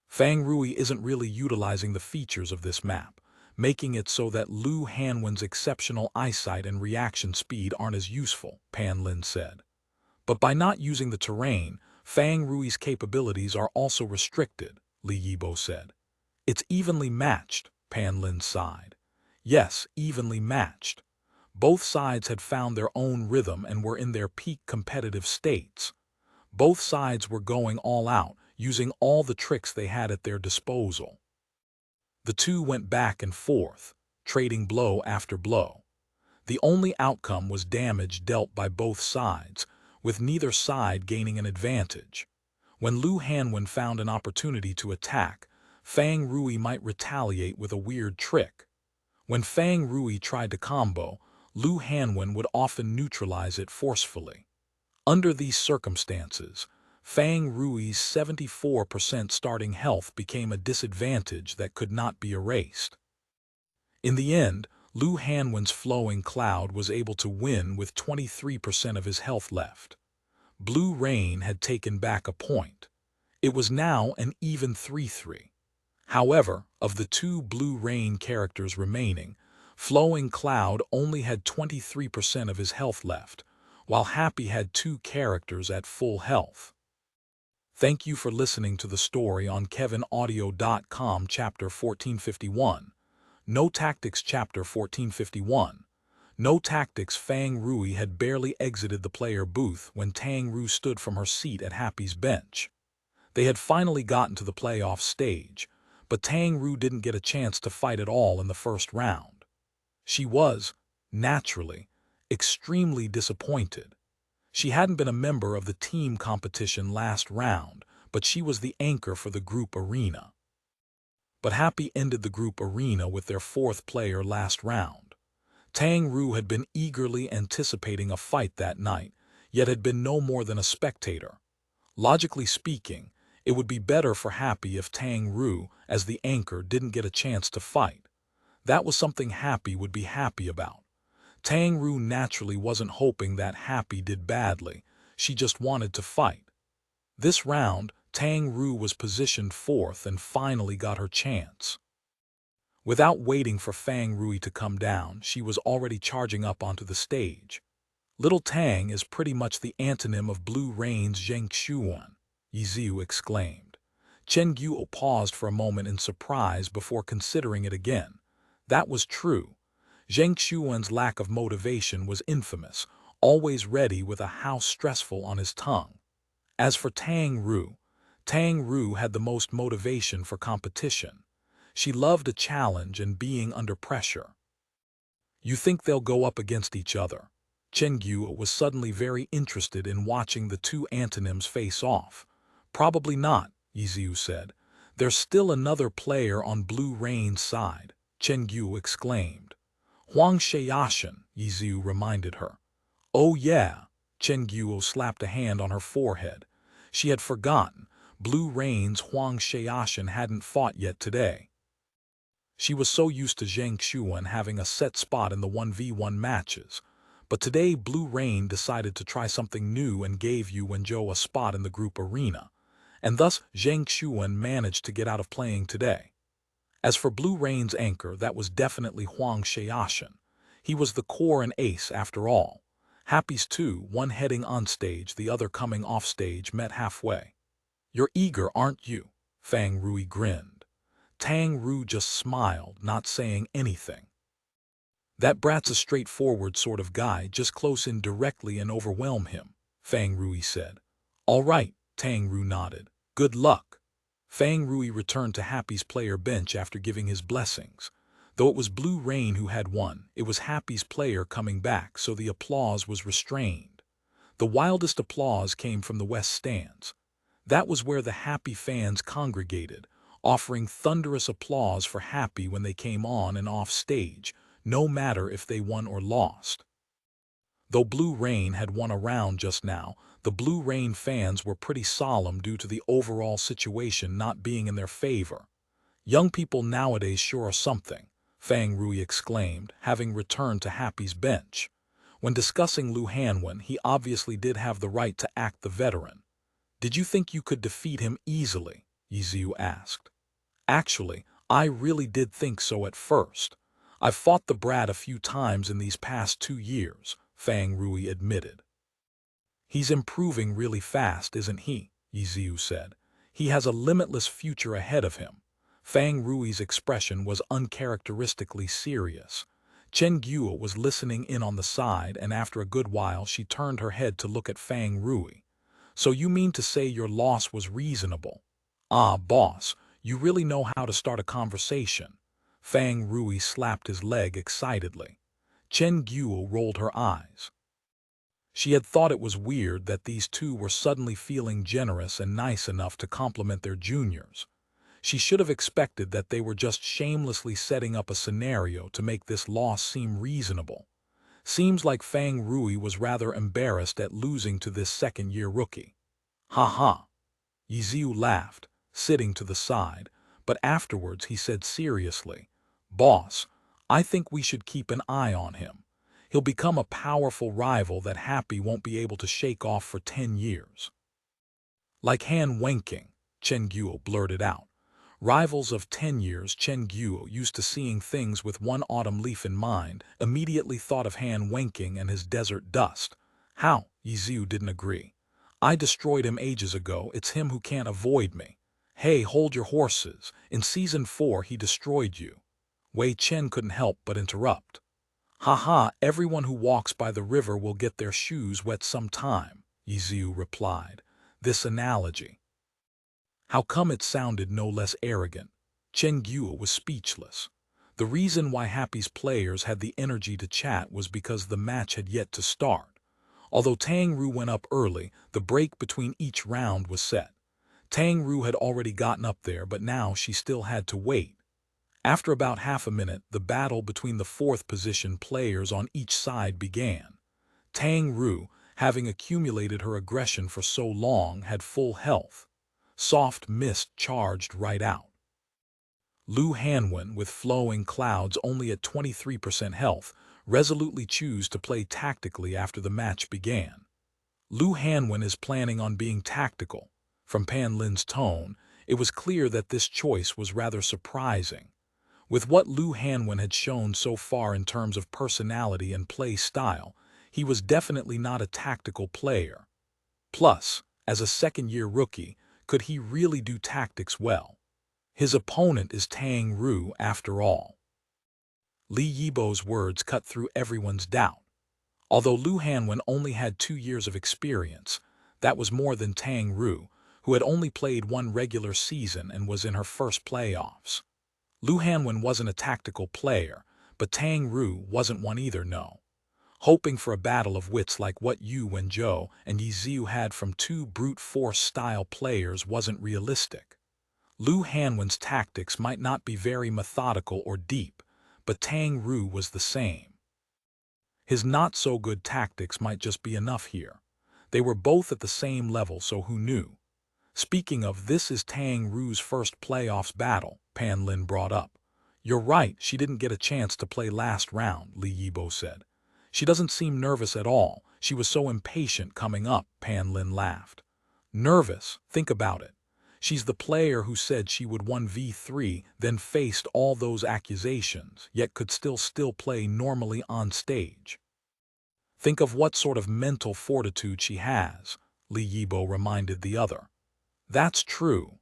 Fang Rui isn't really utilizing the features of this map, making it so that Lu Hanwen's exceptional eyesight and reaction speed aren't as useful, Pan Lin said. But by not using the terrain, Fang Rui's capabilities are also restricted, Li Yibo said. It's evenly matched, Pan Lin sighed. Yes, evenly matched. Both sides had found their own rhythm and were in their peak competitive states. Both sides were going all out, using all the tricks they had at their disposal. The two went back and forth, trading blow after blow. The only outcome was damage dealt by both sides, with neither side gaining an advantage. When Lu Hanwen found an opportunity to attack, Fang Rui might retaliate with a weird trick. When Fang Rui tried to combo, Lu Hanwen would often neutralize it forcefully. Under these circumstances, Fang Rui's 74% starting health became a disadvantage that could not be erased. In the end, Lu Hanwen's flowing cloud was able to win with 23% of his health left. Blue Rain had taken back a point. It was now an even 3-3. However, of the two Blue Rain characters remaining, Flowing Cloud only had 23% of his health left, while Happy had two characters at full health. Thank you for listening to the story on KevinAudio.com Chapter 1451. No Tactics Chapter 1451. No Tactics. Fang Rui had barely exited the player booth when Tang Ru stood from her seat at Happy's bench. They had finally gotten to the playoff stage, but Tang Ru didn't get a chance to fight at all in the first round. She was, naturally, extremely disappointed. She hadn't been a member of the team competition last round, but she was the anchor for the group arena. But Happy ended the group arena with their fourth player last round. Tang Ru had been eagerly anticipating a fight that night, yet had been no more than a spectator. Logically speaking, it would be better for Happy if Tang Ru, as the anchor, didn't get a chance to fight. That was something Happy would be happy about. Tang Ru naturally wasn't hoping that Happy did badly, she just wanted to fight. This round, Tang Ru was positioned fourth and finally got her chance. Without waiting for Fang Rui to come down, she was already charging up onto the stage. Little Tang is pretty much the antonym of Blue Rain's Zheng Xuan, Yiziu exclaimed. Chen Guo paused for a moment in surprise before considering it again. That was true. Zheng Xuan's lack of motivation was infamous, always ready with a "how stressful" on his tongue. As for Tang Ru had the most motivation for competition. She loved a challenge and being under pressure. You think they'll go up against each other? Chen Guo was suddenly very interested in watching the two antonyms face off. Probably not, Yiziu said. There's still another player on Blue Rain's side, Chen Guo exclaimed. Huang Xiaoshan, Yiziu reminded her. Oh yeah, Chen Guo slapped a hand on her forehead. She had forgotten. Blue Rain's Huang Xiaoshan hadn't fought yet today. She was so used to Zheng Xuan having a set spot in the 1v1 matches. But today Blue Rain decided to try something new and gave Yu Wenzhou a spot in the group arena. And thus Zheng Xuan managed to get out of playing today. As for Blue Rain's anchor, that was definitely Huang Xiaoshan. He was the core and ace after all. Happy's two, one heading on stage, the other coming off stage, met halfway. You're eager, aren't you? Fang Rui grinned. Tang Ru just smiled, not saying anything. That brat's a straightforward sort of guy, just close in directly and overwhelm him, Fang Rui said. All right, Tang Ru nodded. Good luck. Fang Rui returned to Happy's player bench after giving his blessings. Though it was Blue Rain who had won, it was Happy's player coming back, so the applause was restrained. The wildest applause came from the west stands. That was where the Happy fans congregated, offering thunderous applause for Happy when they came on and off stage, no matter if they won or lost. Though Blue Rain had won a round just now, the Blue Rain fans were pretty solemn due to the overall situation not being in their favor. Young people nowadays sure are something, Fang Rui exclaimed, having returned to Happy's bench. When discussing Lu Hanwen, he obviously did have the right to act the veteran. "Did you think you could defeat him easily?" Yiziu asked. "Actually, I really did think so at first. I've fought the brat a few times in these past 2 years," Fang Rui admitted. "He's improving really fast, isn't he?" Yiziu said. "He has a limitless future ahead of him." Fang Rui's expression was uncharacteristically serious. Chen Guo was listening in on the side, and after a good while she turned her head to look at Fang Rui. "So you mean to say your loss was reasonable?" "Ah, boss, you really know how to start a conversation." Fang Rui slapped his leg excitedly. Chen Guo rolled her eyes. She had thought it was weird that these two were suddenly feeling generous and nice enough to compliment their juniors. She should have expected that they were just shamelessly setting up a scenario to make this loss seem reasonable. Seems like Fang Rui was rather embarrassed at losing to this second-year rookie. "Ha ha." Yiziu laughed, sitting to the side, but afterwards he said seriously, "Boss, I think we should keep an eye on him. He'll become a powerful rival that Happy won't be able to shake off for 10 years. "Like Han Wenqing," Chen Guo blurted out. Rivals of 10 years. Chen Guo, used to seeing things with one autumn leaf in mind, immediately thought of Han Wenqing and his desert dust. "How?" Yiziu didn't agree. "I destroyed him ages ago. It's him who can't avoid me." "Hey, hold your horses. In Season 4 he destroyed you." Wei Chen couldn't help but interrupt. "Ha, everyone who walks by the river will get their shoes wet sometime," Yiziu replied. This analogy. How come it sounded no less arrogant? Chen Guo was speechless. The reason why Happy's players had the energy to chat was because the match had yet to start. Although Tang Ru went up early, the break between each round was set. Tang Ru had already gotten up there, but now she still had to wait. After about half a minute, the battle between the fourth-position players on each side began. Tang Ru, having accumulated her aggression for so long, had full health. Soft mist charged right out. Lu Hanwen, with flowing clouds only at 23% health, resolutely chose to play tactically after the match began. Lu Hanwen is planning on being tactical. From Pan Lin's tone, it was clear that this choice was rather surprising. With what Lu Hanwen had shown so far in terms of personality and play style, he was definitely not a tactical player. Plus, as a second-year rookie, could he really do tactics well? His opponent is Tang Ru after all. Li Yibo's words cut through everyone's doubt. Although Lu Hanwen only had 2 years of experience, that was more than Tang Ru, who had only played one regular season and was in her first playoffs. Lu Hanwen wasn't a tactical player, but Tang Ru wasn't one either, no. Hoping for a battle of wits like what Yu Wenzhou and Yiziu had from two brute force style players wasn't realistic. Lu Hanwen's tactics might not be very methodical or deep, but Tang Ru was the same. His not-so-good tactics might just be enough here. They were both at the same level, so who knew? Speaking of, this is Tang Ru's first playoffs battle, Pan Lin brought up. "You're right, she didn't get a chance to play last round," Li Yibo said. "She doesn't seem nervous at all. She was so impatient coming up," Pan Lin laughed. "Nervous? Think about it. She's the player who said she would 1v3, then faced all those accusations, yet could still play normally on stage. Think of what sort of mental fortitude she has," Li Yibo reminded the other. "That's true.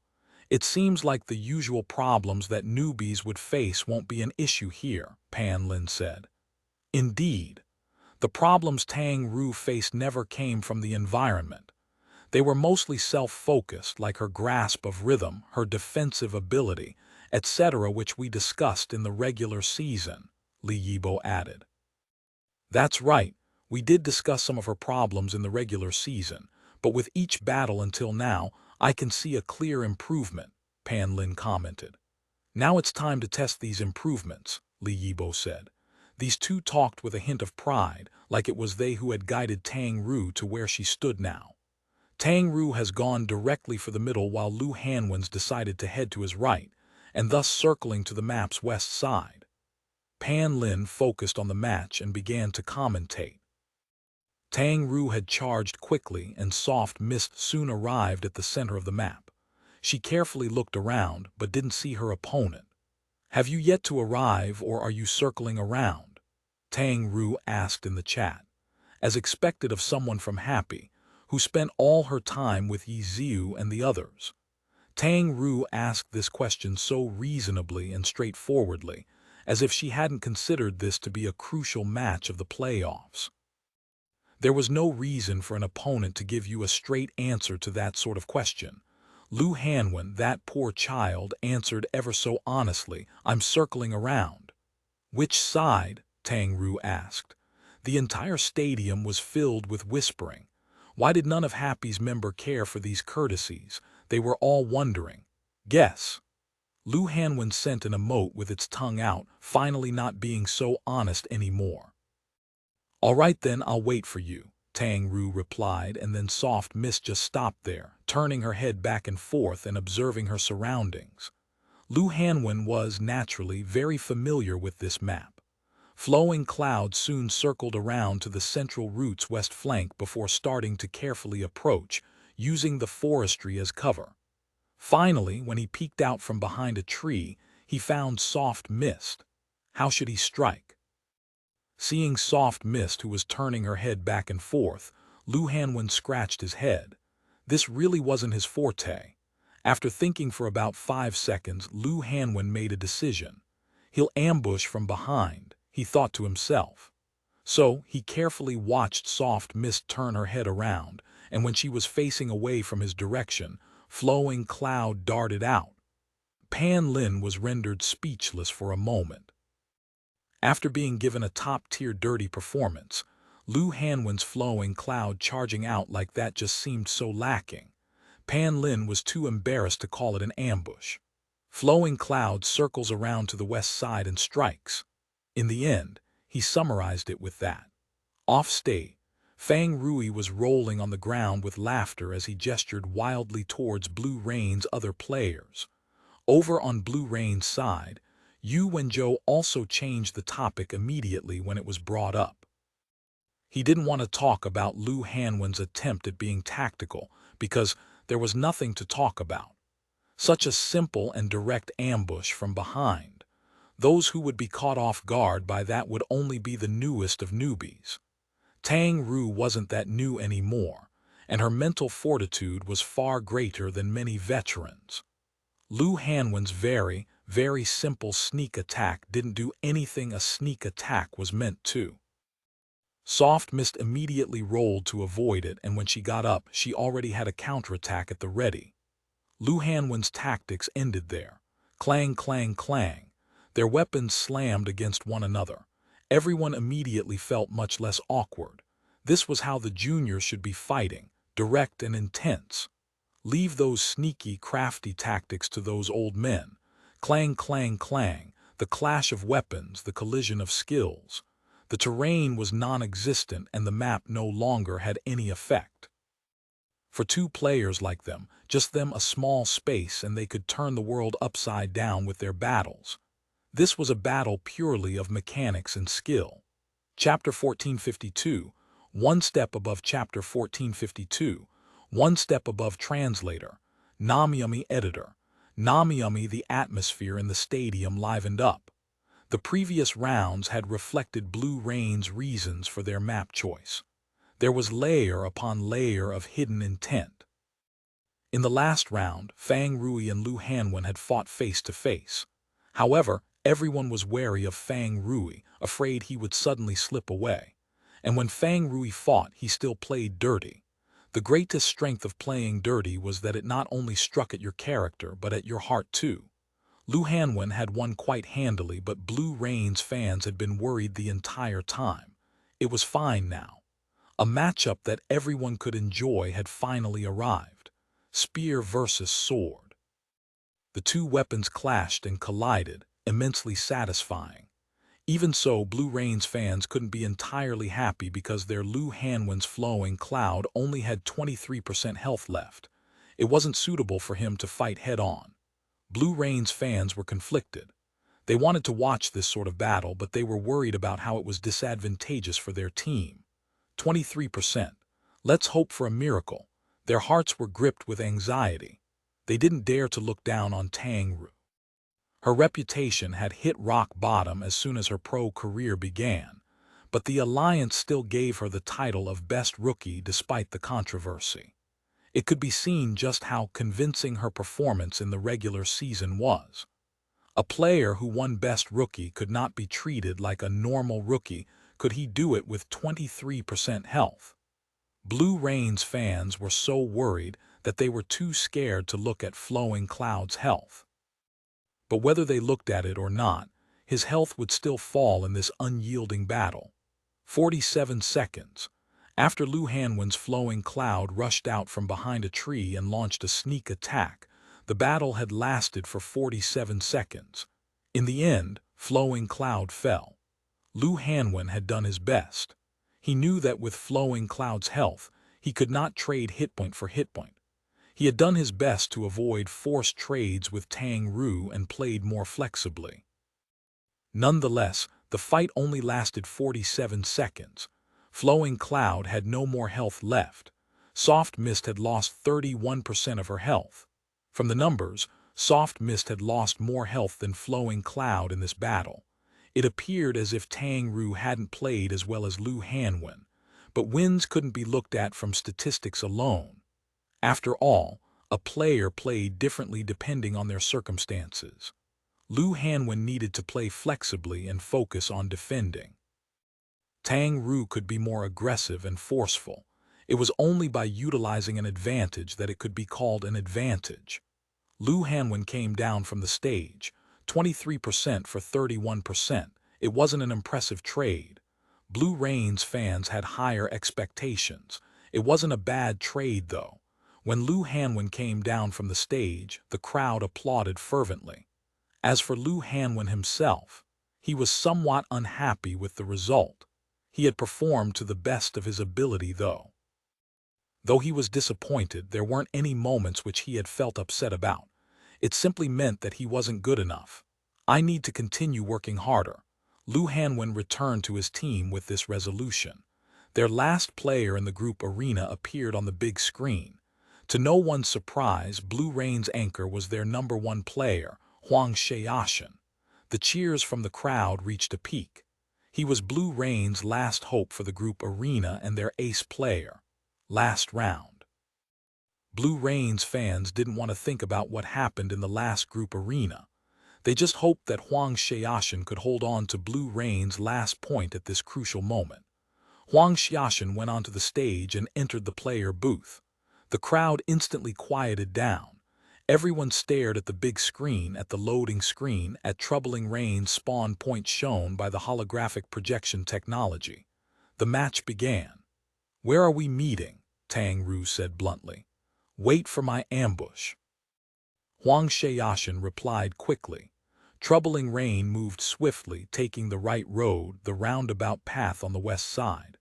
It seems like the usual problems that newbies would face won't be an issue here," Pan Lin said. Indeed. The problems Tang Ru faced never came from the environment. They were mostly self-focused, like her grasp of rhythm, her defensive ability, etc., which we discussed in the regular season, Li Yibo added. "That's right. We did discuss some of her problems in the regular season, but with each battle until now, I can see a clear improvement," Pan Lin commented. "Now it's time to test these improvements," Li Yibo said. These two talked with a hint of pride, like it was they who had guided Tang Ru to where she stood now. Tang Ru has gone directly for the middle while Lu Hanwen's decided to head to his right, and thus circling to the map's west side. Pan Lin focused on the match and began to commentate. Tang Ru had charged quickly, and soft mist soon arrived at the center of the map. She carefully looked around, but didn't see her opponent. "Have you yet to arrive, or are you circling around?" Tang Ru asked in the chat, as expected of someone from Happy, who spent all her time with Yi Ziu and the others. Tang Ru asked this question so reasonably and straightforwardly, as if she hadn't considered this to be a crucial match of the playoffs. There was no reason for an opponent to give you a straight answer to that sort of question. Lu Hanwen, that poor child, answered ever so honestly, "I'm circling around." "Which side?" Tang Ru asked. The entire stadium was filled with whispering. Why did none of Happy's members care for these courtesies? They were all wondering. "Guess." Lu Hanwen sent an emote with its tongue out, finally not being so honest anymore. "All right then, I'll wait for you," Tang Ru replied, and then Soft Mist just stopped there, turning her head back and forth and observing her surroundings. Lu Hanwen was, naturally, very familiar with this map. Flowing clouds soon circled around to the central route's west flank before starting to carefully approach, using the forestry as cover. Finally, when he peeked out from behind a tree, he found Soft Mist. How should he strike? Seeing Soft Mist, who was turning her head back and forth, Lu Hanwen scratched his head. This really wasn't his forte. After thinking for about 5 seconds, Lu Hanwen made a decision. He'll ambush from behind, he thought to himself. So, he carefully watched Soft Mist turn her head around, and when she was facing away from his direction, Flowing Cloud darted out. Pan Lin was rendered speechless for a moment. After being given a top-tier dirty performance, Lu Hanwen's Flowing Cloud charging out like that just seemed so lacking. Pan Lin was too embarrassed to call it an ambush. Flowing Cloud circles around to the west side and strikes. In the end, he summarized it with that. Off-stage, Fang Rui was rolling on the ground with laughter as he gestured wildly towards Blue Rain's other players. Over on Blue Rain's side, Yu Wenzhou also changed the topic immediately when it was brought up. He didn't want to talk about Lu Hanwen's attempt at being tactical because there was nothing to talk about. Such a simple and direct ambush from behind. Those who would be caught off guard by that would only be the newest of newbies. Tang Ru wasn't that new anymore, and her mental fortitude was far greater than many veterans. Lu Hanwen's very, very simple sneak attack didn't do anything a sneak attack was meant to. Soft Mist immediately rolled to avoid it, and when she got up, she already had a counterattack at the ready. Lu Hanwen's tactics ended there. Clang, clang, clang. Their weapons slammed against one another. Everyone immediately felt much less awkward. This was how the juniors should be fighting, direct and intense. Leave those sneaky, crafty tactics to those old men. Clang, clang, clang, the clash of weapons, the collision of skills. The terrain was non-existent and the map no longer had any effect. For two players like them, just them a small space and they could turn the world upside down with their battles. This was a battle purely of mechanics and skill. Chapter 1452, one step above Chapter 1452. One step above translator, Namyumi editor. Namyumi, the atmosphere in the stadium livened up. The previous rounds had reflected Blue Rain's reasons for their map choice. There was layer upon layer of hidden intent. In the last round, Fang Rui and Lu Hanwen had fought face to face. However, everyone was wary of Fang Rui, afraid he would suddenly slip away. And when Fang Rui fought, he still played dirty. The greatest strength of playing dirty was that it not only struck at your character, but at your heart too. Lu Hanwen had won quite handily, but Blue Rain's fans had been worried the entire time. It was fine now. A matchup that everyone could enjoy had finally arrived. Spear versus sword. The two weapons clashed and collided, immensely satisfying. Even so, Blue Rain's fans couldn't be entirely happy because their Lu Hanwen's Flowing Cloud only had 23% health left. It wasn't suitable for him to fight head-on. Blue Rain's fans were conflicted. They wanted to watch this sort of battle, but they were worried about how it was disadvantageous for their team. 23%. Let's hope for a miracle. Their hearts were gripped with anxiety. They didn't dare to look down on Tang Ru. Her reputation had hit rock bottom as soon as her pro career began, but the alliance still gave her the title of Best Rookie despite the controversy. It could be seen just how convincing her performance in the regular season was. A player who won Best Rookie could not be treated like a normal rookie. Could he do it with 23% health? Blue Rain's fans were so worried that they were too scared to look at Flowing Cloud's health. But whether they looked at it or not, his health would still fall in this unyielding battle. 47 seconds. After Lu Hanwen's Flowing Cloud rushed out from behind a tree and launched a sneak attack, the battle had lasted for 47 seconds. In the end, Flowing Cloud fell. Lu Hanwen had done his best. He knew that with Flowing Cloud's health, he could not trade hitpoint for hitpoint. He had done his best to avoid forced trades with Tang Ru and played more flexibly. Nonetheless, the fight only lasted 47 seconds. Flowing Cloud had no more health left. Soft Mist had lost 31% of her health. From the numbers, Soft Mist had lost more health than Flowing Cloud in this battle. It appeared as if Tang Ru hadn't played as well as Lu Hanwen, but wins couldn't be looked at from statistics alone. After all, a player played differently depending on their circumstances. Lu Hanwen needed to play flexibly and focus on defending. Tang Ru could be more aggressive and forceful. It was only by utilizing an advantage that it could be called an advantage. Lu Hanwen came down from the stage, 23% for 31%. It wasn't an impressive trade. Blue Rain's fans had higher expectations. It wasn't a bad trade, though. When Lu Hanwen came down from the stage, the crowd applauded fervently. As for Lu Hanwen himself, he was somewhat unhappy with the result. He had performed to the best of his ability, though. Though he was disappointed, there weren't any moments which he had felt upset about. It simply meant that he wasn't good enough. I need to continue working harder. Lu Hanwen returned to his team with this resolution. Their last player in the group arena appeared on the big screen. To no one's surprise, Blue Rain's anchor was their #1 player, Quan Zhi Gao Shou. The cheers from the crowd reached a peak. He was Blue Rain's last hope for the group arena and their ace player. Last round. Blue Rain's fans didn't want to think about what happened in the last group arena. They just hoped that Quan Zhi Gao Shou could hold on to Blue Rain's last point at this crucial moment. Quan Zhi Gao Shou went onto the stage and entered the player booth. The crowd instantly quieted down. Everyone stared at the big screen, at the loading screen, at Troubling Rain's spawn point shown by the holographic projection technology. The match began. "Where are we meeting?" Tang Ru said bluntly. "Wait for my ambush." Quan Zhi Gao Shou replied quickly. Troubling Rain moved swiftly, taking the right road, the roundabout path on the west side.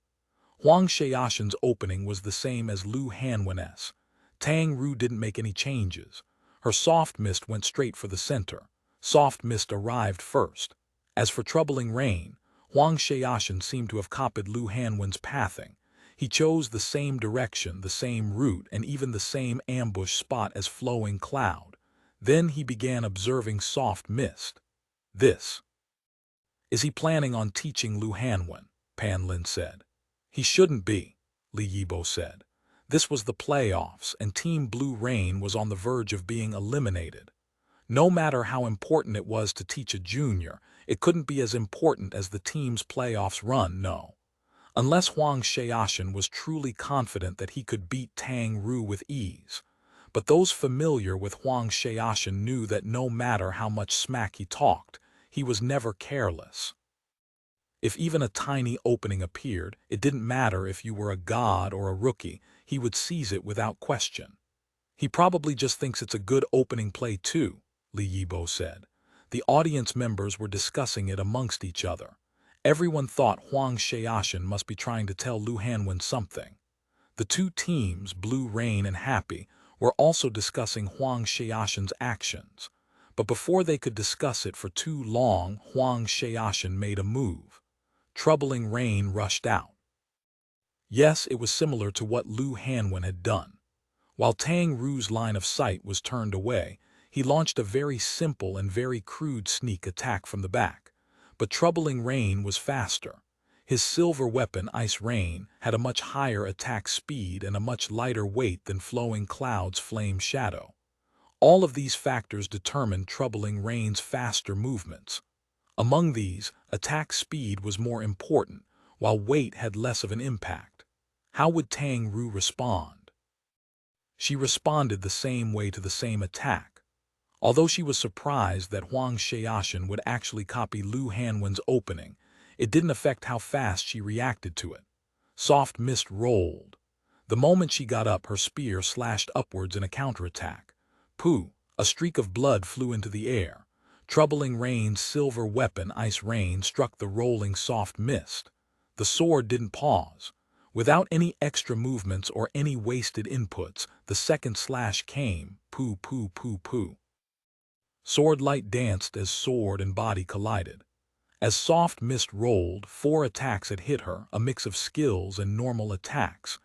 Quan Zhi Gao Shou's opening was the same as Lu Hanwen's. Tang Ru didn't make any changes. Her Soft Mist went straight for the center. Soft Mist arrived first. As for Troubling Rain, Quan Zhi Gao Shou seemed to have copied Lu Hanwen's pathing. He chose the same direction, the same route, and even the same ambush spot as Flowing Cloud. Then he began observing Soft Mist. Is he planning on teaching Lu Hanwen? Pan Lin said. He shouldn't be, Li Yibo said. This was the playoffs, and Team Blue Rain was on the verge of being eliminated. No matter how important it was to teach a junior, it couldn't be as important as the team's playoffs run, no. Unless Quan Zhi Gao Shou was truly confident that he could beat Tang Ru with ease. But those familiar with Quan Zhi Gao Shou knew that no matter how much smack he talked, he was never careless. If even a tiny opening appeared, it didn't matter if you were a god or a rookie, he would seize it without question. He probably just thinks it's a good opening play too, Li Yibo said. The audience members were discussing it amongst each other. Everyone thought Quan Zhi Gao Shou must be trying to tell Lu Hanwen something. The two teams, Blue Rain and Happy, were also discussing Quan Zhi Gao Shou's actions. But before they could discuss it for too long, Quan Zhi Gao Shou made a move. Troubling Rain rushed out. Yes, it was similar to what Lu Hanwen had done. While Tang Ru's line of sight was turned away, he launched a very simple and very crude sneak attack from the back. But Troubling Rain was faster. His silver weapon, Ice Rain, had a much higher attack speed and a much lighter weight than Flowing Cloud's Flame Shadow. All of these factors determined Troubling Rain's faster movements. Among these, attack speed was more important, while weight had less of an impact. How would Tang Ru respond? She responded the same way to the same attack. Although she was surprised that Huang Xiaoshan would actually copy Lu Hanwen's opening, it didn't affect how fast she reacted to it. Soft mist rolled. The moment she got up, her spear slashed upwards in a counterattack. Pooh! A streak of blood flew into the air. Troubling Rain's silver weapon, Ice Rain, struck the rolling soft mist. The sword didn't pause. Without any extra movements or any wasted inputs, the second slash came. Pooh, pooh, pooh, pooh. Sword light danced as sword and body collided. As soft mist rolled, 4 attacks had hit her, a mix of skills and normal attacks.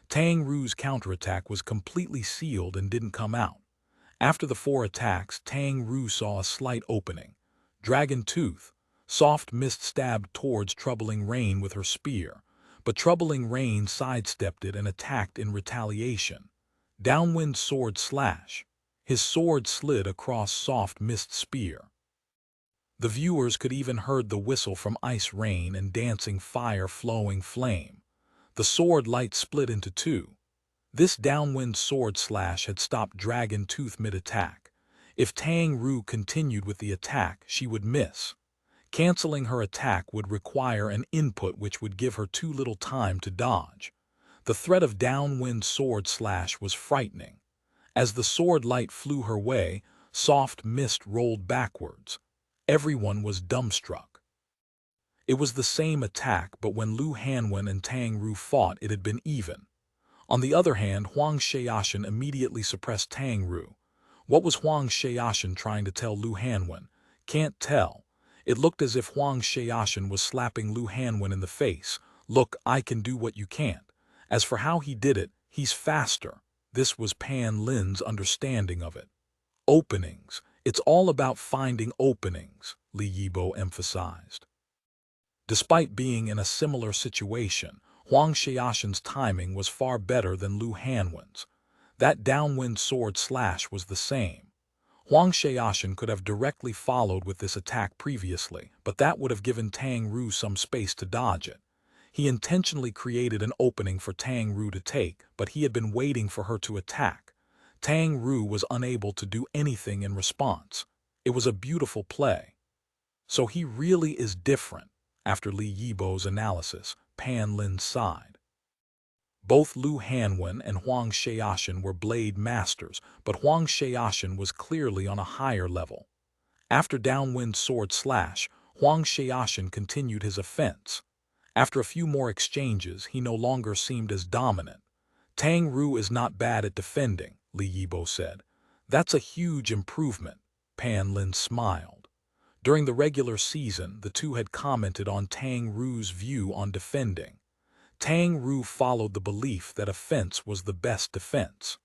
Tang Ru's counterattack was completely sealed and didn't come out. After the 4 attacks, Tang Ru saw a slight opening. Dragon Tooth. Soft mist stabbed towards Troubling Rain with her spear, but Troubling Rain sidestepped it and attacked in retaliation. Downwind sword slash. His sword slid across soft mist spear. The viewers could even heard the whistle from Ice Rain and dancing fire flowing flame. The sword light split into 2. This downwind sword slash had stopped Dragon Tooth mid-attack. If Tang Ru continued with the attack, she would miss. Canceling her attack would require an input which would give her too little time to dodge. The threat of downwind sword slash was frightening. As the sword light flew her way, soft mist rolled backwards. Everyone was dumbstruck. It was the same attack, but when Lu Hanwen and Tang Ru fought, it had been even. On the other hand, Huang Xiaoshan immediately suppressed Tang Ru. What was Huang Xiaoshan trying to tell Lu Hanwen? Can't tell. It looked as if Huang Xiaoshan was slapping Lu Hanwen in the face. Look, I can do what you can't. As for how he did it, he's faster. This was Pan Lin's understanding of it. Openings. It's all about finding openings, Li Yibo emphasized. Despite being in a similar situation, Huang Xiaoshan's timing was far better than Lu Hanwen's. That downwind sword slash was the same. Huang Xiaoshan could have directly followed with this attack previously, but that would have given Tang Ru some space to dodge it. He intentionally created an opening for Tang Ru to take, but he had been waiting for her to attack. Tang Ru was unable to do anything in response. It was a beautiful play. So he really is different. After Li Yibo's analysis, Pan Lin sighed. Both Lu Hanwen and Huang Xiaoshan were blade masters, but Huang Xiaoshan was clearly on a higher level. After downwind sword slash, Huang Xiaoshan continued his offense. After a few more exchanges, he no longer seemed as dominant. Tang Ru is not bad at defending, Li Yibo said. That's a huge improvement, Pan Lin smiled. During the regular season, the two had commented on Tang Ru's view on defending. Tang Ru followed the belief that offense was the best defense.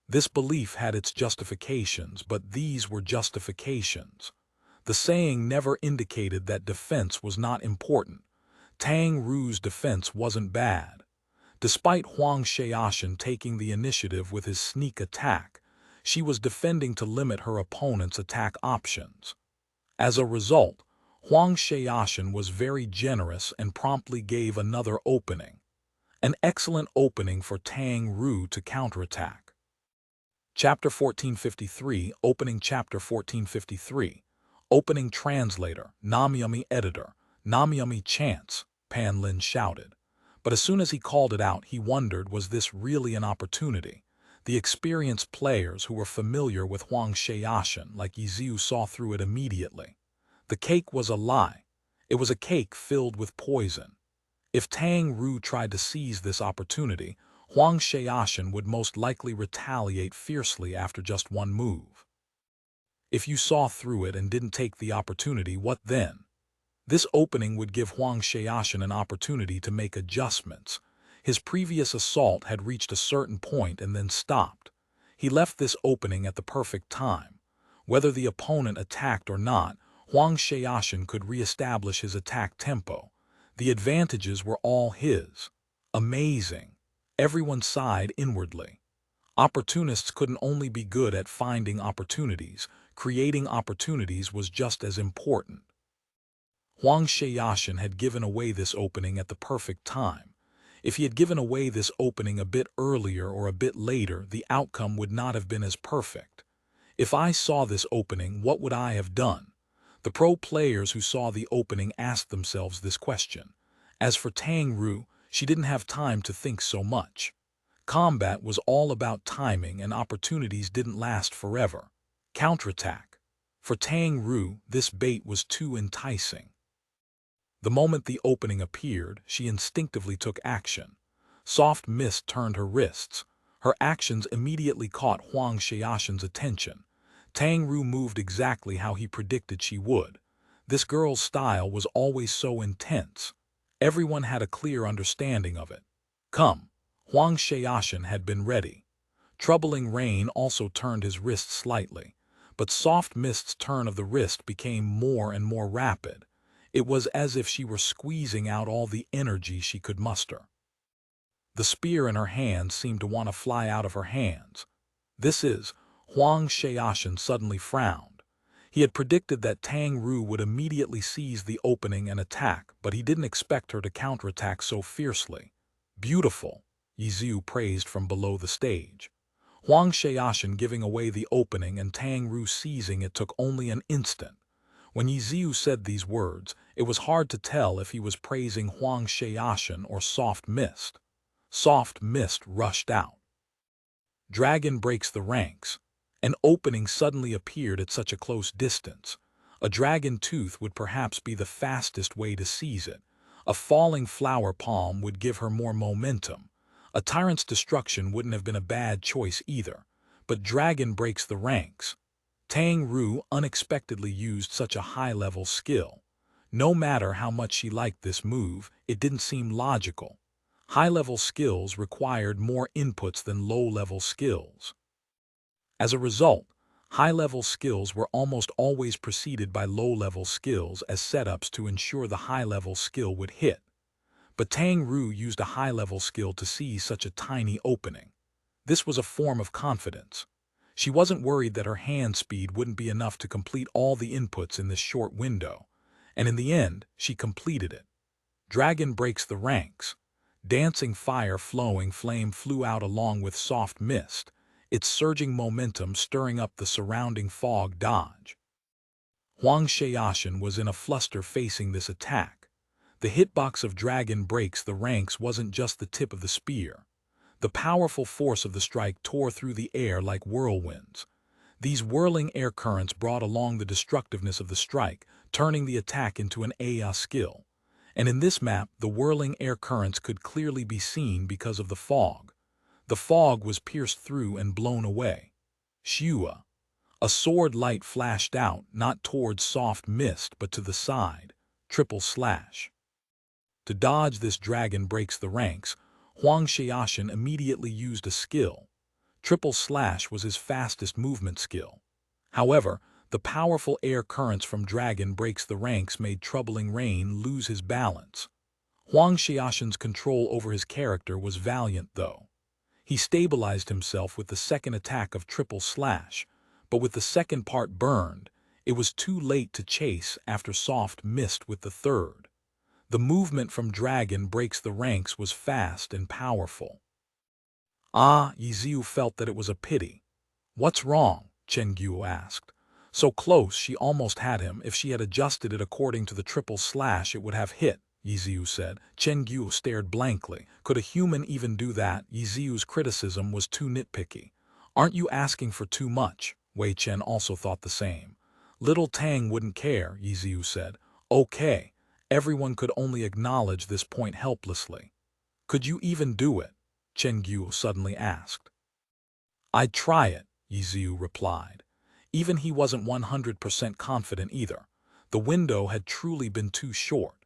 This belief had its justifications, but these were justifications. The saying never indicated that defense was not important. Tang Ru's defense wasn't bad. Despite Huang Xiaoshan taking the initiative with his sneak attack, she was defending to limit her opponent's attack options. As a result, Huang Xiaoshan was very generous and promptly gave another opening. An excellent opening for Tang Ru to counterattack. Chapter 1453, Opening Chapter 1453. Opening Translator, Namyami Editor, Namyami Chance, Pan Lin shouted. But as soon as he called it out, he wondered, was this really an opportunity? The experienced players who were familiar with Huang Xiaoshan, like Yiziu, saw through it immediately. The cake was a lie. It was a cake filled with poison. If Tang Ru tried to seize this opportunity, Huang Xiaoshan would most likely retaliate fiercely after just one move. If you saw through it and didn't take the opportunity, what then? This opening would give Huang Xiaoshan an opportunity to make adjustments. His previous assault had reached a certain point and then stopped. He left this opening at the perfect time. Whether the opponent attacked or not, Huang Xiaoshan could re-establish his attack tempo. The advantages were all his. Amazing. Everyone sighed inwardly. Opportunists couldn't only be good at finding opportunities, creating opportunities was just as important. Huang Xiaoshan had given away this opening at the perfect time. If he had given away this opening a bit earlier or a bit later, the outcome would not have been as perfect. If I saw this opening, what would I have done? The pro players who saw the opening asked themselves this question. As for Tang Ru, she didn't have time to think so much. Combat was all about timing and opportunities didn't last forever. Counterattack. For Tang Ru, this bait was too enticing. The moment the opening appeared, she instinctively took action. Soft mist turned her wrists. Her actions immediately caught Huang Xiaoshan's attention. Tang Ru moved exactly how he predicted she would. This girl's style was always so intense. Everyone had a clear understanding of it. Come. Huang Xiaoshan had been ready. Troubling rain also turned his wrist slightly, but soft mist's turn of the wrist became more and more rapid. It was as if she were squeezing out all the energy she could muster. The spear in her hand seemed to want to fly out of her hands. Huang Xiaoshan suddenly frowned. He had predicted that Tang Ru would immediately seize the opening and attack, but he didn't expect her to counterattack so fiercely. Beautiful, Yiziu praised from below the stage. Huang Xiaoshan giving away the opening and Tang Ru seizing it took only an instant. When Yiziu said these words, it was hard to tell if he was praising Huang Xiaoshan or Soft Mist. Soft Mist rushed out. Dragon breaks the ranks. An opening suddenly appeared at such a close distance. A dragon tooth would perhaps be the fastest way to seize it. A falling flower palm would give her more momentum. A tyrant's destruction wouldn't have been a bad choice either. But dragon breaks the ranks. Tang Ru unexpectedly used such a high-level skill. No matter how much she liked this move, it didn't seem logical. High-level skills required more inputs than low-level skills. As a result, high-level skills were almost always preceded by low-level skills as setups to ensure the high-level skill would hit. But Tang Ru used a high-level skill to seize such a tiny opening. This was a form of confidence. She wasn't worried that her hand speed wouldn't be enough to complete all the inputs in this short window. And in the end, she completed it. Dragon breaks the ranks. Dancing fire flowing flame flew out along with soft mist, its surging momentum stirring up the surrounding fog dodge. Huang Xiaoshan was in a fluster facing this attack. The hitbox of Dragon breaks the ranks wasn't just the tip of the spear. The powerful force of the strike tore through the air like whirlwinds. These whirling air currents brought along the destructiveness of the strike, turning the attack into an AI skill. And in this map, the whirling air currents could clearly be seen because of the fog. The fog was pierced through and blown away. Shua. A sword light flashed out, not towards soft mist, but to the side. Triple slash. To dodge this dragon breaks the ranks, Huang Xiaoshan immediately used a skill. Triple slash was his fastest movement skill. However, the powerful air currents from Dragon breaks the ranks made Troubling Rain lose his balance. Huang Xiaoshan's control over his character was valiant, though. He stabilized himself with the second attack of Triple Slash, but with the second part burned, it was too late to chase after Soft Mist with the third. The movement from Dragon breaks the ranks was fast and powerful. Yiziu felt that it was a pity. What's wrong? Chen Guo asked. So close she almost had him. If she had adjusted it according to the triple slash it would have hit, Yiziu said. Chen Guo stared blankly. Could a human even do that? Yiziu's criticism was too nitpicky. Aren't you asking for too much? Wei Chen also thought the same. Little Tang wouldn't care, Yiziu said. Okay. Everyone could only acknowledge this point helplessly. Could you even do it? Chen Guo suddenly asked. I'd try it, Yiziu replied. Even he wasn't 100% confident either. The window had truly been too short.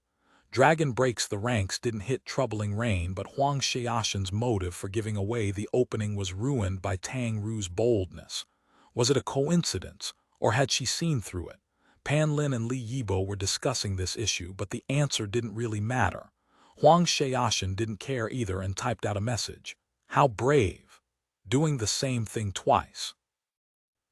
Dragon Breaks the Ranks didn't hit Troubling Rain, but Huang Xiaoshen's motive for giving away the opening was ruined by Tang Ru's boldness. Was it a coincidence, or had she seen through it? Pan Lin and Li Yibo were discussing this issue, but the answer didn't really matter. Huang Xiaoshen didn't care either and typed out a message. How brave! Doing the same thing twice.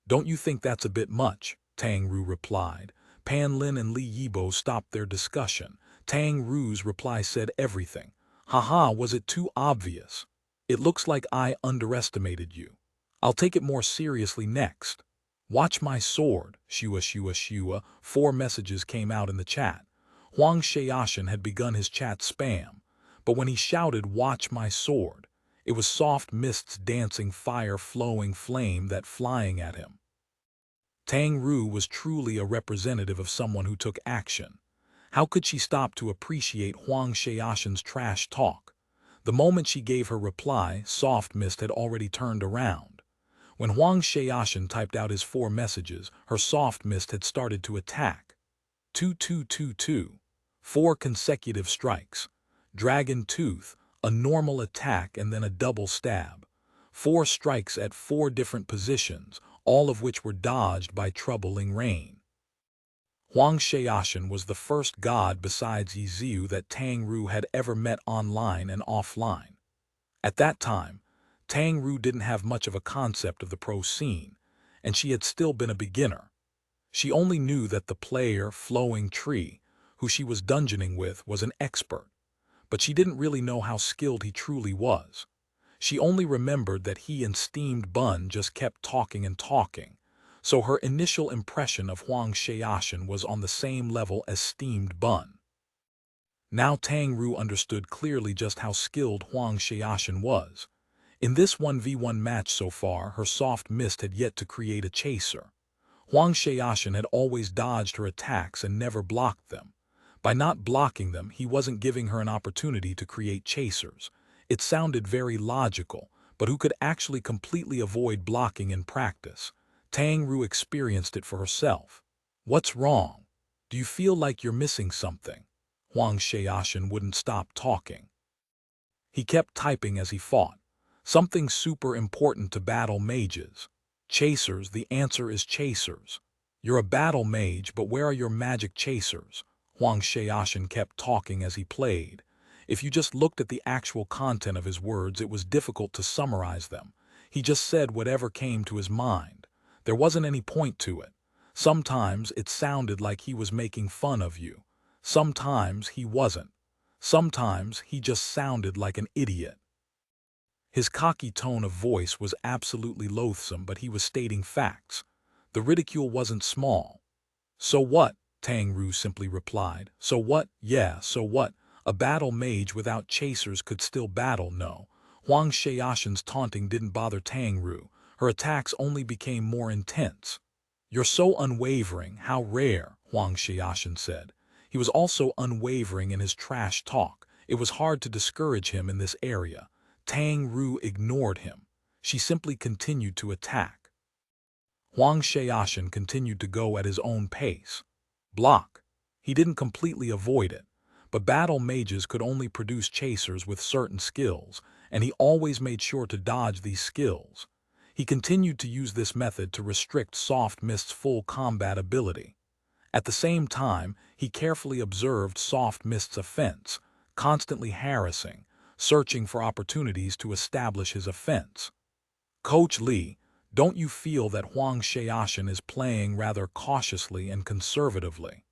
Don't you think that's a bit much? Tang Ru replied. Pan Lin and Li Yibo stopped their discussion. Tang Ru's reply said everything. Haha, was it too obvious? It looks like I underestimated you. I'll take it more seriously next. Watch my sword, Shua Shua Shua. 4 messages came out in the chat. Huang Xiaoshen had begun his chat spam, but when he shouted, watch my sword, it was soft mists dancing fire flowing flame that flying at him. Tang Ru was truly a representative of someone who took action. How could she stop to appreciate Huang Xiaoshen's trash talk? The moment she gave her reply, Soft Mist had already turned around. When Huang Xiaoshen typed out his 4 messages, her Soft Mist had started to attack. 2-2-2-2. 4 consecutive strikes. Dragon Tooth, a normal attack and then a double stab. 4 strikes at 4 different positions, all of which were dodged by Troubling Rain. Huang Xiaoshen was the first god besides Yiziu that Tang Ru had ever met online and offline. At that time, Tang Ru didn't have much of a concept of the pro scene, and she had still been a beginner. She only knew that the player, Flowing Tree, who she was dungeoning with, was an expert, but she didn't really know how skilled he truly was. She only remembered that he and Steamed Bun just kept talking and talking, so her initial impression of Huang Xiaoshen was on the same level as Steamed Bun. Now Tang Ru understood clearly just how skilled Huang Xiaoshen was. In this 1v1 match so far, her Soft Mist had yet to create a chaser. Huang Xiaoshen had always dodged her attacks and never blocked them. By not blocking them, he wasn't giving her an opportunity to create chasers. It sounded very logical, but who could actually completely avoid blocking in practice? Tang Ru experienced it for herself. What's wrong? Do you feel like you're missing something? Huang Xiaoshen wouldn't stop talking. He kept typing as he fought. Something super important to battle mages. Chasers, the answer is chasers. You're a battle mage, but where are your magic chasers? Huang Xiaoshen kept talking as he played. If you just looked at the actual content of his words, it was difficult to summarize them. He just said whatever came to his mind. There wasn't any point to it. Sometimes it sounded like he was making fun of you. Sometimes he wasn't. Sometimes he just sounded like an idiot. His cocky tone of voice was absolutely loathsome, but he was stating facts. The ridicule wasn't small. So what? Tang Ru simply replied. So what? Yeah, so what? A battle mage without chasers could still battle, no. Huang Xiaoshen's taunting didn't bother Tang Ru. Her attacks only became more intense. You're so unwavering, how rare, Huang Xiaoshen said. He was also unwavering in his trash talk. It was hard to discourage him in this area. Tang Ru ignored him. She simply continued to attack. Huang Xiaoshen continued to go at his own pace. Block. He didn't completely avoid it, but battle mages could only produce chasers with certain skills, and he always made sure to dodge these skills. He continued to use this method to restrict Soft Mist's full combat ability. At the same time, he carefully observed Soft Mist's offense, constantly harassing, searching for opportunities to establish his offense. Coach Li, don't you feel that Huang Xiaoshen is playing rather cautiously and conservatively?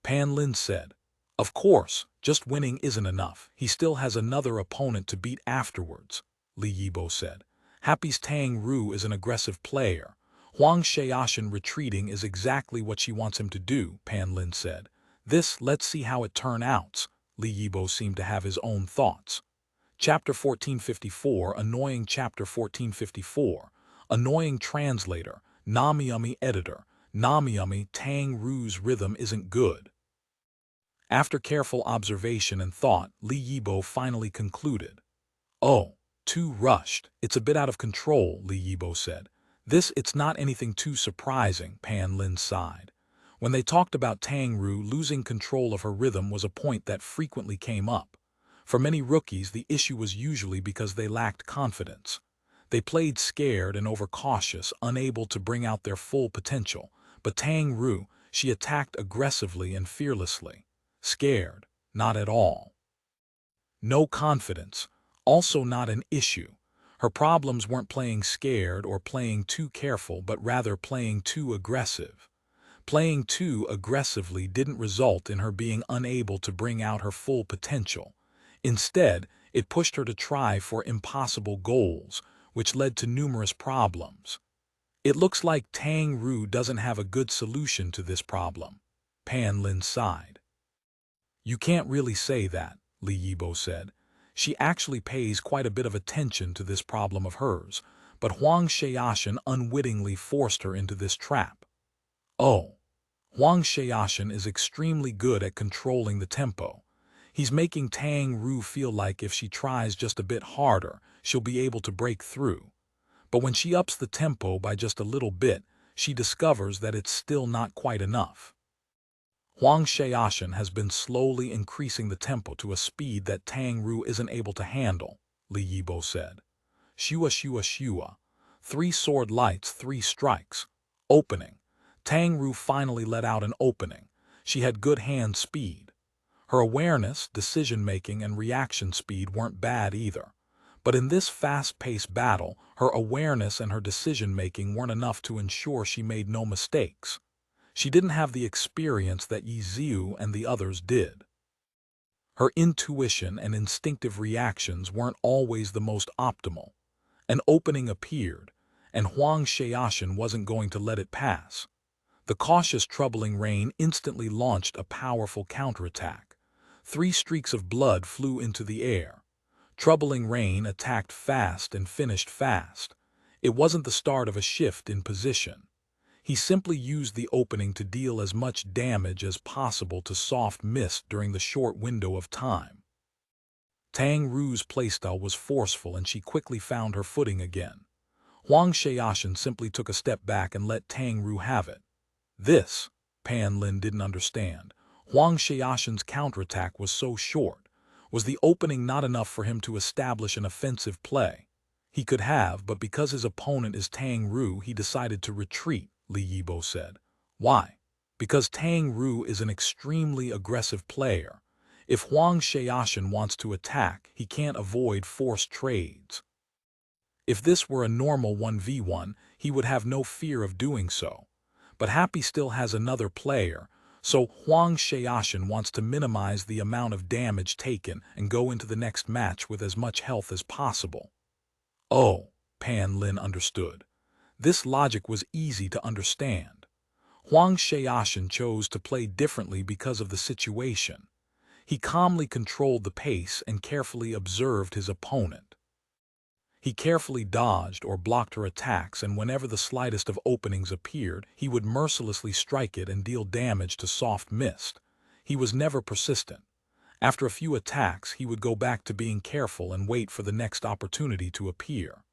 Pan Lin said, of course, just winning isn't enough. He still has another opponent to beat afterwards, Li Yibo said. Happy's Tang Ru is an aggressive player. Huang Xiaoshen retreating is exactly what she wants him to do, Pan Lin said. Let's see how it turns out. Li Yibo seemed to have his own thoughts. Chapter 1454, Annoying Chapter 1454, Annoying Translator, Namiyami Editor, Namiyami Tang Ru's rhythm isn't good. After careful observation and thought, Li Yibo finally concluded. Oh, too rushed. It's a bit out of control, Li Yibo said. It's not anything too surprising, Pan Lin sighed. When they talked about Tang Ru, losing control of her rhythm was a point that frequently came up. For many rookies, the issue was usually because they lacked confidence. They played scared and overcautious, unable to bring out their full potential. But Tang Ru, she attacked aggressively and fearlessly. Scared, not at all. No confidence, also not an issue. Her problems weren't playing scared or playing too careful, but rather playing too aggressive. Playing too aggressively didn't result in her being unable to bring out her full potential. Instead, it pushed her to try for impossible goals, which led to numerous problems. It looks like Tang Ru doesn't have a good solution to this problem. Pan Lin sighed. You can't really say that, Li Yibo said. She actually pays quite a bit of attention to this problem of hers, but Huang Xiaoshan unwittingly forced her into this trap. Oh, Huang Xiaoshan is extremely good at controlling the tempo. He's making Tang Ru feel like if she tries just a bit harder, she'll be able to break through. But when she ups the tempo by just a little bit, she discovers that it's still not quite enough. Huang Xiaoshan has been slowly increasing the tempo to a speed that Tang Ru isn't able to handle, Li Yibo said. Shua shua shua. 3 sword lights, 3 strikes. Opening. Tang Ru finally let out an opening. She had good hand speed. Her awareness, decision-making, and reaction speed weren't bad either. But in this fast-paced battle, her awareness and her decision-making weren't enough to ensure she made no mistakes. She didn't have the experience that Yi Ziu and the others did. Her intuition and instinctive reactions weren't always the most optimal. An opening appeared, and Huang Xiaoshan wasn't going to let it pass. The cautious troubling rain instantly launched a powerful counterattack. 3 streaks of blood flew into the air. Troubling rain attacked fast and finished fast. It wasn't the start of a shift in position. He simply used the opening to deal as much damage as possible to soft mist during the short window of time. Tang Ru's playstyle was forceful and she quickly found her footing again. Huang Xiaoshan simply took a step back and let Tang Ru have it. This, Pan Lin didn't understand. Huang Xiaoshan's counterattack was so short. Was the opening not enough for him to establish an offensive play? He could have, but because his opponent is Tang Ru, he decided to retreat, Li Yibo said. Why? Because Tang Ru is an extremely aggressive player. If Huang Xiaoshan wants to attack, he can't avoid forced trades. If this were a normal 1v1, he would have no fear of doing so. But Happy still has another player, so Huang Xiaoshan wants to minimize the amount of damage taken and go into the next match with as much health as possible. Oh, Pan Lin understood. This logic was easy to understand. Huang Xiaoshan chose to play differently because of the situation. He calmly controlled the pace and carefully observed his opponent. He carefully dodged or blocked her attacks, and whenever the slightest of openings appeared, he would mercilessly strike it and deal damage to soft mist. He was never persistent. After a few attacks, he would go back to being careful and wait for the next opportunity to appear.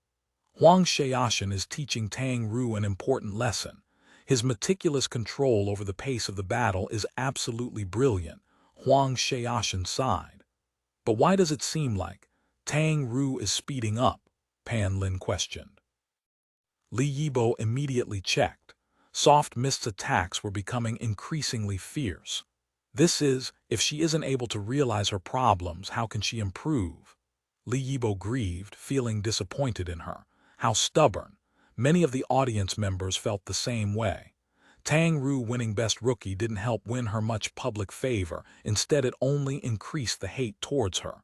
Huang Xiaoshan is teaching Tang Ru an important lesson. His meticulous control over the pace of the battle is absolutely brilliant, Huang Xiaoshan sighed. But why does it seem like Tang Ru is speeding up? Pan Lin questioned. Li Yibo immediately checked. Soft Mist's attacks were becoming increasingly fierce. This is, if she isn't able to realize her problems, how can she improve? Li Yibo grieved, feeling disappointed in her. How stubborn. Many of the audience members felt the same way. Tang Ru winning Best Rookie didn't help win her much public favor. Instead, it only increased the hate towards her.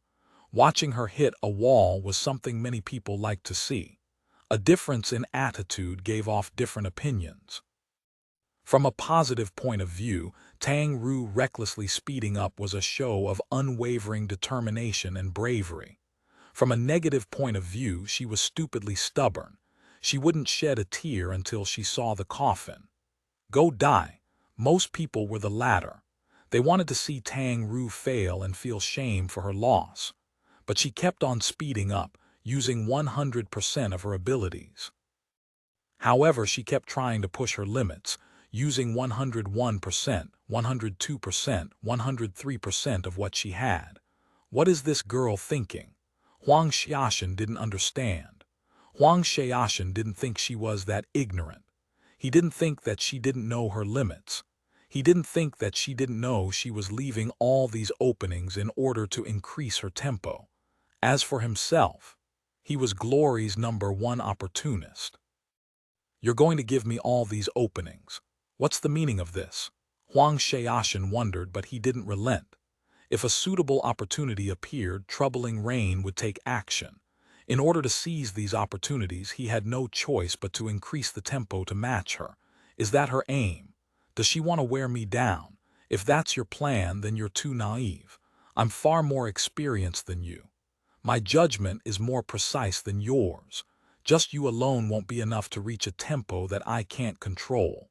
Watching her hit a wall was something many people liked to see. A difference in attitude gave off different opinions. From a positive point of view, Tang Ru recklessly speeding up was a show of unwavering determination and bravery. From a negative point of view, she was stupidly stubborn. She wouldn't shed a tear until she saw the coffin. Go die. Most people were the latter. They wanted to see Tang Ru fail and feel shame for her loss. But she kept on speeding up, using 100% of her abilities. However, she kept trying to push her limits, using 101%, 102%, 103% of what she had. What is this girl thinking? Huang Xiaoshan didn't understand. Huang Xiaoshan didn't think she was that ignorant. He didn't think that she didn't know her limits. He didn't think that she didn't know she was leaving all these openings in order to increase her tempo. As for himself, he was Glory's #1 opportunist. You're going to give me all these openings. What's the meaning of this? Huang Xiaoshan wondered, but he didn't relent. If a suitable opportunity appeared, Troubling Rain would take action. In order to seize these opportunities, he had no choice but to increase the tempo to match her. Is that her aim? Does she want to wear me down? If that's your plan, then you're too naive. I'm far more experienced than you. My judgment is more precise than yours. Just you alone won't be enough to reach a tempo that I can't control.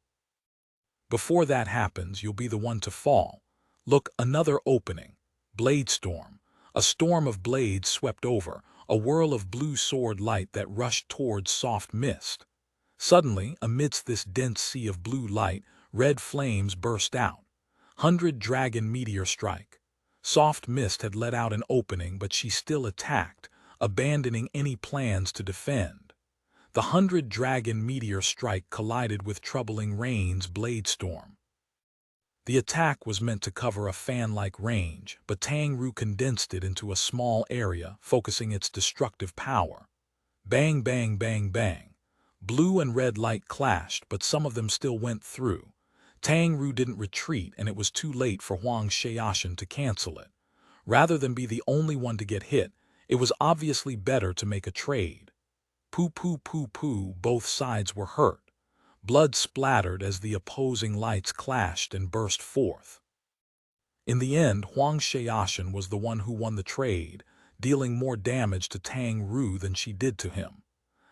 Before that happens, you'll be the one to fall. Look, another opening. Blade storm. A storm of blades swept over, a whirl of blue sword light that rushed towards soft mist. Suddenly, amidst this dense sea of blue light, red flames burst out. 100 dragon meteor strike. Soft mist had let out an opening, but she still attacked, abandoning any plans to defend. The 100 dragon meteor strike collided with Troubling Rain's blade storm. The attack was meant to cover a fan-like range, but Tang Ru condensed it into a small area, focusing its destructive power. Bang, bang, bang, bang. Blue and red light clashed, but some of them still went through. Tang Ru didn't retreat, and it was too late for Huang Xiaoshan to cancel it. Rather than be the only one to get hit, it was obviously better to make a trade. Poo poo poo poo, both sides were hurt. Blood splattered as the opposing lights clashed and burst forth. In the end, Huang Xiaoshan was the one who won the trade, dealing more damage to Tang Ru than she did to him.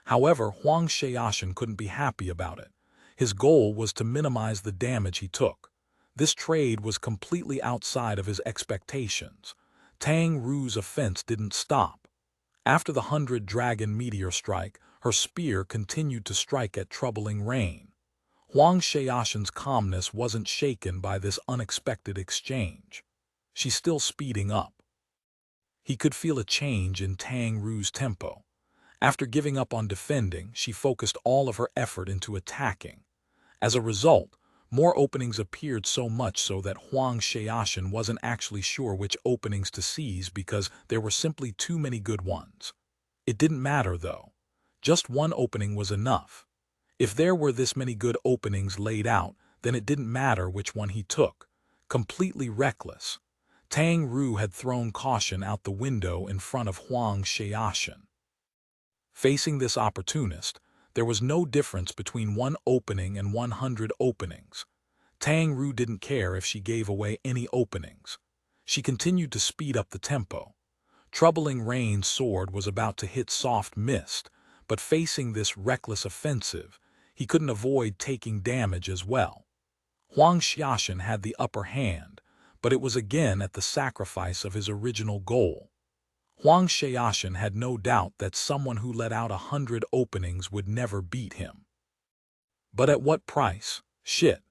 However, Huang Xiaoshan couldn't be happy about it. His goal was to minimize the damage he took. This trade was completely outside of his expectations. Tang Ru's offense didn't stop. After the 100 dragon meteor strike, her spear continued to strike at Troubling Rain. Huang Xiaoshan's calmness wasn't shaken by this unexpected exchange. She's still speeding up. He could feel a change in Tang Ru's tempo. After giving up on defending, she focused all of her effort into attacking. As a result, more openings appeared, so much so that Huang Xiaoshan wasn't actually sure which openings to seize because there were simply too many good ones. It didn't matter, though. Just one opening was enough. If there were this many good openings laid out, then it didn't matter which one he took. Completely reckless. Tang Ru had thrown caution out the window in front of Huang Xiaoshan. Facing this opportunist, there was no difference between one opening and 100 openings. Tang Ru didn't care if she gave away any openings. She continued to speed up the tempo. Troubling Rain's sword was about to hit soft mist, but facing this reckless offensive, he couldn't avoid taking damage as well. Huang Xiaoshan had the upper hand, but it was again at the sacrifice of his original goal. Huang Xiaoshan had no doubt that someone who let out 100 openings would never beat him. But at what price? Shit.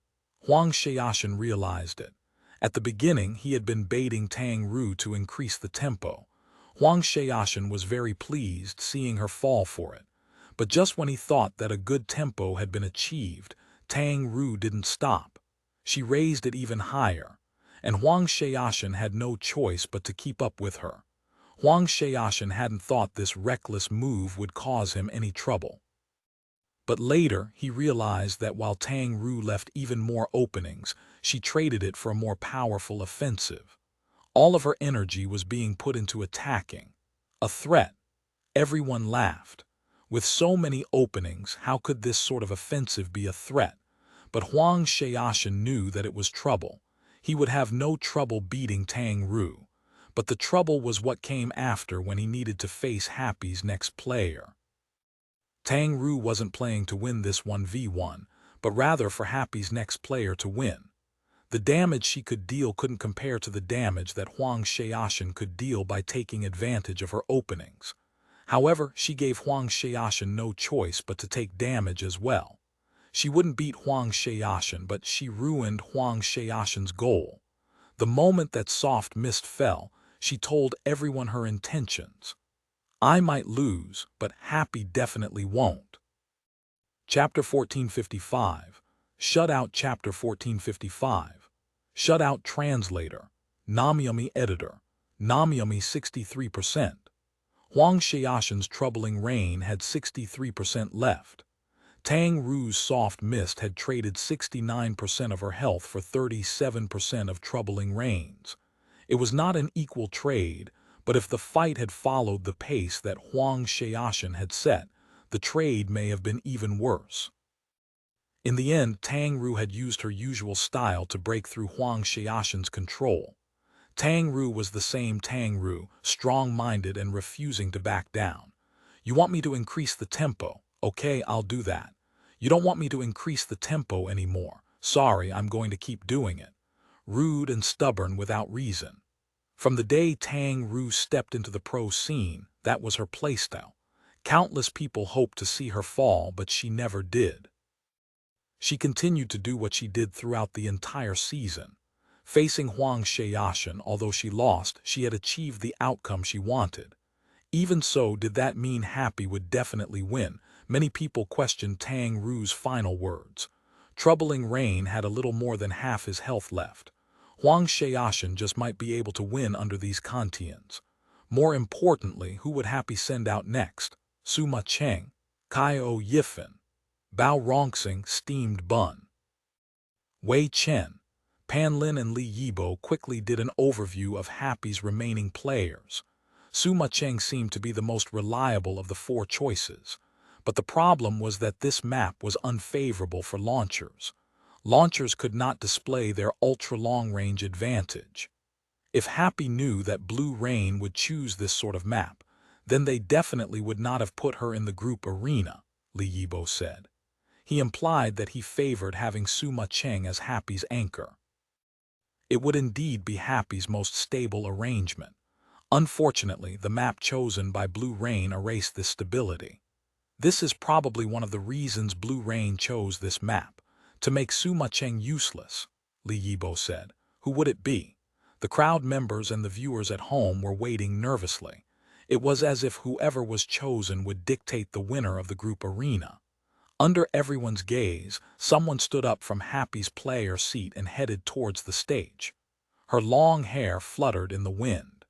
Huang Xiaoshan realized it. At the beginning, he had been baiting Tang Ru to increase the tempo. Huang Xiaoshan was very pleased seeing her fall for it. But just when he thought that a good tempo had been achieved, Tang Ru didn't stop. She raised it even higher, and Huang Xiaoshan had no choice but to keep up with her. Huang Xiaoshan hadn't thought this reckless move would cause him any trouble. But later, he realized that while Tang Ru left even more openings, she traded it for a more powerful offensive. All of her energy was being put into attacking. A threat. Everyone laughed. With so many openings, how could this sort of offensive be a threat? But Huang Xiaoshan knew that it was trouble. He would have no trouble beating Tang Ru. But the trouble was what came after when he needed to face Happy's next player. Tang Ru wasn't playing to win this 1v1, but rather for Happy's next player to win. The damage she could deal couldn't compare to the damage that Huang Xiaoshan could deal by taking advantage of her openings. However, she gave Huang Xiaoshan no choice but to take damage as well. She wouldn't beat Huang Xiaoshan, but she ruined Huang Xiaoshan's goal. The moment that soft mist fell, she told everyone her intentions. I might lose, but Happy definitely won't. Chapter 1455. Shutout. Chapter 1455. Shutout. Translator. Namyami Editor. Namyami 63%. Huang Xiaoshan's troubling rain had 63% left. Tang Ru's soft mist had traded 69% of her health for 37% of troubling rains. It was not an equal trade, but if the fight had followed the pace that Huang Xiaoshan had set, the trade may have been even worse. In the end, Tang Ru had used her usual style to break through Huang Xiaoshan's control. Tang Ru was the same Tang Ru, strong-minded and refusing to back down. You want me to increase the tempo? Okay, I'll do that. You don't want me to increase the tempo anymore. Sorry, I'm going to keep doing it. Rude and stubborn without reason. From the day Tang Ru stepped into the pro scene, that was her playstyle. Countless people hoped to see her fall, but she never did. She continued to do what she did throughout the entire season. Facing Huang Xiaoshan, although she lost, she had achieved the outcome she wanted. Even so, did that mean Happy would definitely win? Many people questioned Tang Ru's final words. Troubling Rain had a little more than half his health left. Huang Xiaoshan just might be able to win under these conditions. More importantly, who would Happy send out next? Sima Cheng, Kaio Yifan, Bao Rongxing, Steamed Bun. Wei Chen, Pan Lin and Li Yibo quickly did an overview of Happy's remaining players. Sima Cheng seemed to be the most reliable of the four choices. But the problem was that this map was unfavorable for launchers. Launchers could not display their ultra-long-range advantage. If Happy knew that Blue Rain would choose this sort of map, then they definitely would not have put her in the group arena, Li Yibo said. He implied that he favored having Sima Cheng as Happy's anchor. It would indeed be Happy's most stable arrangement. Unfortunately, the map chosen by Blue Rain erased this stability. This is probably one of the reasons Blue Rain chose this map, to make Sima Cheng useless, Li Yibo said. Who would it be? The crowd members and the viewers at home were waiting nervously. It was as if whoever was chosen would dictate the winner of the group arena. Under everyone's gaze, someone stood up from Happy's player seat and headed towards the stage. Her long hair fluttered in the wind.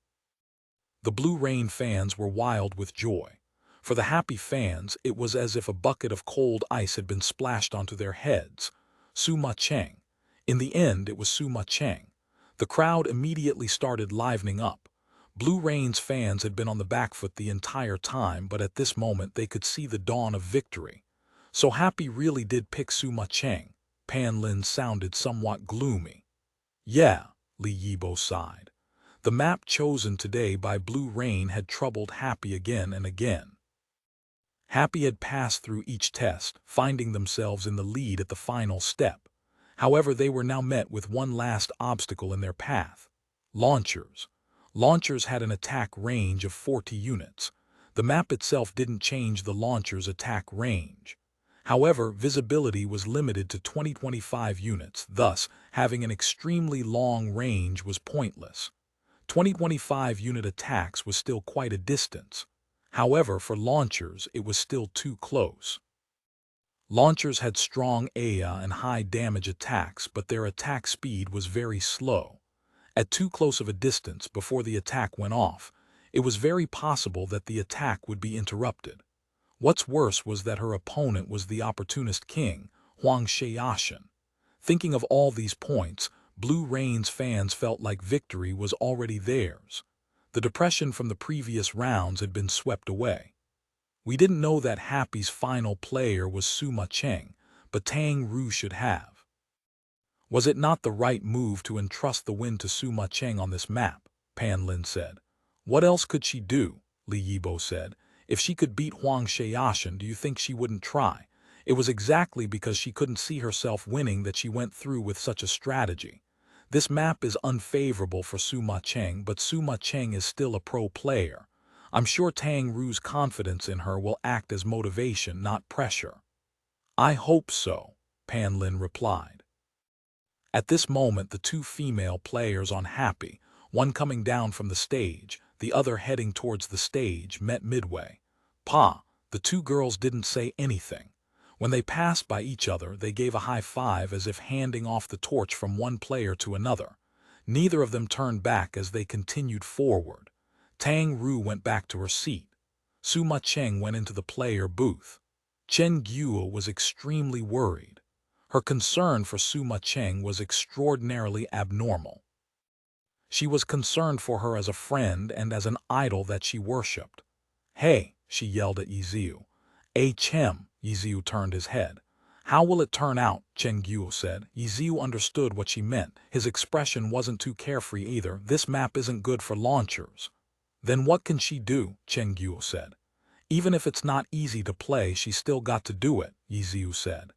The Blue Rain fans were wild with joy. For the Happy fans, it was as if a bucket of cold ice had been splashed onto their heads. Sima Cheng. In the end, it was Sima Cheng. The crowd immediately started livening up. Blue Rain's fans had been on the back foot the entire time, but at this moment they could see the dawn of victory. So Happy really did pick Sima Cheng. Pan Lin sounded somewhat gloomy. Yeah, Li Yibo sighed. The map chosen today by Blue Rain had troubled Happy again and again. Happy had passed through each test, finding themselves in the lead at the final step. However, they were now met with one last obstacle in their path. Launchers. Launchers had an attack range of 40 units. The map itself didn't change the launcher's attack range. However, visibility was limited to 20-25 units, thus, having an extremely long range was pointless. 20-25 unit attacks was still quite a distance. However, for launchers, it was still too close. Launchers had strong AIA and high damage attacks, but their attack speed was very slow. At too close of a distance before the attack went off, it was very possible that the attack would be interrupted. What's worse was that her opponent was the opportunist king, Huang Xiaoshan. Thinking of all these points, Blue Rain's fans felt like victory was already theirs. The depression from the previous rounds had been swept away. We didn't know that Happy's final player was Sima Cheng, but Tang Ru should have. Was it not the right move to entrust the win to Sima Cheng on this map? Pan Lin said. What else could she do? Li Yibo said. If she could beat Huang Xiaoshan, do you think she wouldn't try? It was exactly because she couldn't see herself winning that she went through with such a strategy. This map is unfavorable for Sima Cheng, but Sima Cheng is still a pro player. I'm sure Tang Ru's confidence in her will act as motivation, not pressure. I hope so. Pan Lin replied. At this moment, the two female players unhappy, one coming down from the stage, the other heading towards the stage, met midway. The two girls didn't say anything. When they passed by each other, they gave a high five as if handing off the torch from one player to another. Neither of them turned back as they continued forward. Tang Ru went back to her seat. Suma Cheng went into the player booth. Chen Guo was extremely worried. Her concern for Suma Cheng was extraordinarily abnormal. She was concerned for her as a friend and as an idol that she worshipped. "Hey," she yelled at Yiziu. "Chem," Yiziu turned his head. "How will it turn out?" Chen Guo said. Yiziu understood what she meant. His expression wasn't too carefree either. "This map isn't good for launchers." "Then what can she do?" Chen Guo said. "Even if it's not easy to play, she's still got to do it," Yiziu said.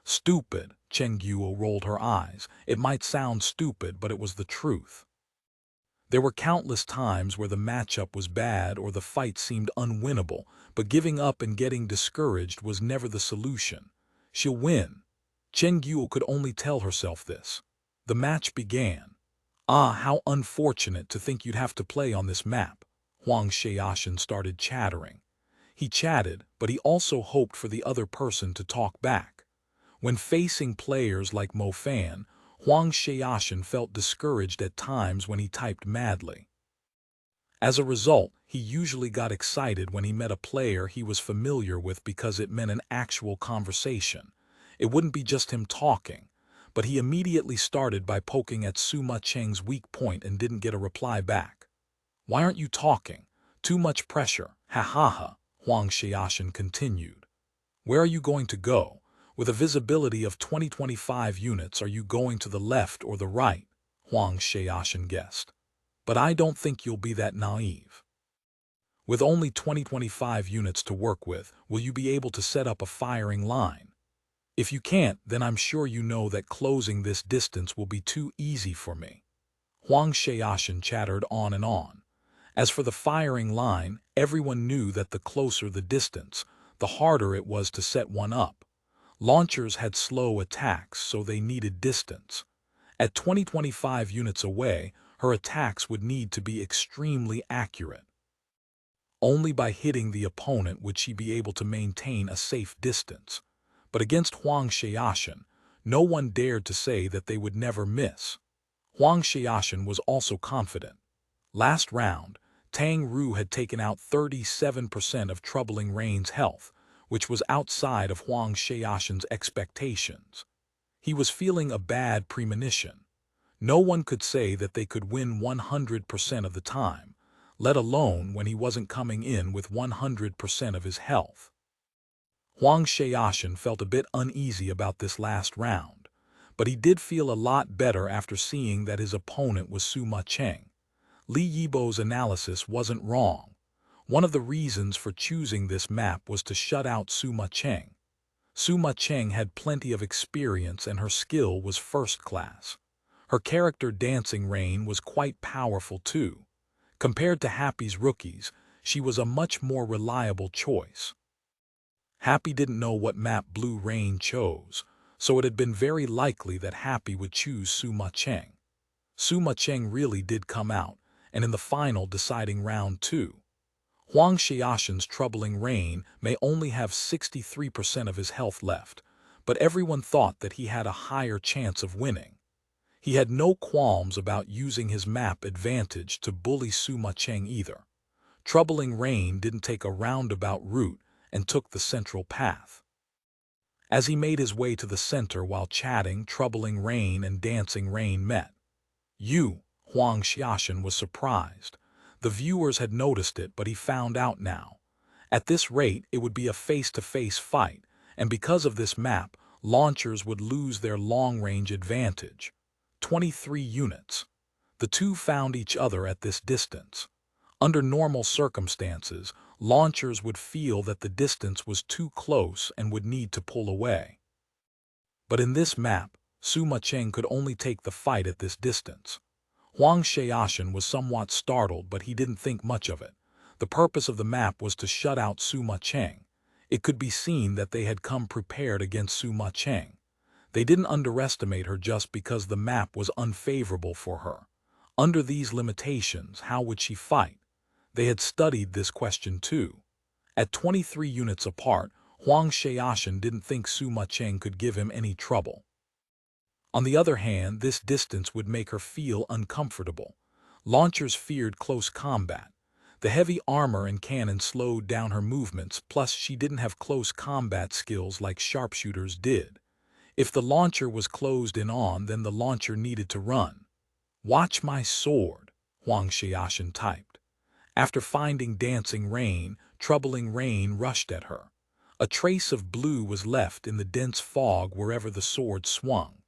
"Stupid," Chen Guo rolled her eyes. It might sound stupid, but it was the truth. There were countless times where the matchup was bad or the fight seemed unwinnable, but giving up and getting discouraged was never the solution. "She'll win." Chen Guo could only tell herself this. The match began. How unfortunate to think you'd have to play on this map." Huang Xiaoshan started chattering. He chatted, but he also hoped for the other person to talk back. When facing players like Mo Fan, Huang Xiaoshan felt discouraged at times when he typed madly. As a result, he usually got excited when he met a player he was familiar with because it meant an actual conversation. It wouldn't be just him talking, but he immediately started by poking at Suma Cheng's weak point and didn't get a reply back. "Why aren't you talking? Too much pressure, ha ha ha," Huang Xiaoshan continued. "Where are you going to go? With a visibility of 20-25 units, are you going to the left or the right?" Huang Xiaoshan guessed. "But I don't think you'll be that naive. With only 20-25 units to work with, will you be able to set up a firing line? If you can't, then I'm sure you know that closing this distance will be too easy for me." Huang Xiaoshan chattered on and on. As for the firing line, everyone knew that the closer the distance, the harder it was to set one up. Launchers had slow attacks, so they needed distance. At 20-25 units away, her attacks would need to be extremely accurate. Only by hitting the opponent would she be able to maintain a safe distance. But against Huang Xiaoshan, no one dared to say that they would never miss. Huang Xiaoshan was also confident. Last round, Tang Ru had taken out 37% of Troubling Rain's health, which was outside of Huang Xiaoshan's expectations. He was feeling a bad premonition. No one could say that they could win 100% of the time, let alone when he wasn't coming in with 100% of his health. Huang Xiaoshan felt a bit uneasy about this last round, but he did feel a lot better after seeing that his opponent was Suma Cheng. Li Yibo's analysis wasn't wrong. One of the reasons for choosing this map was to shut out Suma Cheng. Suma Cheng had plenty of experience and her skill was first class. Her character Dancing Rain was quite powerful too. Compared to Happy's rookies, she was a much more reliable choice. Happy didn't know what map Blue Rain chose, so it had been very likely that Happy would choose Suma Cheng. Suma Cheng really did come out, and in the final deciding round 2. Huang Xiaoshan's Troubling Rain may only have 63% of his health left, but everyone thought that he had a higher chance of winning. He had no qualms about using his map advantage to bully Suma Cheng either. Troubling Rain didn't take a roundabout route and took the central path. As he made his way to the center while chatting, Troubling Rain and Dancing Rain met. Huang Xiaoshan was surprised. The viewers had noticed it, but he found out now. At this rate, it would be a face-to-face fight, and because of this map, launchers would lose their long-range advantage. 23 units. The two found each other at this distance. Under normal circumstances, launchers would feel that the distance was too close and would need to pull away. But in this map, Suma Cheng could only take the fight at this distance. Huang Xiaoshan was somewhat startled, but he didn't think much of it. The purpose of the map was to shut out Suma Cheng. It could be seen that they had come prepared against Suma Cheng. They didn't underestimate her just because the map was unfavorable for her. Under these limitations, how would she fight? They had studied this question too. At 23 units apart, Huang Xiaoshan didn't think Sima Cheng could give him any trouble. On the other hand, this distance would make her feel uncomfortable. Launchers feared close combat. The heavy armor and cannon slowed down her movements, plus she didn't have close combat skills like sharpshooters did. If the launcher was closed in on, then the launcher needed to run. "Watch my sword," Huang Xiaoshan typed. After finding Dancing Rain, Troubling Rain rushed at her. A trace of blue was left in the dense fog wherever the sword swung.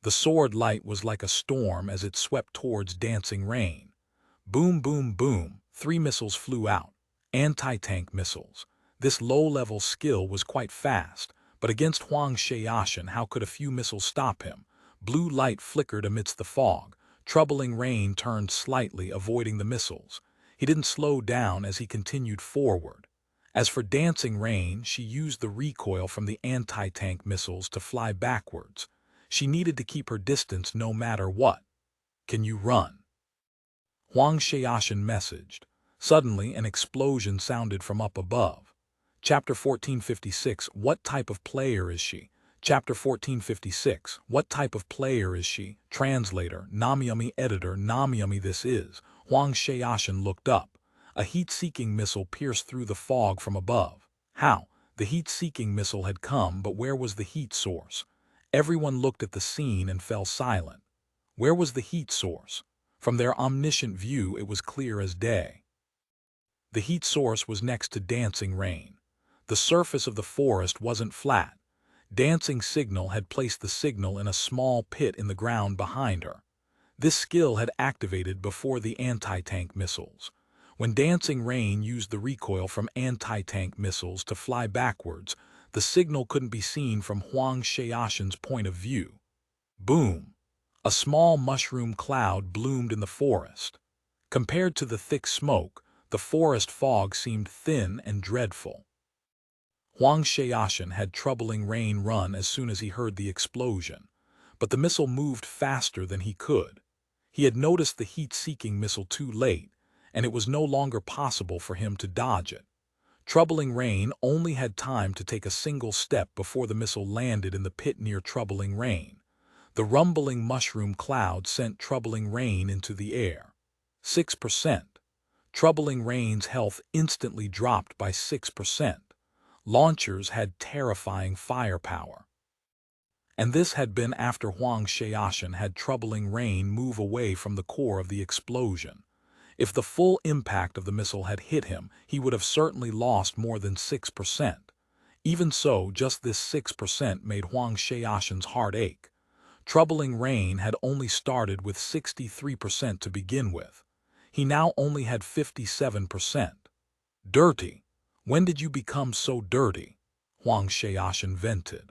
The sword light was like a storm as it swept towards Dancing Rain. Boom, boom, boom, 3 missiles flew out. Anti-tank missiles. This low-level skill was quite fast, but against Huang Xiaoshan, how could a few missiles stop him? Blue light flickered amidst the fog. Troubling Rain turned slightly, avoiding the missiles. He didn't slow down as he continued forward. As for Dancing Rain, she used the recoil from the anti-tank missiles to fly backwards. She needed to keep her distance no matter what. "Can you run?" Huang Xiaoshan messaged. Suddenly, an explosion sounded from up above. Chapter 1456, What type of player is she? Chapter 1456, What type of player is she? Translator, Namiyami. Editor, Namiyami. This is. Huang Xiaoshan looked up. A heat-seeking missile pierced through the fog from above. How? The heat-seeking missile had come, but where was the heat source? Everyone looked at the scene and fell silent. Where was the heat source? From their omniscient view, it was clear as day. The heat source was next to Dancing Rain. The surface of the forest wasn't flat. Dancing Signal had placed the signal in a small pit in the ground behind her. This skill had activated before the anti-tank missiles. When Dancing Rain used the recoil from anti-tank missiles to fly backwards, the signal couldn't be seen from Huang Xiaoshan's point of view. Boom! A small mushroom cloud bloomed in the forest. Compared to the thick smoke, the forest fog seemed thin and dreadful. Huang Xiaoshan had Troubling Rain run as soon as he heard the explosion, but the missile moved faster than he could. He had noticed the heat-seeking missile too late, and it was no longer possible for him to dodge it. Troubling Rain only had time to take a single step before the missile landed in the pit near Troubling Rain. The rumbling mushroom cloud sent Troubling Rain into the air. 6%. Troubling Rain's health instantly dropped by 6%. Launchers had terrifying firepower. And this had been after Huang Xiaoshan had Troubling Rain move away from the core of the explosion. If the full impact of the missile had hit him, he would have certainly lost more than 6%. Even so, just this 6% made Huang Xiaoshan's heart ache. Troubling Rain had only started with 63% to begin with. He now only had 57%. Dirty. When did you become so dirty? Huang Xiaoshan vented.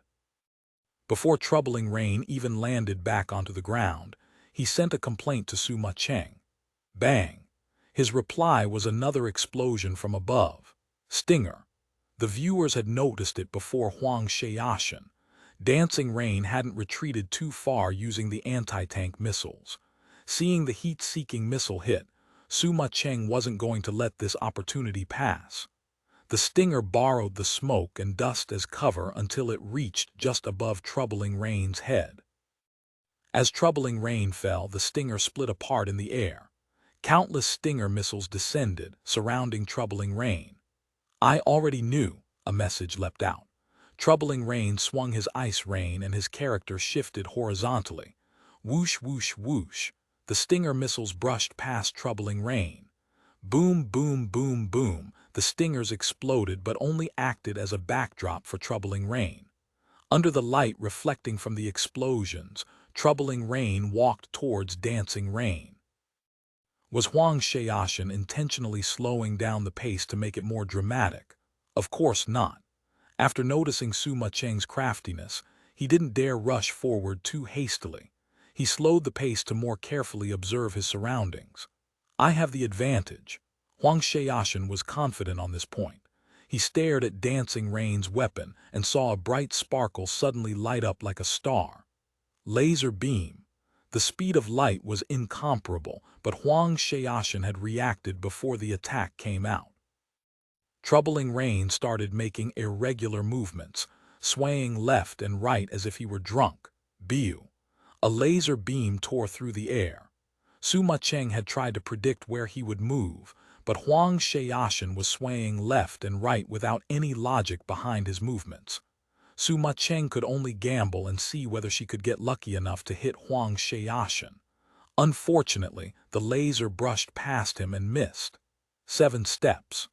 Before Troubling Rain even landed back onto the ground, he sent a complaint to Sima Cheng. Bang! His reply was another explosion from above. Stinger. The viewers had noticed it before Huang Xiaoshan. Dancing Rain hadn't retreated too far using the anti-tank missiles. Seeing the heat-seeking missile hit, Sima Cheng wasn't going to let this opportunity pass. The Stinger borrowed the smoke and dust as cover until it reached just above Troubling Rain's head. As Troubling Rain fell, the Stinger split apart in the air. Countless Stinger missiles descended, surrounding Troubling Rain. "I already knew," a message leapt out. Troubling Rain swung his ice rain and his character shifted horizontally. Whoosh, whoosh, whoosh. The Stinger missiles brushed past Troubling Rain. Boom, boom, boom, boom. The Stingers exploded but only acted as a backdrop for Troubling Rain. Under the light reflecting from the explosions, Troubling Rain walked towards Dancing Rain. Was Huang Xiaoshan intentionally slowing down the pace to make it more dramatic? Of course not. After noticing Sima Cheng's craftiness, he didn't dare rush forward too hastily. He slowed the pace to more carefully observe his surroundings. "I have the advantage." Huang Xiaoshan was confident on this point. He stared at Dancing Rain's weapon and saw a bright sparkle suddenly light up like a star. Laser beam. The speed of light was incomparable, but Huang Xiaoshan had reacted before the attack came out. Troubling Rain started making irregular movements, swaying left and right as if he were drunk. Biu. A laser beam tore through the air. Sima Cheng had tried to predict where he would move, but Huang Xiaoshan was swaying left and right without any logic behind his movements. Sima Cheng could only gamble and see whether she could get lucky enough to hit Huang Xiaoshan. Unfortunately, the laser brushed past him and missed. 7 steps.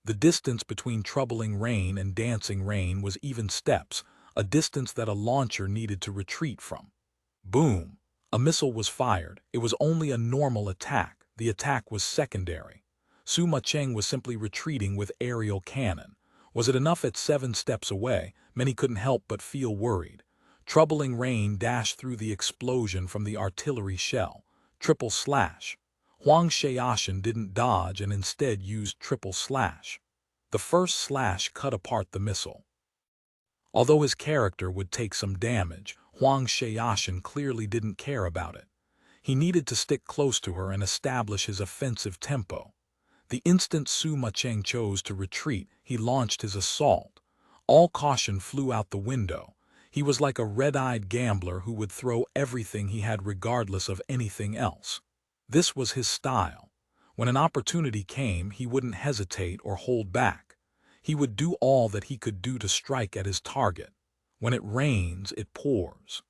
The distance between Troubling Rain and Dancing Rain was even steps, a distance that a launcher needed to retreat from. Boom! A missile was fired. It was only a normal attack. The attack was secondary. Sima Cheng was simply retreating with aerial cannon. Was it enough at 7 steps away? Many couldn't help but feel worried. Troubling Rain dashed through the explosion from the artillery shell. Triple slash. Huang Xiaoshan didn't dodge and instead used triple slash. The first slash cut apart the missile. Although his character would take some damage, Huang Xiaoshan clearly didn't care about it. He needed to stick close to her and establish his offensive tempo. The instant Sima Cheng chose to retreat, he launched his assault. All caution flew out the window. He was like a red-eyed gambler who would throw everything he had regardless of anything else. This was his style. When an opportunity came, he wouldn't hesitate or hold back. He would do all that he could do to strike at his target. When it rains, it pours.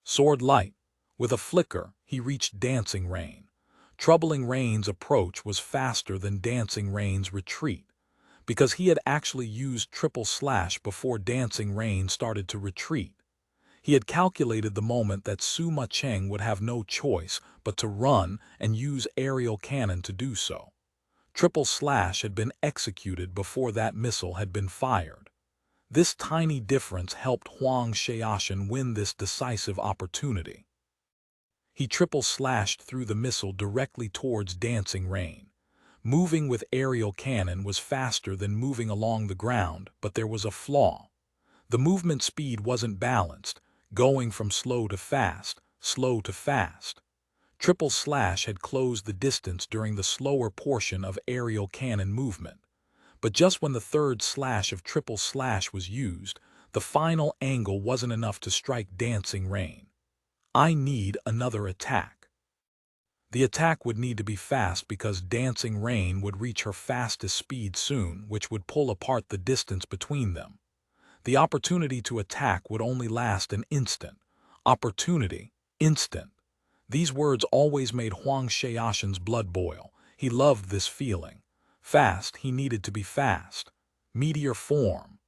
Sword light. With a flicker, he reached Dancing Rain. Troubling Rain's approach was faster than Dancing Rain's retreat. Because he had actually used triple slash before Dancing Rain started to retreat. He had calculated the moment that Sima Cheng would have no choice but to run and use aerial cannon to do so. Triple slash had been executed before that missile had been fired. This tiny difference helped Huang Xiaoshan win this decisive opportunity. He triple slashed through the missile directly towards Dancing Rain. Moving with aerial cannon was faster than moving along the ground, but there was a flaw. The movement speed wasn't balanced, going from slow to fast, slow to fast. Triple slash had closed the distance during the slower portion of aerial cannon movement. But just when the third slash of triple slash was used, the final angle wasn't enough to strike Dancing Rain. I need another attack. The attack would need to be fast because Dancing Rain would reach her fastest speed soon, which would pull apart the distance between them. The opportunity to attack would only last an instant. Opportunity, instant. These words always made Huang Xiaoshan's blood boil. He loved this feeling. Fast, he needed to be fast. Meteor form.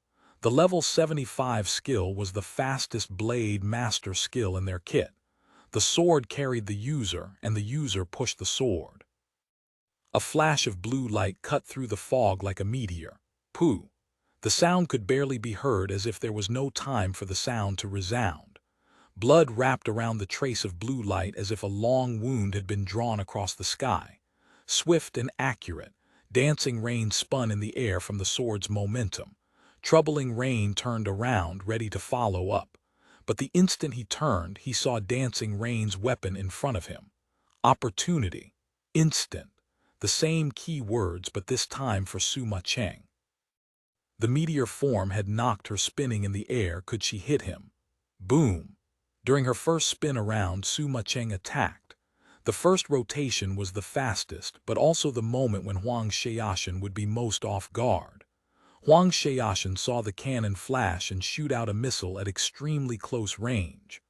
The level 75 skill was the fastest blade master skill in their kit. The sword carried the user, and the user pushed the sword. A flash of blue light cut through the fog like a meteor. Pooh! The sound could barely be heard as if there was no time for the sound to resound. Blood wrapped around the trace of blue light as if a long wound had been drawn across the sky. Swift and accurate, Dancing Rain spun in the air from the sword's momentum. Troubling Rain turned around, ready to follow up. But the instant he turned, he saw Dancing Rain's weapon in front of him. Opportunity. Instant. The same key words, but this time for Sima Cheng. The meteor form had knocked her spinning in the air. Could she hit him? Boom. During her first spin around, Sima Cheng attacked. The first rotation was the fastest, but also the moment when Huang Xiaoshan would be most off guard. Huang Xiaoshan saw the cannon flash and shoot out a missile at extremely close range.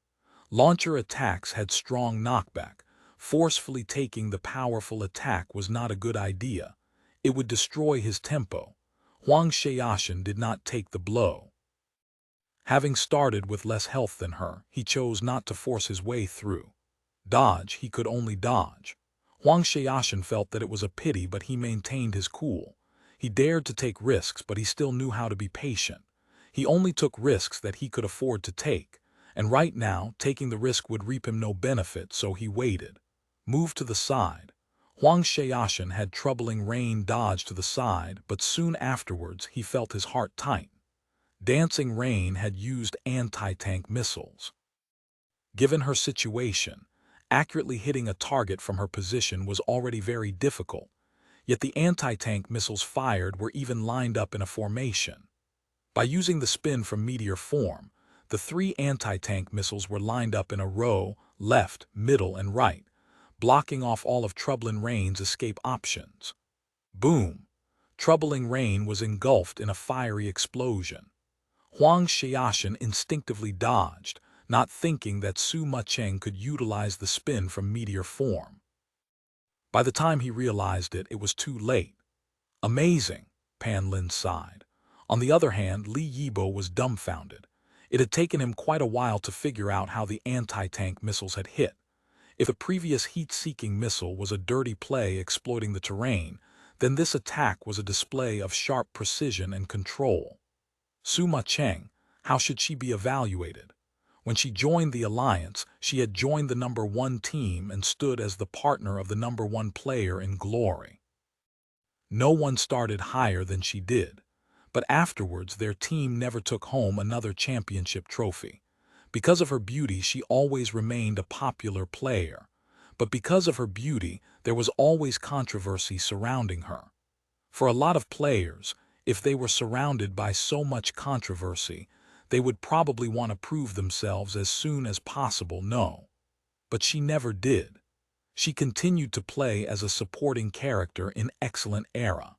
Launcher attacks had strong knockback. Forcefully taking the powerful attack was not a good idea. It would destroy his tempo. Huang Xiaoshan did not take the blow. Having started with less health than her, he chose not to force his way through. Dodge, he could only dodge. Huang Xiaoshan felt that it was a pity, but he maintained his cool. He dared to take risks, but he still knew how to be patient. He only took risks that he could afford to take, and right now, taking the risk would reap him no benefit, so he waited. Moved to the side. Huang Xiaoshan had troubling rain dodge to the side, but soon afterwards he felt his heart tighten. Dancing Rain had used anti-tank missiles. Given her situation, accurately hitting a target from her position was already very difficult, yet the anti-tank missiles fired were even lined up in a formation. By using the spin from meteor form, the 3 anti-tank missiles were lined up in a row, left, middle, and right, blocking off all of Troubling Rain's escape options. Boom! Troubling Rain was engulfed in a fiery explosion. Huang Xiaoshan instinctively dodged, not thinking that Sima Cheng could utilize the spin from meteor form. By the time he realized it, it was too late. Amazing, Pan Lin sighed. On the other hand, Li Yibo was dumbfounded. It had taken him quite a while to figure out how the anti-tank missiles had hit. If the previous heat-seeking missile was a dirty play exploiting the terrain, then this attack was a display of sharp precision and control. Sima Cheng, how should she be evaluated? When she joined the alliance, she had joined the #1 team and stood as the partner of the #1 player in glory. No one started higher than she did, but afterwards their team never took home another championship trophy. Because of her beauty, she always remained a popular player, but because of her beauty, there was always controversy surrounding her. For a lot of players, if they were surrounded by so much controversy, they would probably want to prove themselves as soon as possible. No. But she never did. She continued to play as a supporting character in excellent era.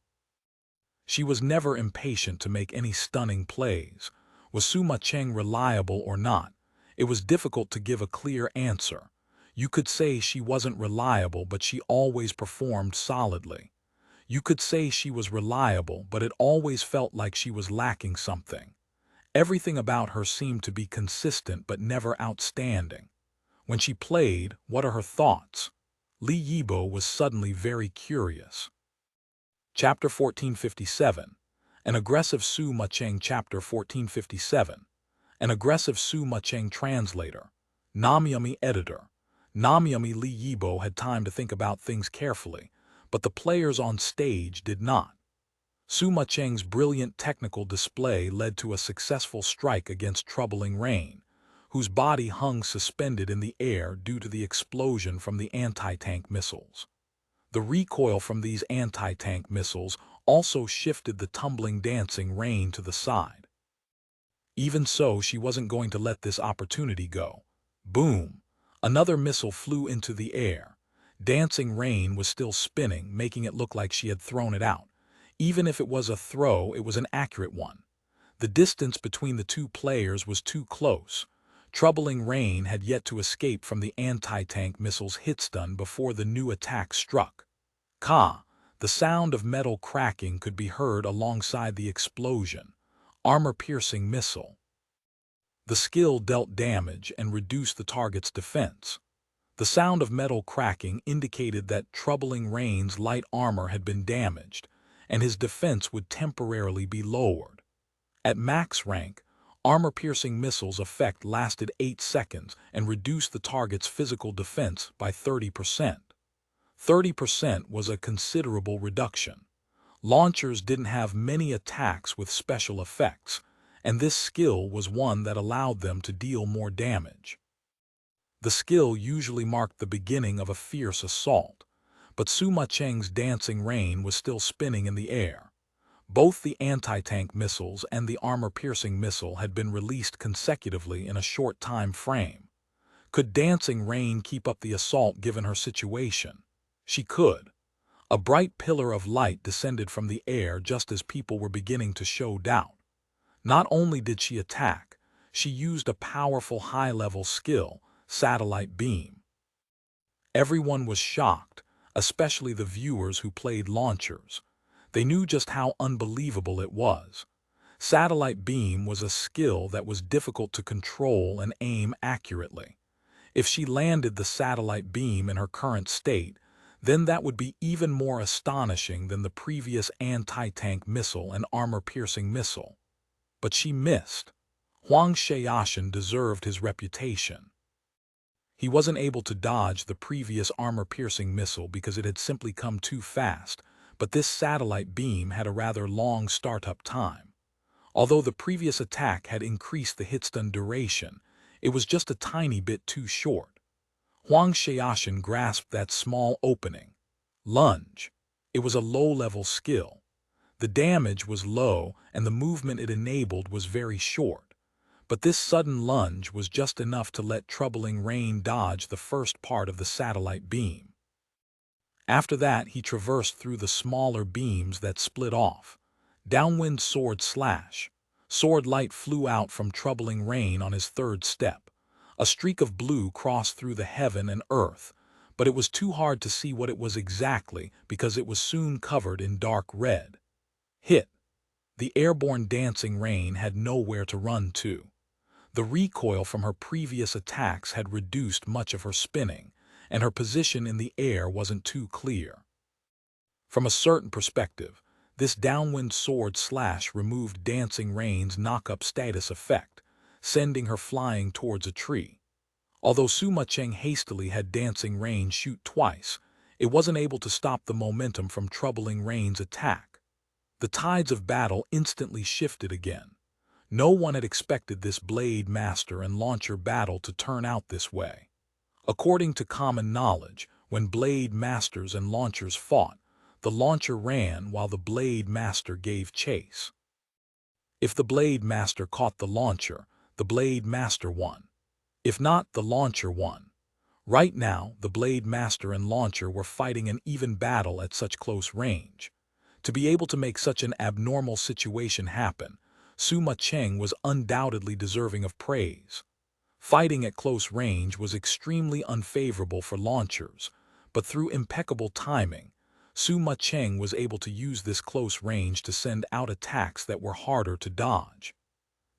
She was never impatient to make any stunning plays. Was Sima Cheng reliable or not? It was difficult to give a clear answer. You could say she wasn't reliable, but she always performed solidly. You could say she was reliable, but it always felt like she was lacking something. Everything about her seemed to be consistent but never outstanding. When she played, what are her thoughts? Li Yibo was suddenly very curious. Chapter 1457. An aggressive Sima Cheng. Chapter 1457. An aggressive Sima Cheng. Translator. Namyami Editor. Namyami. Li Yibo had time to think about things carefully, but the players on stage did not. Sima Cheng's brilliant technical display led to a successful strike against Troubling Rain, whose body hung suspended in the air due to the explosion from the anti-tank missiles. The recoil from these anti-tank missiles also shifted the tumbling Dancing Rain to the side. Even so, she wasn't going to let this opportunity go. Boom! Another missile flew into the air. Dancing Rain was still spinning, making it look like she had thrown it out. Even if it was a throw, it was an accurate one. The distance between the two players was too close. Troubling Rain had yet to escape from the anti-tank missile's hitstun before the new attack struck. Ka! The sound of metal cracking could be heard alongside the explosion. Armor-piercing missile. The skill dealt damage and reduced the target's defense. The sound of metal cracking indicated that Troubling Rain's light armor had been damaged, and his defense would temporarily be lowered. At max rank, armor-piercing missiles' effect lasted 8 seconds and reduced the target's physical defense by 30%. 30% was a considerable reduction. Launchers didn't have many attacks with special effects, and this skill was one that allowed them to deal more damage. The skill usually marked the beginning of a fierce assault, but Sima Cheng's Dancing Rain was still spinning in the air. Both the anti-tank missiles and the armor-piercing missile had been released consecutively in a short time frame. Could Dancing Rain keep up the assault given her situation? She could. A bright pillar of light descended from the air just as people were beginning to show doubt. Not only did she attack, she used a powerful high-level skill, satellite beam. Everyone was shocked, especially the viewers who played launchers. They knew just how unbelievable it was. Satellite beam was a skill that was difficult to control and aim accurately. If she landed the satellite beam in her current state, then that would be even more astonishing than the previous anti-tank missile and armor-piercing missile. But she missed. Huang Xiaoshan deserved his reputation. He wasn't able to dodge the previous armor-piercing missile because it had simply come too fast, but this satellite beam had a rather long startup time. Although the previous attack had increased the hitstun duration, it was just a tiny bit too short. Huang Xiaoshan grasped that small opening. Lunge. It was a low-level skill. The damage was low and the movement it enabled was very short. But this sudden lunge was just enough to let Troubling Rain dodge the first part of the satellite beam. After that, he traversed through the smaller beams that split off. Downwind sword slash. Sword light flew out from Troubling Rain on his third step. A streak of blue crossed through the heaven and earth, but it was too hard to see what it was exactly because it was soon covered in dark red. Hit. The airborne Dancing Rain had nowhere to run to. The recoil from her previous attacks had reduced much of her spinning, and her position in the air wasn't too clear. From a certain perspective, this downwind sword slash removed Dancing Rain's knock-up status effect, sending her flying towards a tree. Although Suma Cheng hastily had Dancing Rain shoot twice, it wasn't able to stop the momentum from Troubling Rain's attack. The tides of battle instantly shifted again. No one had expected this Blade Master and Launcher battle to turn out this way. According to common knowledge, when Blade Masters and Launchers fought, the Launcher ran while the Blade Master gave chase. If the Blade Master caught the Launcher, the Blade Master won. If not, the Launcher won. Right now, the Blade Master and Launcher were fighting an even battle at such close range. To be able to make such an abnormal situation happen, Suma Cheng was undoubtedly deserving of praise. Fighting at close range was extremely unfavorable for Launchers, but through impeccable timing, Suma Cheng was able to use this close range to send out attacks that were harder to dodge.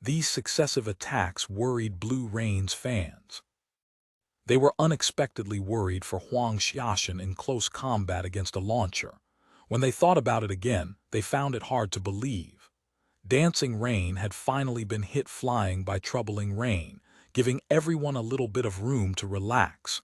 These successive attacks worried Blue Rain's fans. They were unexpectedly worried for Huang Xiaoshan in close combat against a Launcher. When they thought about it again, they found it hard to believe. Dancing Rain had finally been hit flying by Troubling Rain, giving everyone a little bit of room to relax.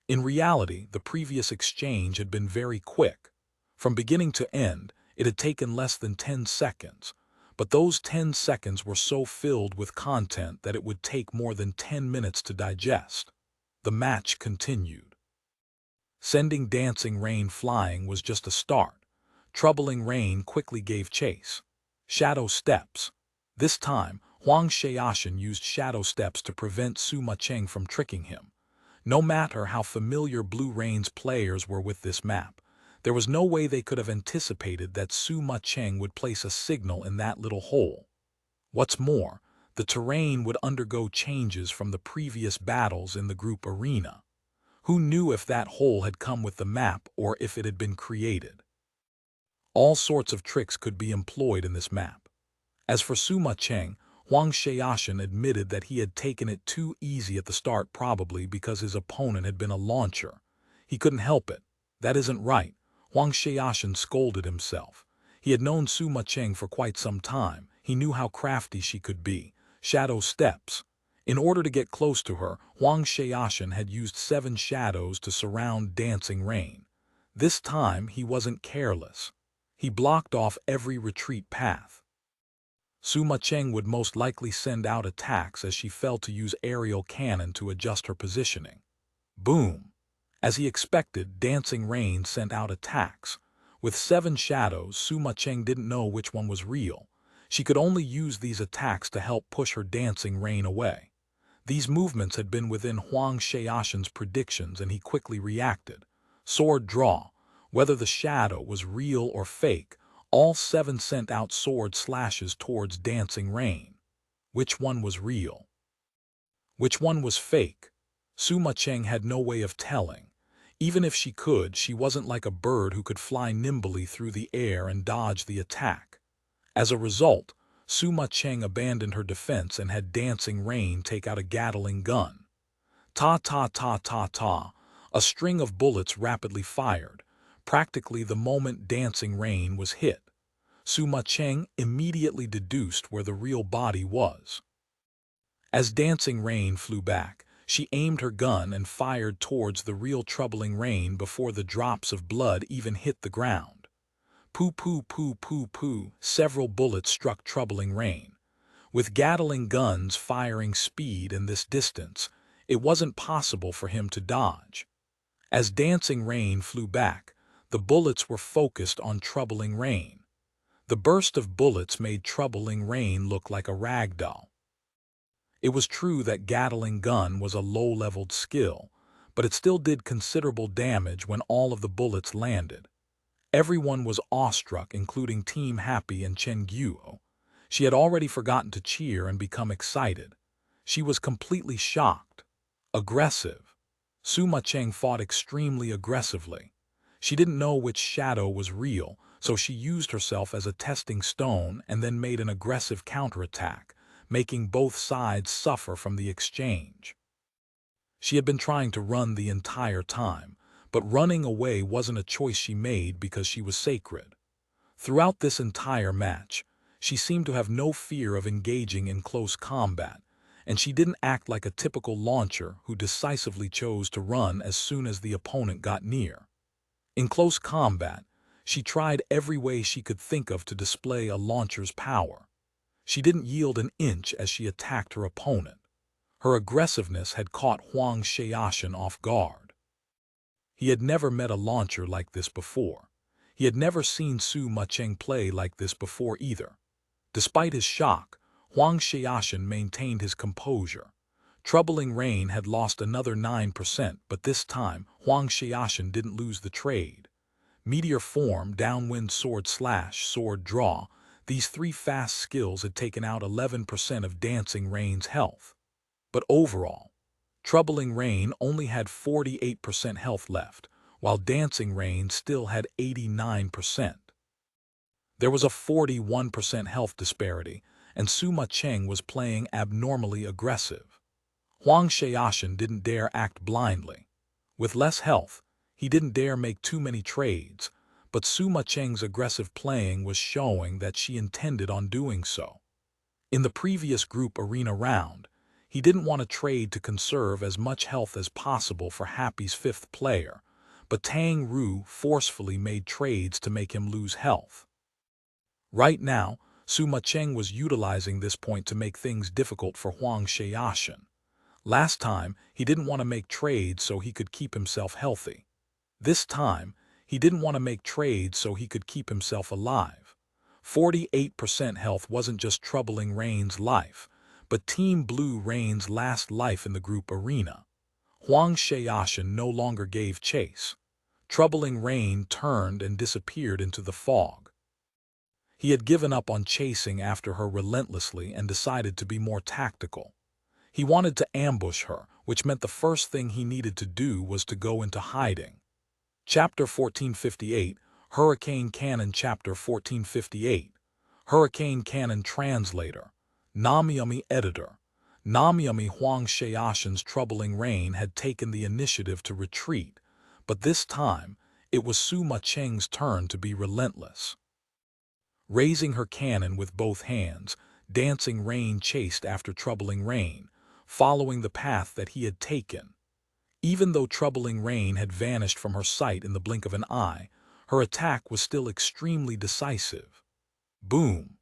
In reality, the previous exchange had been very quick. From beginning to end, it had taken less than 10 seconds, but those 10 seconds were so filled with content that it would take more than 10 minutes to digest. The match continued. Sending Dancing Rain flying was just a start. Troubling Rain quickly gave chase. Shadow steps. This time, Huang Xiaoshan used shadow steps to prevent Suma Cheng from tricking him. No matter how familiar Blue Rain's players were with this map, there was no way they could have anticipated that Suma Cheng would place a signal in that little hole. What's more, the terrain would undergo changes from the previous battles in the group arena. Who knew if that hole had come with the map or if it had been created? All sorts of tricks could be employed in this map. As for Suma Cheng, Huang Xiaoshan admitted that he had taken it too easy at the start, probably because his opponent had been a Launcher. He couldn't help it. That isn't right. Huang Xiaoshan scolded himself. He had known Suma Cheng for quite some time. He knew how crafty she could be. Shadow steps. In order to get close to her, Huang Xiaoshan had used 7 shadows to surround Dancing Rain. This time, he wasn't careless. He blocked off every retreat path. Suma Cheng would most likely send out attacks as she fell to use aerial cannon to adjust her positioning. Boom! As he expected, Dancing Rain sent out attacks. With 7 shadows, Suma Cheng didn't know which one was real. She could only use these attacks to help push her Dancing Rain away. These movements had been within Huang Xiaoshan's predictions and he quickly reacted. Sword draw. Whether the shadow was real or fake, all 7 sent out sword slashes towards Dancing Rain. Which one was real? Which one was fake? Suma Cheng had no way of telling. Even if she could, she wasn't like a bird who could fly nimbly through the air and dodge the attack. As a result, Suma Cheng abandoned her defense and had Dancing Rain take out a Gatling gun. Ta-ta-ta-ta-ta. A string of bullets rapidly fired, practically the moment Dancing Rain was hit. Suma Cheng immediately deduced where the real body was. As Dancing Rain flew back, She aimed her gun and fired towards the real troubling rain before the drops of blood even hit the ground. Poo poo poo poo poo, several bullets struck troubling rain. With Gatling guns firing speed in this distance, it wasn't possible for him to dodge. As dancing rain flew back, the bullets were focused on troubling rain. The burst of bullets made troubling rain look like a rag doll. It was true that Gatling gun was a low-leveled skill, but it still did considerable damage when all of the bullets landed. Everyone was awestruck, including Team Happy and Chen Guo. She had already forgotten to cheer and become excited. She was completely shocked. Aggressive. Suma Cheng fought extremely aggressively. She didn't know which shadow was real, so she used herself as a testing stone and then made an aggressive counterattack, making both sides suffer from the exchange. She had been trying to run the entire time, but running away wasn't a choice she made because she was sacred. Throughout this entire match, she seemed to have no fear of engaging in close combat, and she didn't act like a typical launcher who decisively chose to run as soon as the opponent got near. In close combat, she tried every way she could think of to display a launcher's power. She didn't yield an inch as she attacked her opponent. Her aggressiveness had caught Huang Xiaoshan off guard. He had never met a launcher like this before. He had never seen Suma Cheng play like this before either. Despite his shock, Huang Xiaoshan maintained his composure. Troubling Rain had lost another 9%, but this time, Huang Xiaoshan didn't lose the trade. Meteor Form, Downwind Sword Slash, Sword Draw, these three fast skills had taken out 11% of Dancing Rain's health. But overall, Troubling Rain only had 48% health left, while Dancing Rain still had 89%. There was a 41% health disparity, and Suma Cheng was playing abnormally aggressive. Huang Xiaoshan didn't dare act blindly. With less health, he didn't dare make too many trades, but Suma Cheng's aggressive playing was showing that she intended on doing so. In the previous group arena round, he didn't want to trade to conserve as much health as possible for Happy's fifth player, but Tang Ru forcefully made trades to make him lose health. Right now, Suma Cheng was utilizing this point to make things difficult for Huang Xiaoshan. Last time, he didn't want to make trades so he could keep himself healthy. This time, he didn't want to make trades so he could keep himself alive. 48% health wasn't just Troubling Rain's life, but Team Blue Rain's last life in the group arena. Huang Xiaoshan no longer gave chase. Troubling Rain turned and disappeared into the fog. He had given up on chasing after her relentlessly and decided to be more tactical. He wanted to ambush her, which meant the first thing he needed to do was to go into hiding. Chapter 1458, Hurricane Cannon. Chapter 1458, Hurricane Cannon. Translator, Namiyami. Editor, Namiyami. Huang Xiaoshan's Troubling Rain had taken the initiative to retreat, but this time, it was Suma Cheng's turn to be relentless. Raising her cannon with both hands, Dancing Rain chased after Troubling Rain, following the path that he had taken. Even though Troubling Rain had vanished from her sight in the blink of an eye, her attack was still extremely decisive. Boom!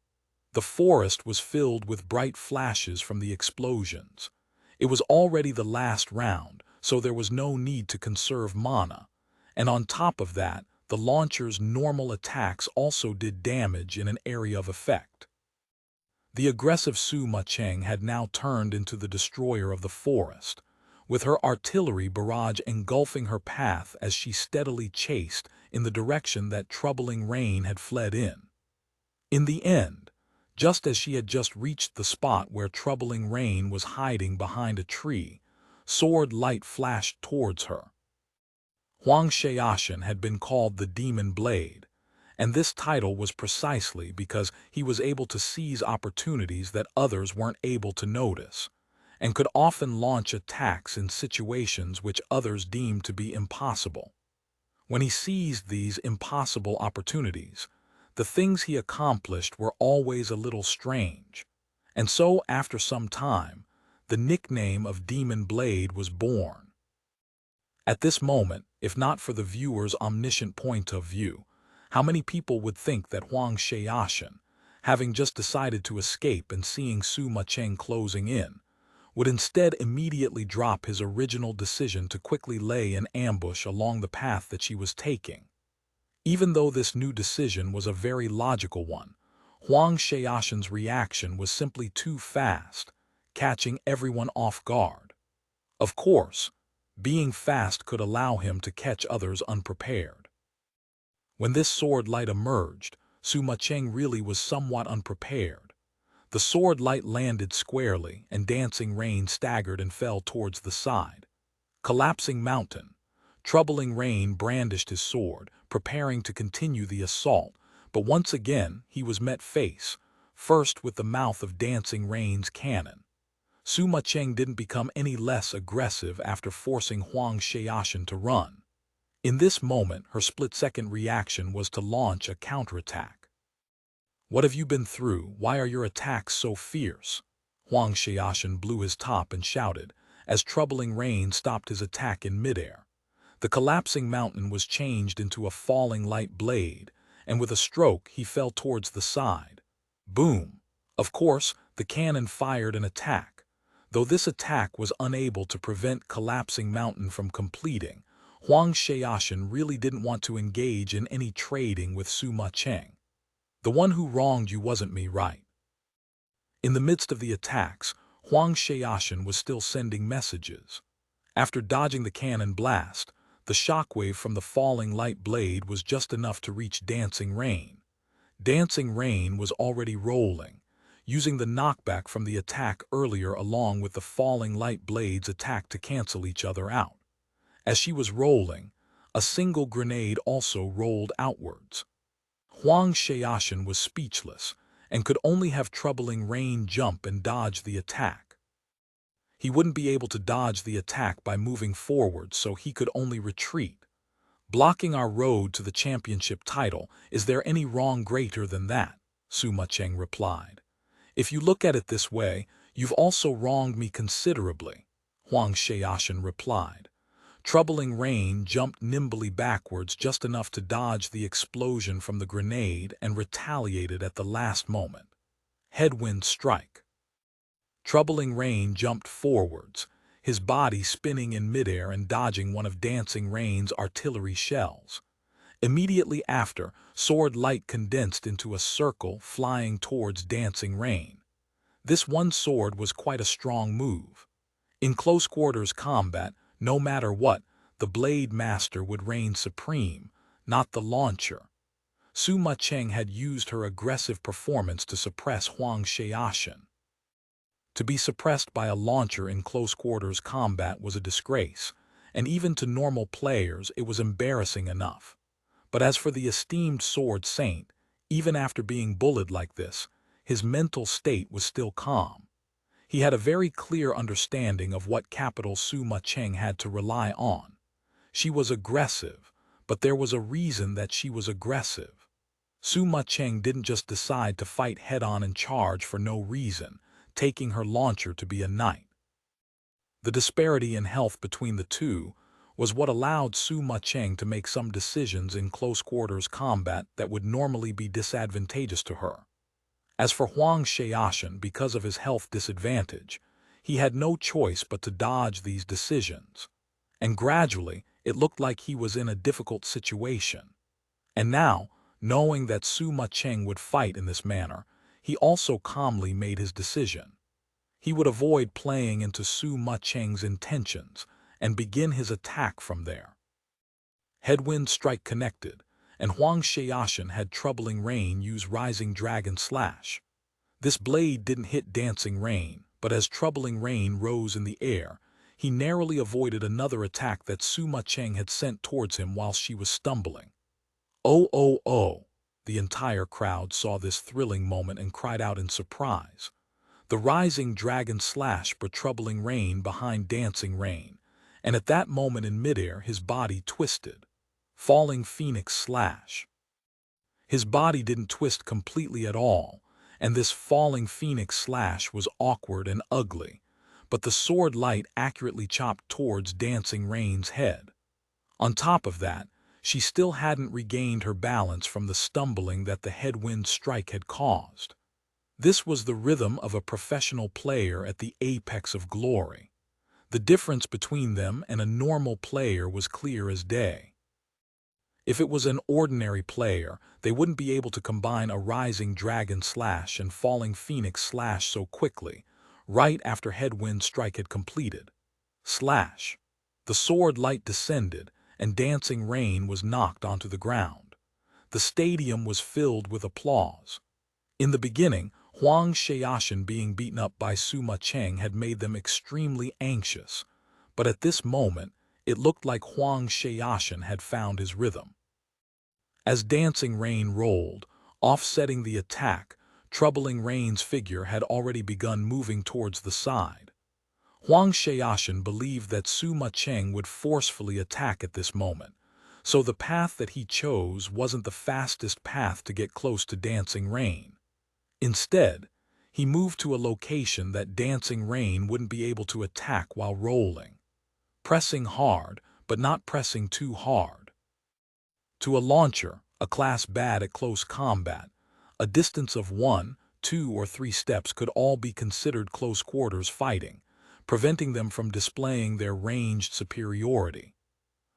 The forest was filled with bright flashes from the explosions. It was already the last round, so there was no need to conserve mana. And on top of that, the launcher's normal attacks also did damage in an area of effect. The aggressive Suma Cheng had now turned into the destroyer of the forest, with her artillery barrage engulfing her path as she steadily chased in the direction that Troubling Rain had fled in. In the end, just as she had just reached the spot where Troubling Rain was hiding behind a tree, sword light flashed towards her. Huang Xiaoshan had been called the Demon Blade, and this title was precisely because he was able to seize opportunities that others weren't able to notice, and could often launch attacks in situations which others deemed to be impossible. When he seized these impossible opportunities, the things he accomplished were always a little strange, and so after some time, the nickname of Demon Blade was born. At this moment, if not for the viewer's omniscient point of view, how many people would think that Huang Xiaoshan, having just decided to escape and seeing Sima Cheng closing in, would instead immediately drop his original decision to quickly lay an ambush along the path that she was taking? Even though this new decision was a very logical one, Huang Xiaoshan's reaction was simply too fast, catching everyone off guard. Of course, being fast could allow him to catch others unprepared. When this sword light emerged, Sima Cheng really was somewhat unprepared. The sword light landed squarely, and Dancing Rain staggered and fell towards the side. Collapsing Mountain. Troubling Rain brandished his sword, preparing to continue the assault, but once again he was met face first with the mouth of Dancing Rain's cannon. Sima Cheng didn't become any less aggressive after forcing Huang Xiaoshan to run. In this moment, her split-second reaction was to launch a counterattack. "What have you been through? Why are your attacks so fierce?" Huang Xiaoshan blew his top and shouted, as Troubling Rain stopped his attack in midair. The collapsing mountain was changed into a falling light blade, and with a stroke he fell towards the side. Boom! Of course, the cannon fired an attack. Though this attack was unable to prevent Collapsing Mountain from completing, Huang Xiaoshan really didn't want to engage in any trading with Sima Cheng. "The one who wronged you wasn't me, right?" In the midst of the attacks, Huang Xiaoshan was still sending messages. After dodging the cannon blast, the shockwave from the falling light blade was just enough to reach Dancing Rain. Dancing Rain was already rolling, using the knockback from the attack earlier along with the falling light blade's attack to cancel each other out. As she was rolling, a single grenade also rolled outwards. Huang Xiaoshan was speechless and could only have Troubling Rain jump and dodge the attack. He wouldn't be able to dodge the attack by moving forward, so he could only retreat. "Blocking our road to the championship title, is there any wrong greater than that?" Sima Cheng replied. "If you look at it this way, you've also wronged me considerably," Huang Xiaoshan replied. Troubling Rain jumped nimbly backwards just enough to dodge the explosion from the grenade and retaliated at the last moment. Headwind strike. Troubling Rain jumped forwards, his body spinning in midair and dodging one of Dancing Rain's artillery shells. Immediately after, sword light condensed into a circle flying towards Dancing Rain. This one sword was quite a strong move. In close quarters combat, no matter what, the Blade Master would reign supreme, not the launcher. Sima Cheng had used her aggressive performance to suppress Huang Xiaoshan. To be suppressed by a launcher in close quarters combat was a disgrace, and even to normal players it was embarrassing enough. But as for the esteemed Sword Saint, even after being bullied like this, his mental state was still calm. He had a very clear understanding of what capital Sima Cheng had to rely on. She was aggressive, but there was a reason that she was aggressive. Sima Cheng didn't just decide to fight head-on and charge for no reason, taking her launcher to be a knight. The disparity in health between the two was what allowed Sima Cheng to make some decisions in close quarters combat that would normally be disadvantageous to her. As for Huang Xiaoshan, because of his health disadvantage, he had no choice but to dodge these decisions. And gradually, it looked like he was in a difficult situation. And now, knowing that Sima Cheng would fight in this manner, he also calmly made his decision. He would avoid playing into Sima Cheng's intentions and begin his attack from there. Headwind strike connected, and Huang Xiaoshan had Troubling Rain use Rising Dragon Slash. This blade didn't hit Dancing Rain, but as Troubling Rain rose in the air, he narrowly avoided another attack that Sima Cheng had sent towards him while she was stumbling. "Oh, oh, oh!" The entire crowd saw this thrilling moment and cried out in surprise. The Rising Dragon Slash brought Troubling Rain behind Dancing Rain, and at that moment in midair his body twisted. Falling Phoenix Slash. His body didn't twist completely at all, and this Falling Phoenix Slash was awkward and ugly, but the sword light accurately chopped towards Dancing Rain's head. On top of that, she still hadn't regained her balance from the stumbling that the headwind strike had caused. This was the rhythm of a professional player at the apex of glory. The difference between them and a normal player was clear as day. If it was an ordinary player, they wouldn't be able to combine a rising dragon slash and falling phoenix slash so quickly, right after headwind strike had completed. Slash. The sword light descended, and Dancing Rain was knocked onto the ground. The stadium was filled with applause. In the beginning, Huang Xiaoshan being beaten up by Sima Cheng had made them extremely anxious, but at this moment, it looked like Huang Xiaoshan had found his rhythm. As Dancing Rain rolled, offsetting the attack, Troubling Rain's figure had already begun moving towards the side. Huang Xiaoshan believed that Sima Cheng would forcefully attack at this moment, so the path that he chose wasn't the fastest path to get close to Dancing Rain. Instead, he moved to a location that Dancing Rain wouldn't be able to attack while rolling. Pressing hard, but not pressing too hard. To a launcher, a class bad at close combat, a distance of 1, 2, or 3 steps could all be considered close quarters fighting, preventing them from displaying their ranged superiority.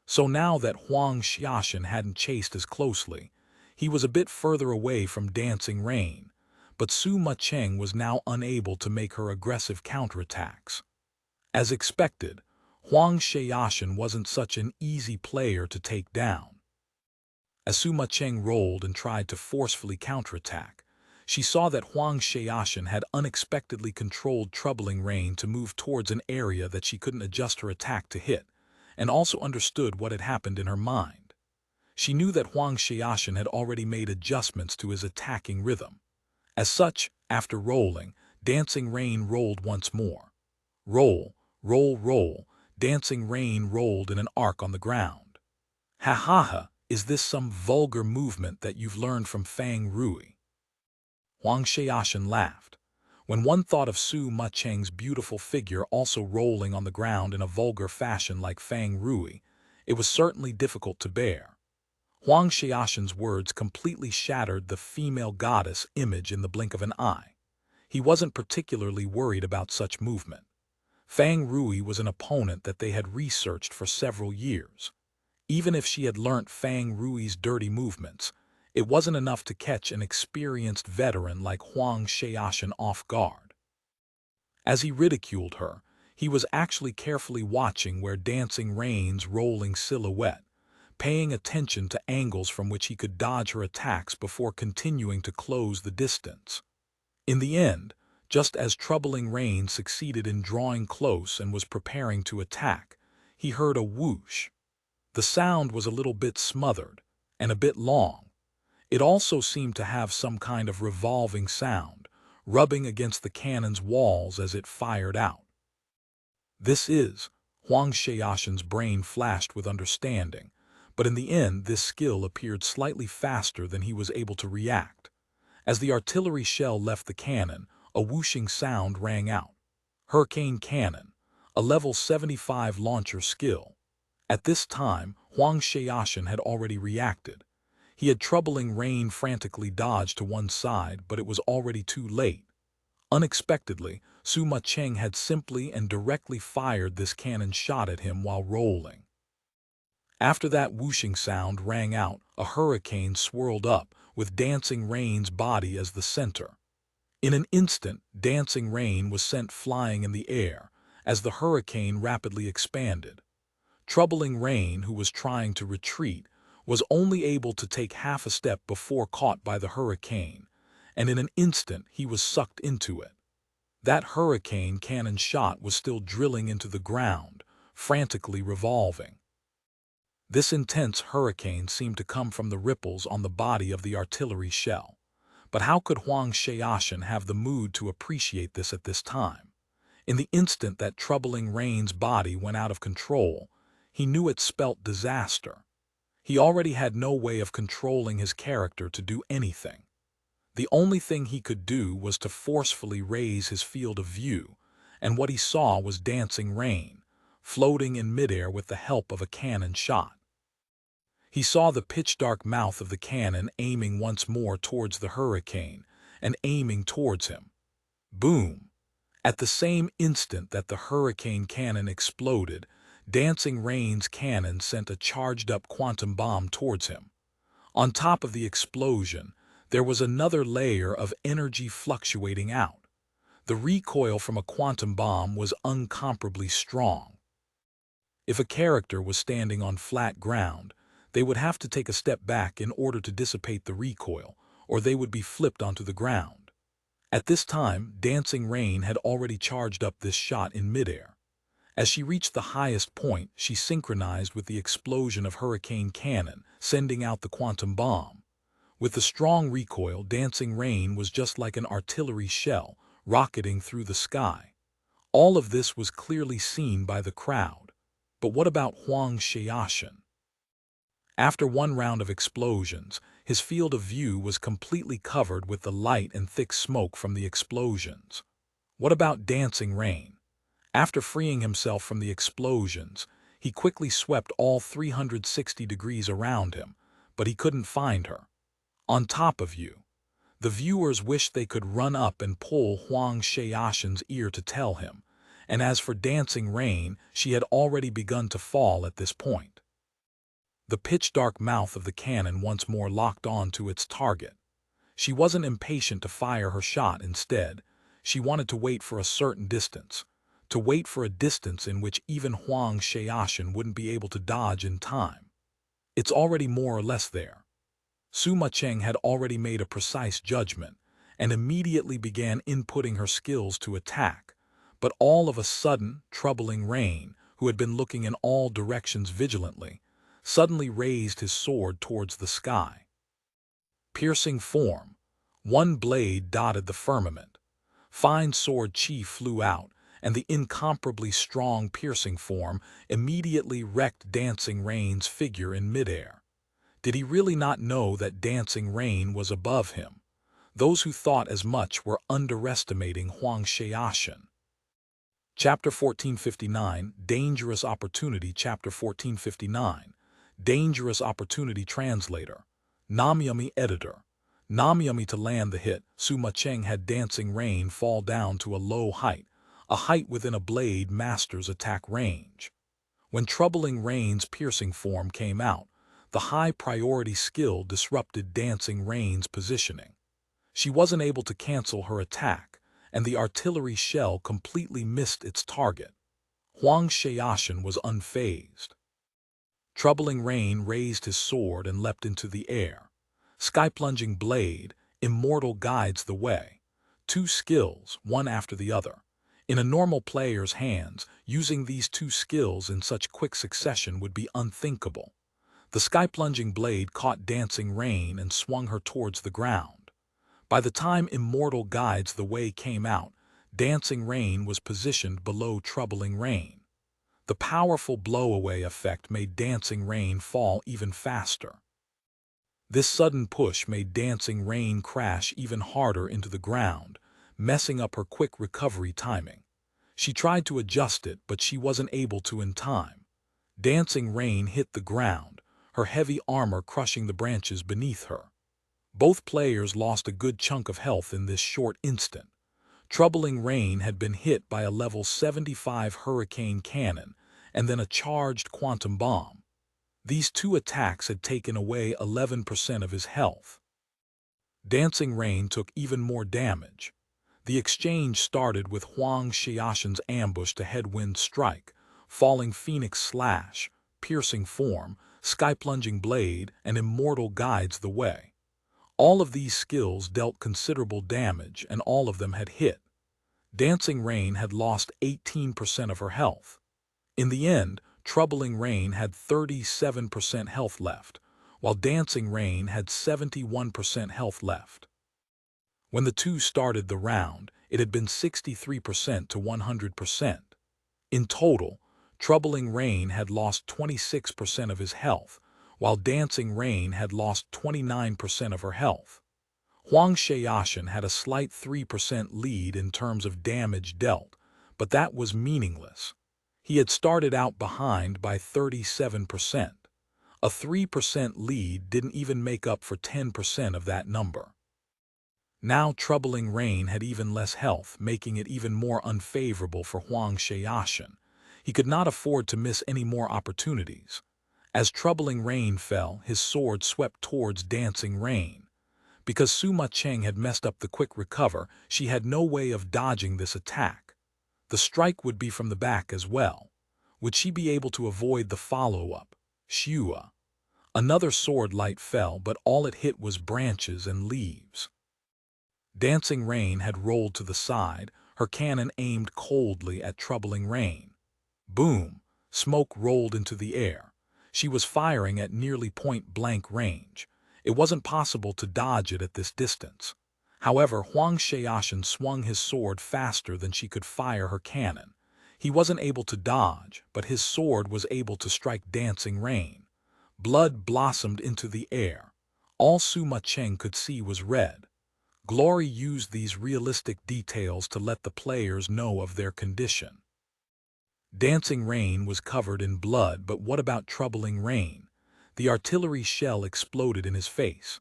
So now that Huang Xiaoshan hadn't chased as closely, he was a bit further away from Dancing Rain, but Sima Cheng was now unable to make her aggressive counterattacks. As expected, Huang Xiaoshan wasn't such an easy player to take down. As Sima Cheng rolled and tried to forcefully counterattack, she saw that Huang Xiaoshan had unexpectedly controlled Troubling Rain to move towards an area that she couldn't adjust her attack to hit, and also understood what had happened in her mind. She knew that Huang Xiaoshan had already made adjustments to his attacking rhythm. As such, after rolling, Dancing Rain rolled once more. Roll, roll, roll, Dancing Rain rolled in an arc on the ground. Ha ha ha, is this some vulgar movement that you've learned from Fang Rui? Huang Xiaoshan laughed. When one thought of Sima Cheng's beautiful figure also rolling on the ground in a vulgar fashion like Fang Rui, it was certainly difficult to bear. Huang Xiaoshan's words completely shattered the female goddess image in the blink of an eye. He wasn't particularly worried about such movement. Fang Rui was an opponent that they had researched for several years. Even if she had learnt Fang Rui's dirty movements, it wasn't enough to catch an experienced veteran like Huang Xiaoshan off guard. As he ridiculed her, he was actually carefully watching where Dancing Rain's rolling silhouette, paying attention to angles from which he could dodge her attacks before continuing to close the distance. In the end, just as Troubling Rain succeeded in drawing close and was preparing to attack, he heard a whoosh. The sound was a little bit smothered and a bit long. It also seemed to have some kind of revolving sound, rubbing against the cannon's walls as it fired out. This is, Huang Xiaoshan's brain flashed with understanding, but in the end this skill appeared slightly faster than he was able to react. As the artillery shell left the cannon, a whooshing sound rang out. Hurricane Cannon, a level 75 launcher skill. At this time, Huang Xiaoshan had already reacted. He had Troubling Rain frantically dodged to one side, but it was already too late. Unexpectedly, Sima Cheng had simply and directly fired this cannon shot at him while rolling. After that whooshing sound rang out, a hurricane swirled up, with Dancing Rain's body as the center. In an instant, Dancing Rain was sent flying in the air, as the hurricane rapidly expanded. Troubling Rain, who was trying to retreat, was only able to take half a step before caught by the hurricane, and in an instant he was sucked into it. That hurricane cannon shot was still drilling into the ground, frantically revolving. This intense hurricane seemed to come from the ripples on the body of the artillery shell. But how could Huang Xiaoshan have the mood to appreciate this at this time? In the instant that Troubling Rain's body went out of control, he knew it spelt disaster. He already had no way of controlling his character to do anything. The only thing he could do was to forcefully raise his field of view, and what he saw was Dancing Rain, floating in midair with the help of a cannon shot. He saw the pitch-dark mouth of the cannon aiming once more towards the hurricane, and aiming towards him. Boom! At the same instant that the hurricane cannon exploded, Dancing Rain's cannon sent a charged-up quantum bomb towards him. On top of the explosion, there was another layer of energy fluctuating out. The recoil from a quantum bomb was incomparably strong. If a character was standing on flat ground, they would have to take a step back in order to dissipate the recoil, or they would be flipped onto the ground. At this time, Dancing Rain had already charged up this shot in midair. As she reached the highest point, she synchronized with the explosion of Hurricane Cannon, sending out the quantum bomb. With the strong recoil, Dancing Rain was just like an artillery shell, rocketing through the sky. All of this was clearly seen by the crowd. But what about Quan Zhi Gao Shou? After one round of explosions, his field of view was completely covered with the light and thick smoke from the explosions. What about Dancing Rain? After freeing himself from the explosions, he quickly swept all 360 degrees around him, but he couldn't find her. On top of you, the viewers wished they could run up and pull Quan Zhi Gao Shou's ear to tell him, and as for Dancing Rain, she had already begun to fall at this point. The pitch-dark mouth of the cannon once more locked on to its target. She wasn't impatient to fire her shot. Instead, she wanted to wait for a certain distance, to wait for a distance in which even Quan Zhi Gao Shou wouldn't be able to dodge in time. It's already more or less there. Su Macheng had already made a precise judgment and immediately began inputting her skills to attack, but all of a sudden, Troubling Rain, who had been looking in all directions vigilantly, suddenly raised his sword towards the sky. Piercing form, one blade dotted the firmament. Fine sword chi flew out, and the incomparably strong piercing form immediately wrecked Dancing Rain's figure in midair. Did he really not know that Dancing Rain was above him? Those who thought as much were underestimating Quan Zhi Gao Shou. Chapter 1459, Dangerous Opportunity. Chapter 1459, Dangerous Opportunity. Translator. Namyami. Editor. Namyami. To land the hit, Su Macheng had Dancing Rain fall down to a low height, a height within a blade master's attack range. When Troubling Rain's piercing form came out, the high-priority skill disrupted Dancing Rain's positioning. She wasn't able to cancel her attack, and the artillery shell completely missed its target. Quan Zhi Gao Shou was unfazed. Troubling Rain raised his sword and leapt into the air. Sky-plunging blade, immortal guides the way. Two skills, one after the other. In a normal player's hands, using these two skills in such quick succession would be unthinkable. The sky-plunging blade caught Dancing Rain and swung her towards the ground. By the time Immortal Guides the Way came out, Dancing Rain was positioned below Troubling Rain. The powerful blow-away effect made Dancing Rain fall even faster. This sudden push made Dancing Rain crash even harder into the ground, messing up her quick recovery timing. She tried to adjust it, but she wasn't able to in time. Dancing Rain hit the ground, her heavy armor crushing the branches beneath her. Both players lost a good chunk of health in this short instant. Troubling Rain had been hit by a level 75 Hurricane Cannon and then a charged quantum bomb. These two attacks had taken away 11% of his health. Dancing Rain took even more damage. The exchange started with Quan Zhi Gao Shou's ambush to headwind strike, falling phoenix slash, piercing form, sky-plunging blade, and immortal guides the way. All of these skills dealt considerable damage, and all of them had hit. Dancing Rain had lost 18% of her health. In the end, Troubling Rain had 37% health left, while Dancing Rain had 71% health left. When the two started the round, it had been 63% to 100%. In total, Troubling Rain had lost 26% of his health, while Dancing Rain had lost 29% of her health. Quan Zhi Gao Shou had a slight 3% lead in terms of damage dealt, but that was meaningless. He had started out behind by 37%. A 3% lead didn't even make up for 10% of that number. Now troubling rain had even less health, making it even more unfavorable for Huang Xiaoshan. He could not afford to miss any more opportunities. As troubling rain fell, his sword swept towards dancing rain. Because Suma Cheng had messed up the quick recover, she had no way of dodging this attack. The strike would be from the back as well. Would she be able to avoid the follow-up? Shua. Another sword light fell, but all it hit was branches and leaves. Dancing Rain had rolled to the side, her cannon aimed coldly at troubling rain. Boom! Smoke rolled into the air. She was firing at nearly point-blank range. It wasn't possible to dodge it at this distance. However, Huang Xiaoshan swung his sword faster than she could fire her cannon. He wasn't able to dodge, but his sword was able to strike Dancing Rain. Blood blossomed into the air. All Suma Cheng could see was red. Glory used these realistic details to let the players know of their condition. Dancing Rain was covered in blood, but what about troubling rain? The artillery shell exploded in his face.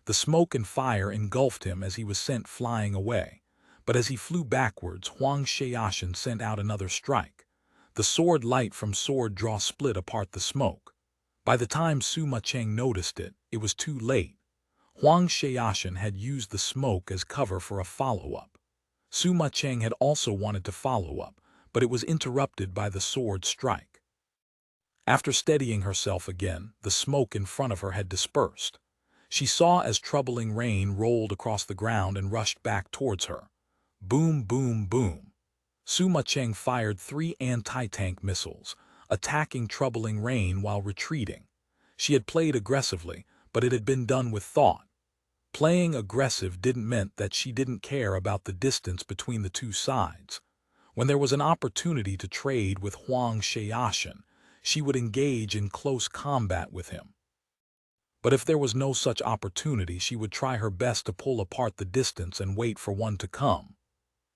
The smoke and fire engulfed him as he was sent flying away. But as he flew backwards, Huang Xiaoshan sent out another strike. The sword light from sword draw split apart the smoke. By the time Suma Cheng noticed it, it was too late. Huang Xiaoshan had used the smoke as cover for a follow-up. Suma Cheng had also wanted to follow up, but it was interrupted by the sword strike. After steadying herself again, the smoke in front of her had dispersed. She saw as troubling rain rolled across the ground and rushed back towards her. Boom, boom, boom. Suma Cheng fired 3 anti-tank missiles, attacking troubling rain while retreating. She had played aggressively, but it had been done with thought. Playing aggressive didn't mean that she didn't care about the distance between the two sides. When there was an opportunity to trade with Huang Xiaoshan, she would engage in close combat with him. But if there was no such opportunity, she would try her best to pull apart the distance and wait for one to come.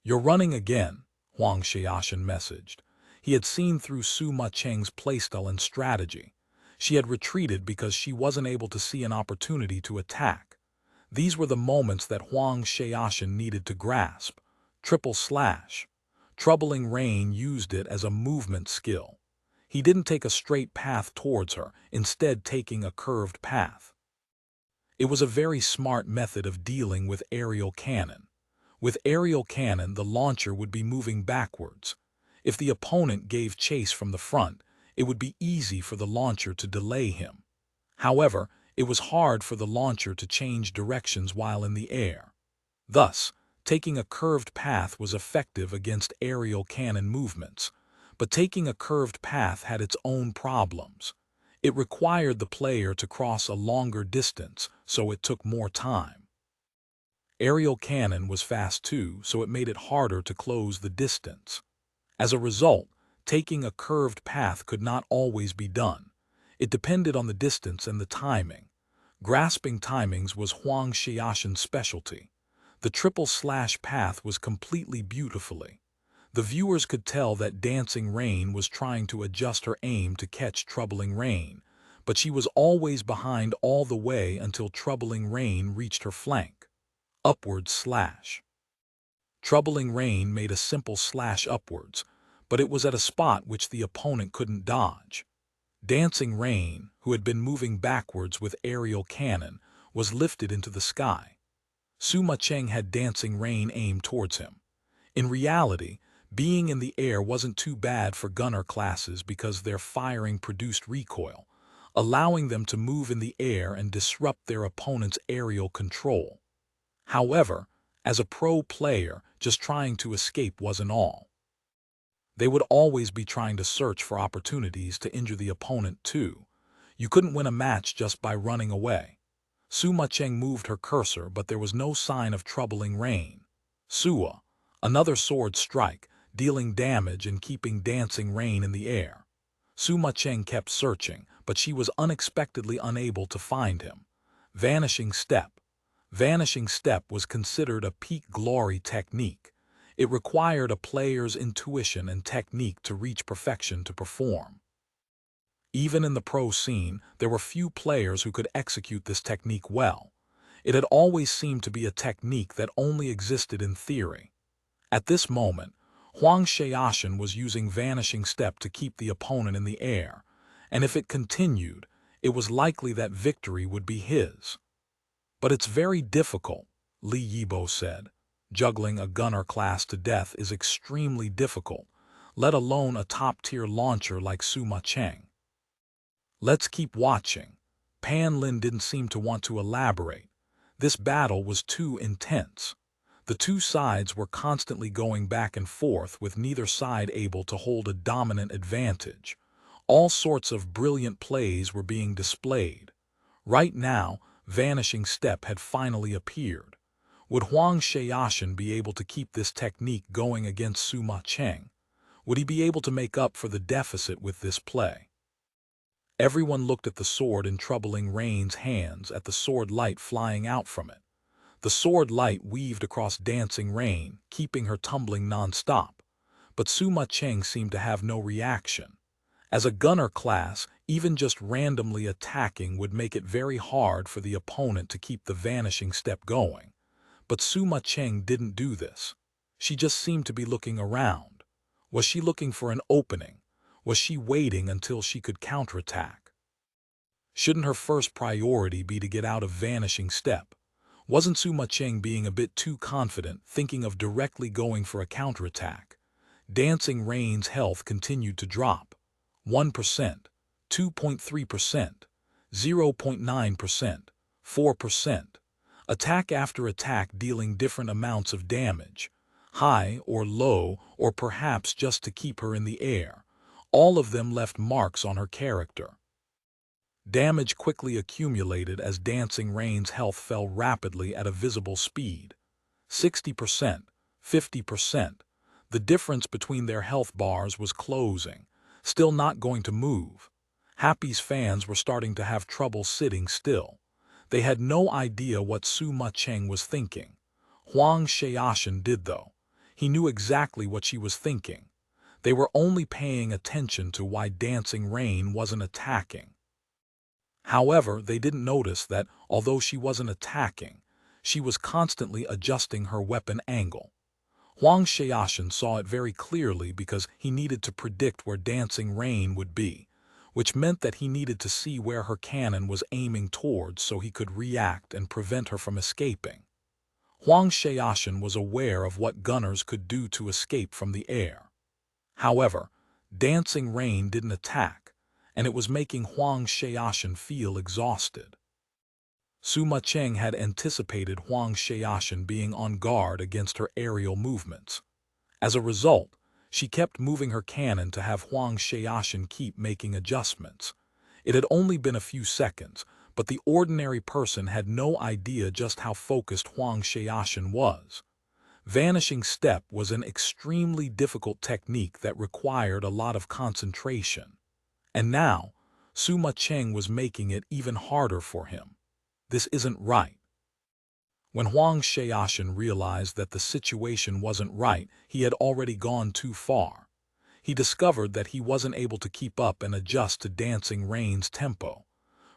"You're running again," Huang Xiaoshan messaged. He had seen through Suma Cheng's playstyle and strategy. She had retreated because she wasn't able to see an opportunity to attack. These were the moments that Huang Xiaoshan needed to grasp. Triple slash. Troubling Rain used it as a movement skill. He didn't take a straight path towards her, instead taking a curved path. It was a very smart method of dealing with aerial cannon. With aerial cannon, the launcher would be moving backwards. If the opponent gave chase from the front, it would be easy for the launcher to delay him. However, it was hard for the launcher to change directions while in the air. Thus, taking a curved path was effective against aerial cannon movements, but taking a curved path had its own problems. It required the player to cross a longer distance, so it took more time. Aerial cannon was fast too, so it made it harder to close the distance. As a result, taking a curved path could not always be done. It depended on the distance and the timing. Grasping timings was Huang Xiaoshan's specialty. The triple slash path was completely beautifully. The viewers could tell that Dancing Rain was trying to adjust her aim to catch Troubling Rain, but she was always behind all the way until Troubling Rain reached her flank. Upward slash. Troubling Rain made a simple slash upwards, but it was at a spot which the opponent couldn't dodge. Dancing Rain, who had been moving backwards with aerial cannon, was lifted into the sky. Suma Cheng had Dancing Rain aim towards him. In reality, being in the air wasn't too bad for gunner classes because their firing produced recoil, allowing them to move in the air and disrupt their opponent's aerial control. However, as a pro player, just trying to escape wasn't all. They would always be trying to search for opportunities to injure the opponent too. You couldn't win a match just by running away. Suma Cheng moved her cursor, but there was no sign of Troubling Rain. Sua, another sword strike, dealing damage and keeping Dancing Rain in the air. Suma Cheng kept searching, but she was unexpectedly unable to find him. Vanishing Step. Vanishing Step was considered a peak glory technique. It required a player's intuition and technique to reach perfection to perform. Even in the pro scene, there were few players who could execute this technique well. It had always seemed to be a technique that only existed in theory. At this moment, Huang Xiaoshan was using Vanishing Step to keep the opponent in the air, and if it continued, it was likely that victory would be his. But it's very difficult, Li Yibo said. Juggling a gunner class to death is extremely difficult, let alone a top-tier launcher like Suma Cheng. Let's keep watching. Pan Lin didn't seem to want to elaborate. This battle was too intense. The two sides were constantly going back and forth with neither side able to hold a dominant advantage. All sorts of brilliant plays were being displayed. Right now, Vanishing Step had finally appeared. Would Huang Xiaoshan be able to keep this technique going against Suma Cheng? Would he be able to make up for the deficit with this play? Everyone looked at the sword in Troubling Rain's hands, at the sword light flying out from it. The sword light weaved across Dancing Rain, keeping her tumbling non-stop. But Suma Cheng seemed to have no reaction. As a gunner class, even just randomly attacking would make it very hard for the opponent to keep the Vanishing Step going. But Suma Cheng didn't do this. She just seemed to be looking around. Was she looking for an opening? Was she waiting until she could counterattack? Shouldn't her first priority be to get out of Vanishing Step? Wasn't Suma Cheng being a bit too confident, thinking of directly going for a counterattack? Dancing Rain's health continued to drop. 1%, 2.3%, 0.9%, 4%. Attack after attack dealing different amounts of damage, high or low, or perhaps just to keep her in the air. All of them left marks on her character. Damage quickly accumulated as Dancing Rain's health fell rapidly at a visible speed. 60%, 50%. The difference between their health bars was closing, still not going to move. Happy's fans were starting to have trouble sitting still. They had no idea what Suma Cheng was thinking. Huang Xiaoshan did, though. He knew exactly what she was thinking. They were only paying attention to why Dancing Rain wasn't attacking. However, they didn't notice that, although she wasn't attacking, she was constantly adjusting her weapon angle. Huang Xiaoshan saw it very clearly because he needed to predict where Dancing Rain would be, which meant that he needed to see where her cannon was aiming towards so he could react and prevent her from escaping. Huang Xiaoshan was aware of what gunners could do to escape from the air. However, Dancing Rain didn't attack, and it was making Huang Xiaoshan feel exhausted. Suma Cheng had anticipated Huang Xiaoshan being on guard against her aerial movements. As a result, she kept moving her cannon to have Huang Xiaoshan keep making adjustments. It had only been a few seconds, but the ordinary person had no idea just how focused Huang Xiaoshan was. Vanishing Step was an extremely difficult technique that required a lot of concentration. And now, Suma Cheng was making it even harder for him. This isn't right. When Huang Xiaoshan realized that the situation wasn't right, he had already gone too far. He discovered that he wasn't able to keep up and adjust to Dancing Rain's tempo.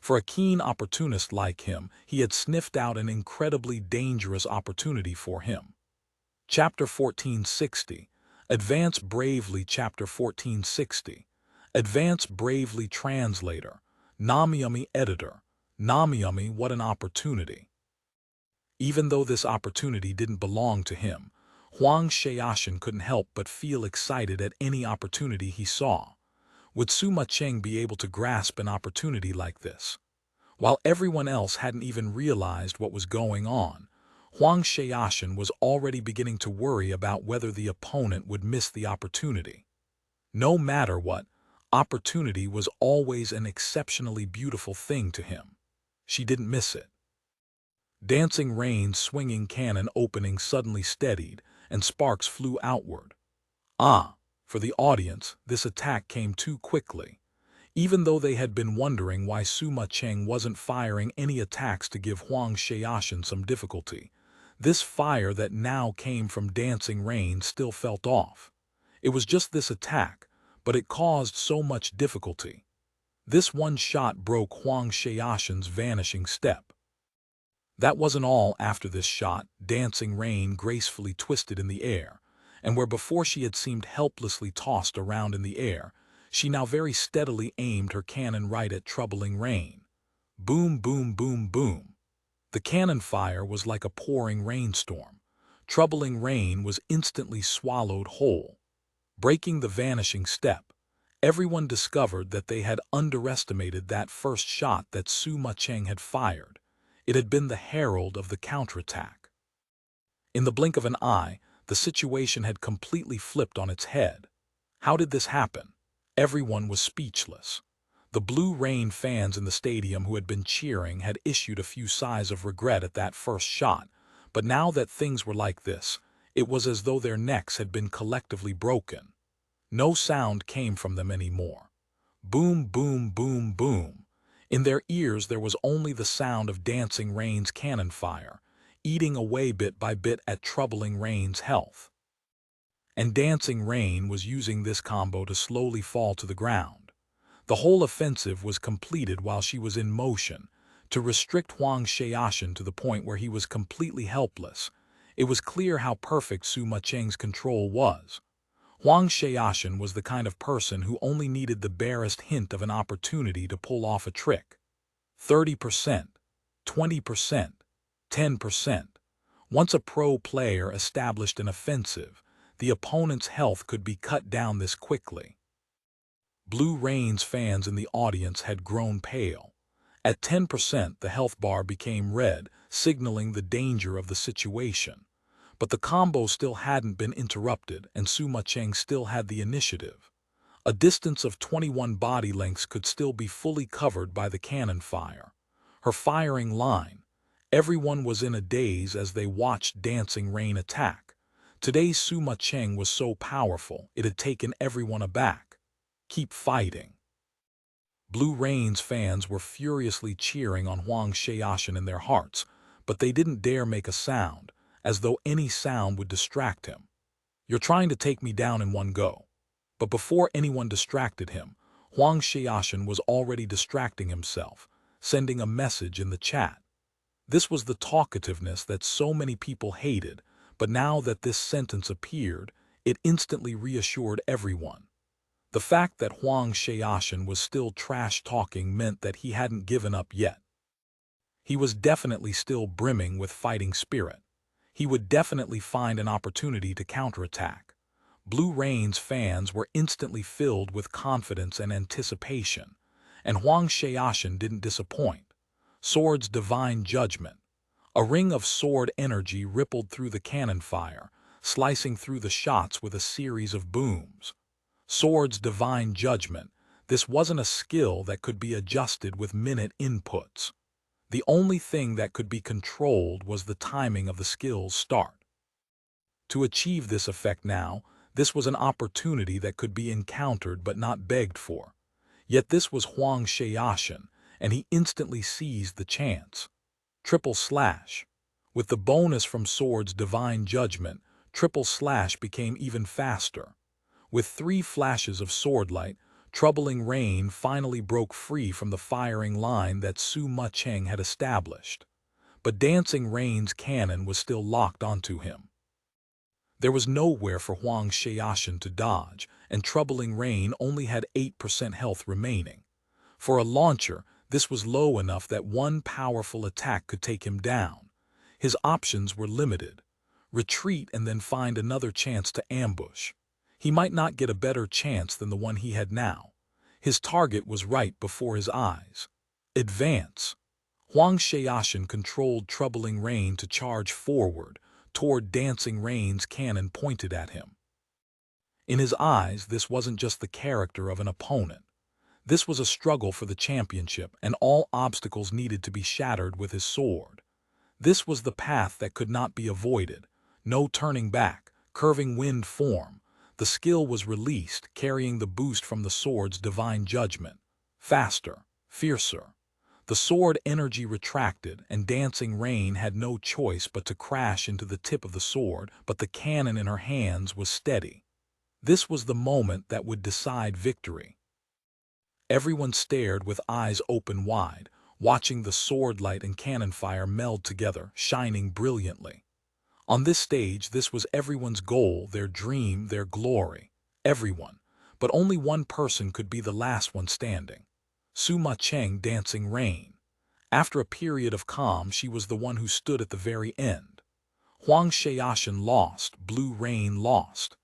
For a keen opportunist like him, he had sniffed out an incredibly dangerous opportunity for him. Chapter 1460. Advance Bravely. Chapter 1460. Advance Bravely. Translator. Namiyami. Editor. Namiyami, what an opportunity. Even though this opportunity didn't belong to him, Huang Xiaoshan couldn't help but feel excited at any opportunity he saw. Would Suma Cheng be able to grasp an opportunity like this? While everyone else hadn't even realized what was going on, Huang Xiaoshan was already beginning to worry about whether the opponent would miss the opportunity. No matter what, opportunity was always an exceptionally beautiful thing to him. She didn't miss it. Dancing Rain's swinging cannon opening suddenly steadied, and sparks flew outward. For the audience, this attack came too quickly. Even though they had been wondering why Suma Cheng wasn't firing any attacks to give Huang Xiaoshan some difficulty, This fire that now came from dancing rain still felt off. It was just this attack, but it caused so much difficulty. This one shot broke Huang Xiaoshen's vanishing step. That wasn't all. After this shot, dancing rain gracefully twisted in the air, and where before she had seemed helplessly tossed around in the air, she now very steadily aimed her cannon right at troubling rain. Boom, boom, boom, boom. The cannon fire was like a pouring rainstorm. Troubling rain was instantly swallowed whole. Breaking the vanishing step, everyone discovered that they had underestimated that first shot that Sima Cheng had fired. It had been the herald of the counterattack. In the blink of an eye, the situation had completely flipped on its head. How did this happen? Everyone was speechless. The Blue Rain fans in the stadium who had been cheering had issued a few sighs of regret at that first shot, but now that things were like this, it was as though their necks had been collectively broken. No sound came from them anymore. Boom, boom, boom, boom. In their ears there was only the sound of dancing rain's cannon fire, eating away bit by bit at troubling rain's health. And dancing rain was using this combo to slowly fall to the ground. The whole offensive was completed while she was in motion, to restrict Huang Xiaoshen to the point where he was completely helpless. It was clear how perfect Sima Cheng's control was. Huang Xiaoshen was the kind of person who only needed the barest hint of an opportunity to pull off a trick. 30%, 20%, 10%. Once a pro player established an offensive, the opponent's health could be cut down this quickly. Blue Rain's fans in the audience had grown pale. At 10%, the health bar became red, signaling the danger of the situation. But the combo still hadn't been interrupted, and Sima Cheng still had the initiative. A distance of 21 body lengths could still be fully covered by the cannon fire. Her firing line. Everyone was in a daze as they watched dancing rain attack. Today's Sima Cheng was so powerful, it had taken everyone aback. Keep fighting. Blue Rain's fans were furiously cheering on Huang Xiaoshen in their hearts, but they didn't dare make a sound, as though any sound would distract him. You're trying to take me down in one go. But before anyone distracted him, Huang Xiaoshen was already distracting himself, sending a message in the chat. This was the talkativeness that so many people hated, but now that this sentence appeared, it instantly reassured everyone. The fact that Huang Xiaoshen was still trash-talking meant that he hadn't given up yet. He was definitely still brimming with fighting spirit. He would definitely find an opportunity to counterattack. Blue Rain's fans were instantly filled with confidence and anticipation, and Huang Xiaoshen didn't disappoint. Sword's divine judgment. A ring of sword energy rippled through the cannon fire, slicing through the shots with a series of booms. Sword's divine judgment. This wasn't a skill that could be adjusted with minute inputs. The only thing that could be controlled was the timing of the skill's start. To achieve this effect now, this was an opportunity that could be encountered but not begged for. Yet this was Huang Xiaoshen, and he instantly seized the chance. Triple slash. With the bonus from Sword's divine judgment, triple slash became even faster. With 3 flashes of swordlight, troubling rain finally broke free from the firing line that Sima Cheng had established. But dancing rain's cannon was still locked onto him. There was nowhere for Huang Xiaoshen to dodge, and troubling rain only had 8% health remaining. For a launcher, this was low enough that one powerful attack could take him down. His options were limited. Retreat and then find another chance to ambush. He might not get a better chance than the one he had now. His target was right before his eyes. Advance. Huang Xiaoshen controlled troubling rain to charge forward, toward dancing rain's cannon pointed at him. In his eyes, this wasn't just the character of an opponent. This was a struggle for the championship, and all obstacles needed to be shattered with his sword. This was the path that could not be avoided. No turning back, curving wind form. The skill was released, carrying the boost from the sword's divine judgment. Faster, fiercer. The sword energy retracted, and Dancing Rain had no choice but to crash into the tip of the sword, but the cannon in her hands was steady. This was the moment that would decide victory. Everyone stared with eyes open wide, watching the sword light and cannon fire meld together, shining brilliantly. On this stage, this was everyone's goal, their dream, their glory. Everyone. But only one person could be the last one standing. Suma Cheng, Dancing Rain. After a period of calm, she was the one who stood at the very end. Huang Xiaoshan lost, Blue Rain lost.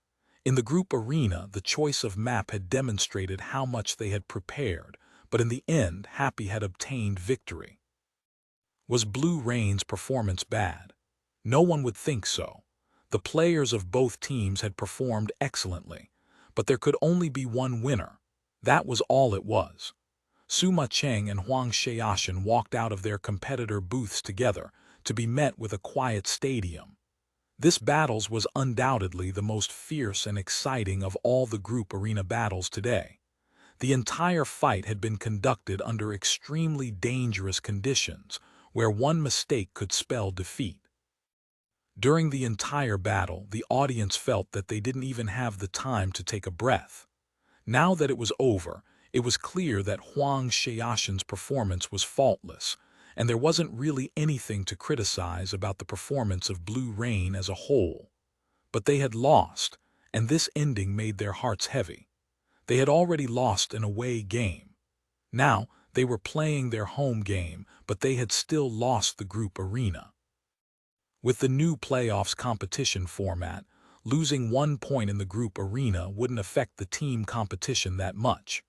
In the group arena, the choice of map had demonstrated how much they had prepared, but in the end, Happy had obtained victory. Was Blue Rain's performance bad? No one would think so. The players of both teams had performed excellently, but there could only be one winner. That was all it was. Suma Cheng and Huang Xiaoshan walked out of their competitor booths together, to be met with a quiet stadium. This battles was undoubtedly the most fierce and exciting of all the group arena battles today. The entire fight had been conducted under extremely dangerous conditions, where one mistake could spell defeat. During the entire battle, the audience felt that they didn't even have the time to take a breath. Now that it was over, it was clear that Huang Xiaoshan's performance was faultless, and there wasn't really anything to criticize about the performance of Blue Rain as a whole. But they had lost, and this ending made their hearts heavy. They had already lost an away game. Now, they were playing their home game, but they had still lost the group arena. With the new playoffs competition format, losing 1 point in the group arena wouldn't affect the team competition that much.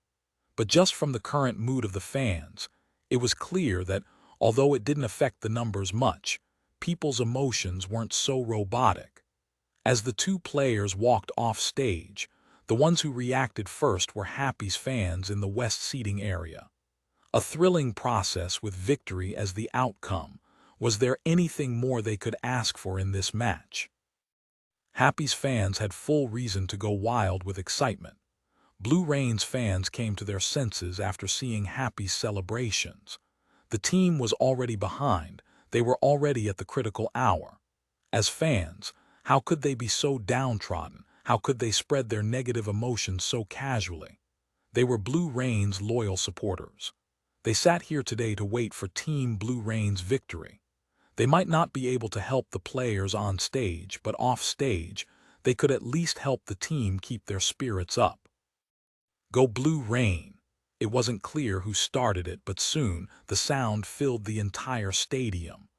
But just from the current mood of the fans, it was clear that, although it didn't affect the numbers much, people's emotions weren't so robotic. As the two players walked off stage, the ones who reacted first were Happy's fans in the west seating area. A thrilling process with victory as the outcome. Was there anything more they could ask for in this match? Happy's fans had full reason to go wild with excitement. Blue Rain's fans came to their senses after seeing Happy's celebrations. The team was already behind. They were already at the critical hour. As fans, how could they be so downtrodden? How could they spread their negative emotions so casually? They were Blue Rain's loyal supporters. They sat here today to wait for Team Blue Rain's victory. They might not be able to help the players on stage, but off stage, they could at least help the team keep their spirits up. Go Blue Rain! It wasn't clear who started it, but soon the sound filled the entire stadium.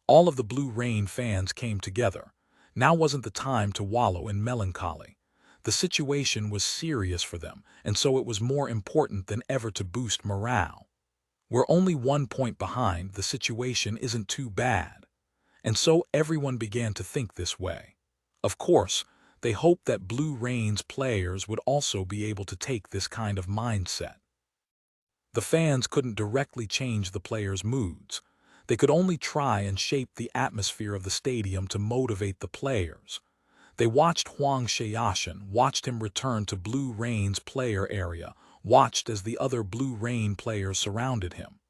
All of the Blue Rain fans came together. Now wasn't the time to wallow in melancholy. The situation was serious for them, and so it was more important than ever to boost morale. We're only 1 point behind, the situation isn't too bad. And so everyone began to think this way. Of course, they hoped that Blue Rain's players would also be able to take this kind of mindset. The fans couldn't directly change the players' moods. They could only try and shape the atmosphere of the stadium to motivate the players. They watched Huang Xiaoshan, watched him return to Blue Rain's player area, watched as the other Blue Rain players surrounded him.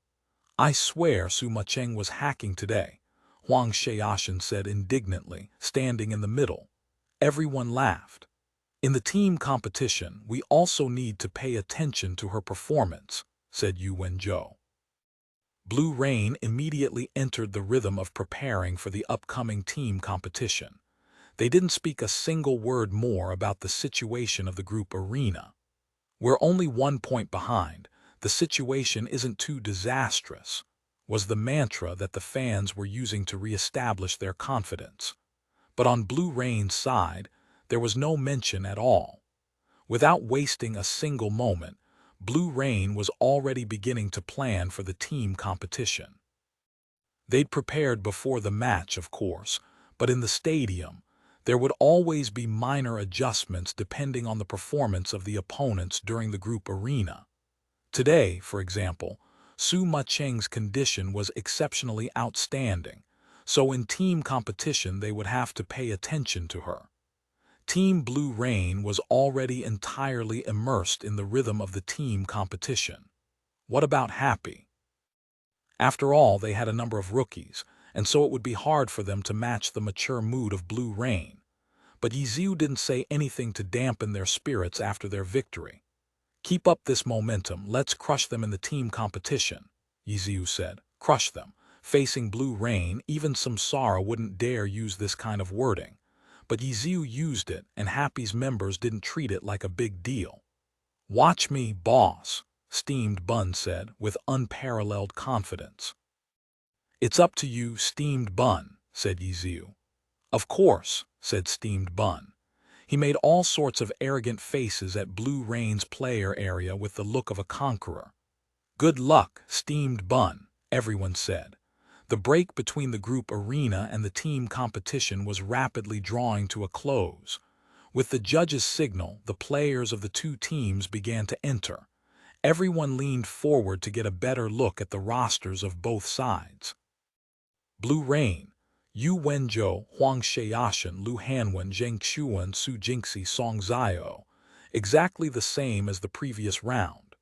I swear Suma Cheng was hacking today, Huang Xiaoshan said indignantly, standing in the middle. Everyone laughed. In the team competition, we also need to pay attention to her performance, said Yu Wenzhou. Blue Rain immediately entered the rhythm of preparing for the upcoming team competition. They didn't speak a single word more about the situation of the group arena. We're only 1 point behind. The situation isn't too disastrous, was the mantra that the fans were using to reestablish their confidence. But on Blue Rain's side, there was no mention at all. Without wasting a single moment, Blue Rain was already beginning to plan for the team competition. They'd prepared before the match, of course, but in the stadium, there would always be minor adjustments depending on the performance of the opponents during the group arena. Today, for example, Suma Cheng's condition was exceptionally outstanding, so in team competition they would have to pay attention to her. Team Blue Rain was already entirely immersed in the rhythm of the team competition. What about Happy? After all, they had a number of rookies, and so it would be hard for them to match the mature mood of Blue Rain. But Yiziu didn't say anything to dampen their spirits after their victory. "Keep up this momentum, let's crush them in the team competition," Yiziu said. Crush them. Facing Blue Rain, even Samsara wouldn't dare use this kind of wording. But Yiziu used it, and Happy's members didn't treat it like a big deal. "Watch me, boss," Steamed Bun said, with unparalleled confidence. "It's up to you, Steamed Bun," said Yiziu. "Of course," said Steamed Bun. He made all sorts of arrogant faces at Blue Rain's player area with the look of a conqueror. "Good luck, Steamed Bun," everyone said. The break between the group arena and the team competition was rapidly drawing to a close. With the judges' signal, the players of the two teams began to enter. Everyone leaned forward to get a better look at the rosters of both sides. Blue Rain, Yu Wenzhou, Huang Sheiyashan, Lu Hanwen, Zheng Xuan, Su Jingxi, Song Zio. Exactly the same as the previous round.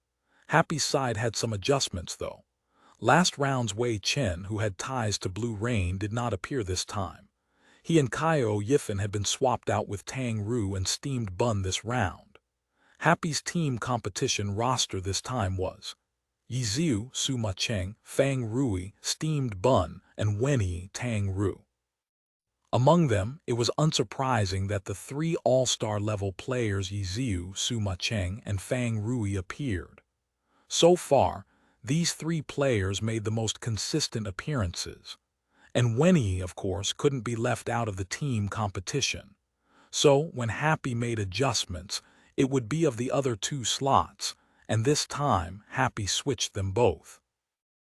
Happy's side had some adjustments, though. Last round's Wei Chen, who had ties to Blue Rain, did not appear this time. He and Kaio Yifan had been swapped out with Tang Ru and Steamed Bun this round. Happy's team competition roster this time was Yiziu, Su Macheng, Fang Rui, Steamed Bun, and Wenyi Tang Ru. Among them, it was unsurprising that the three all-star level players Yiziu, Su Macheng, and Fang Rui appeared. So far, these three players made the most consistent appearances. And Wenyi, of course, couldn't be left out of the team competition. So, when Happy made adjustments, it would be of the other two slots, and this time Happy switched them both.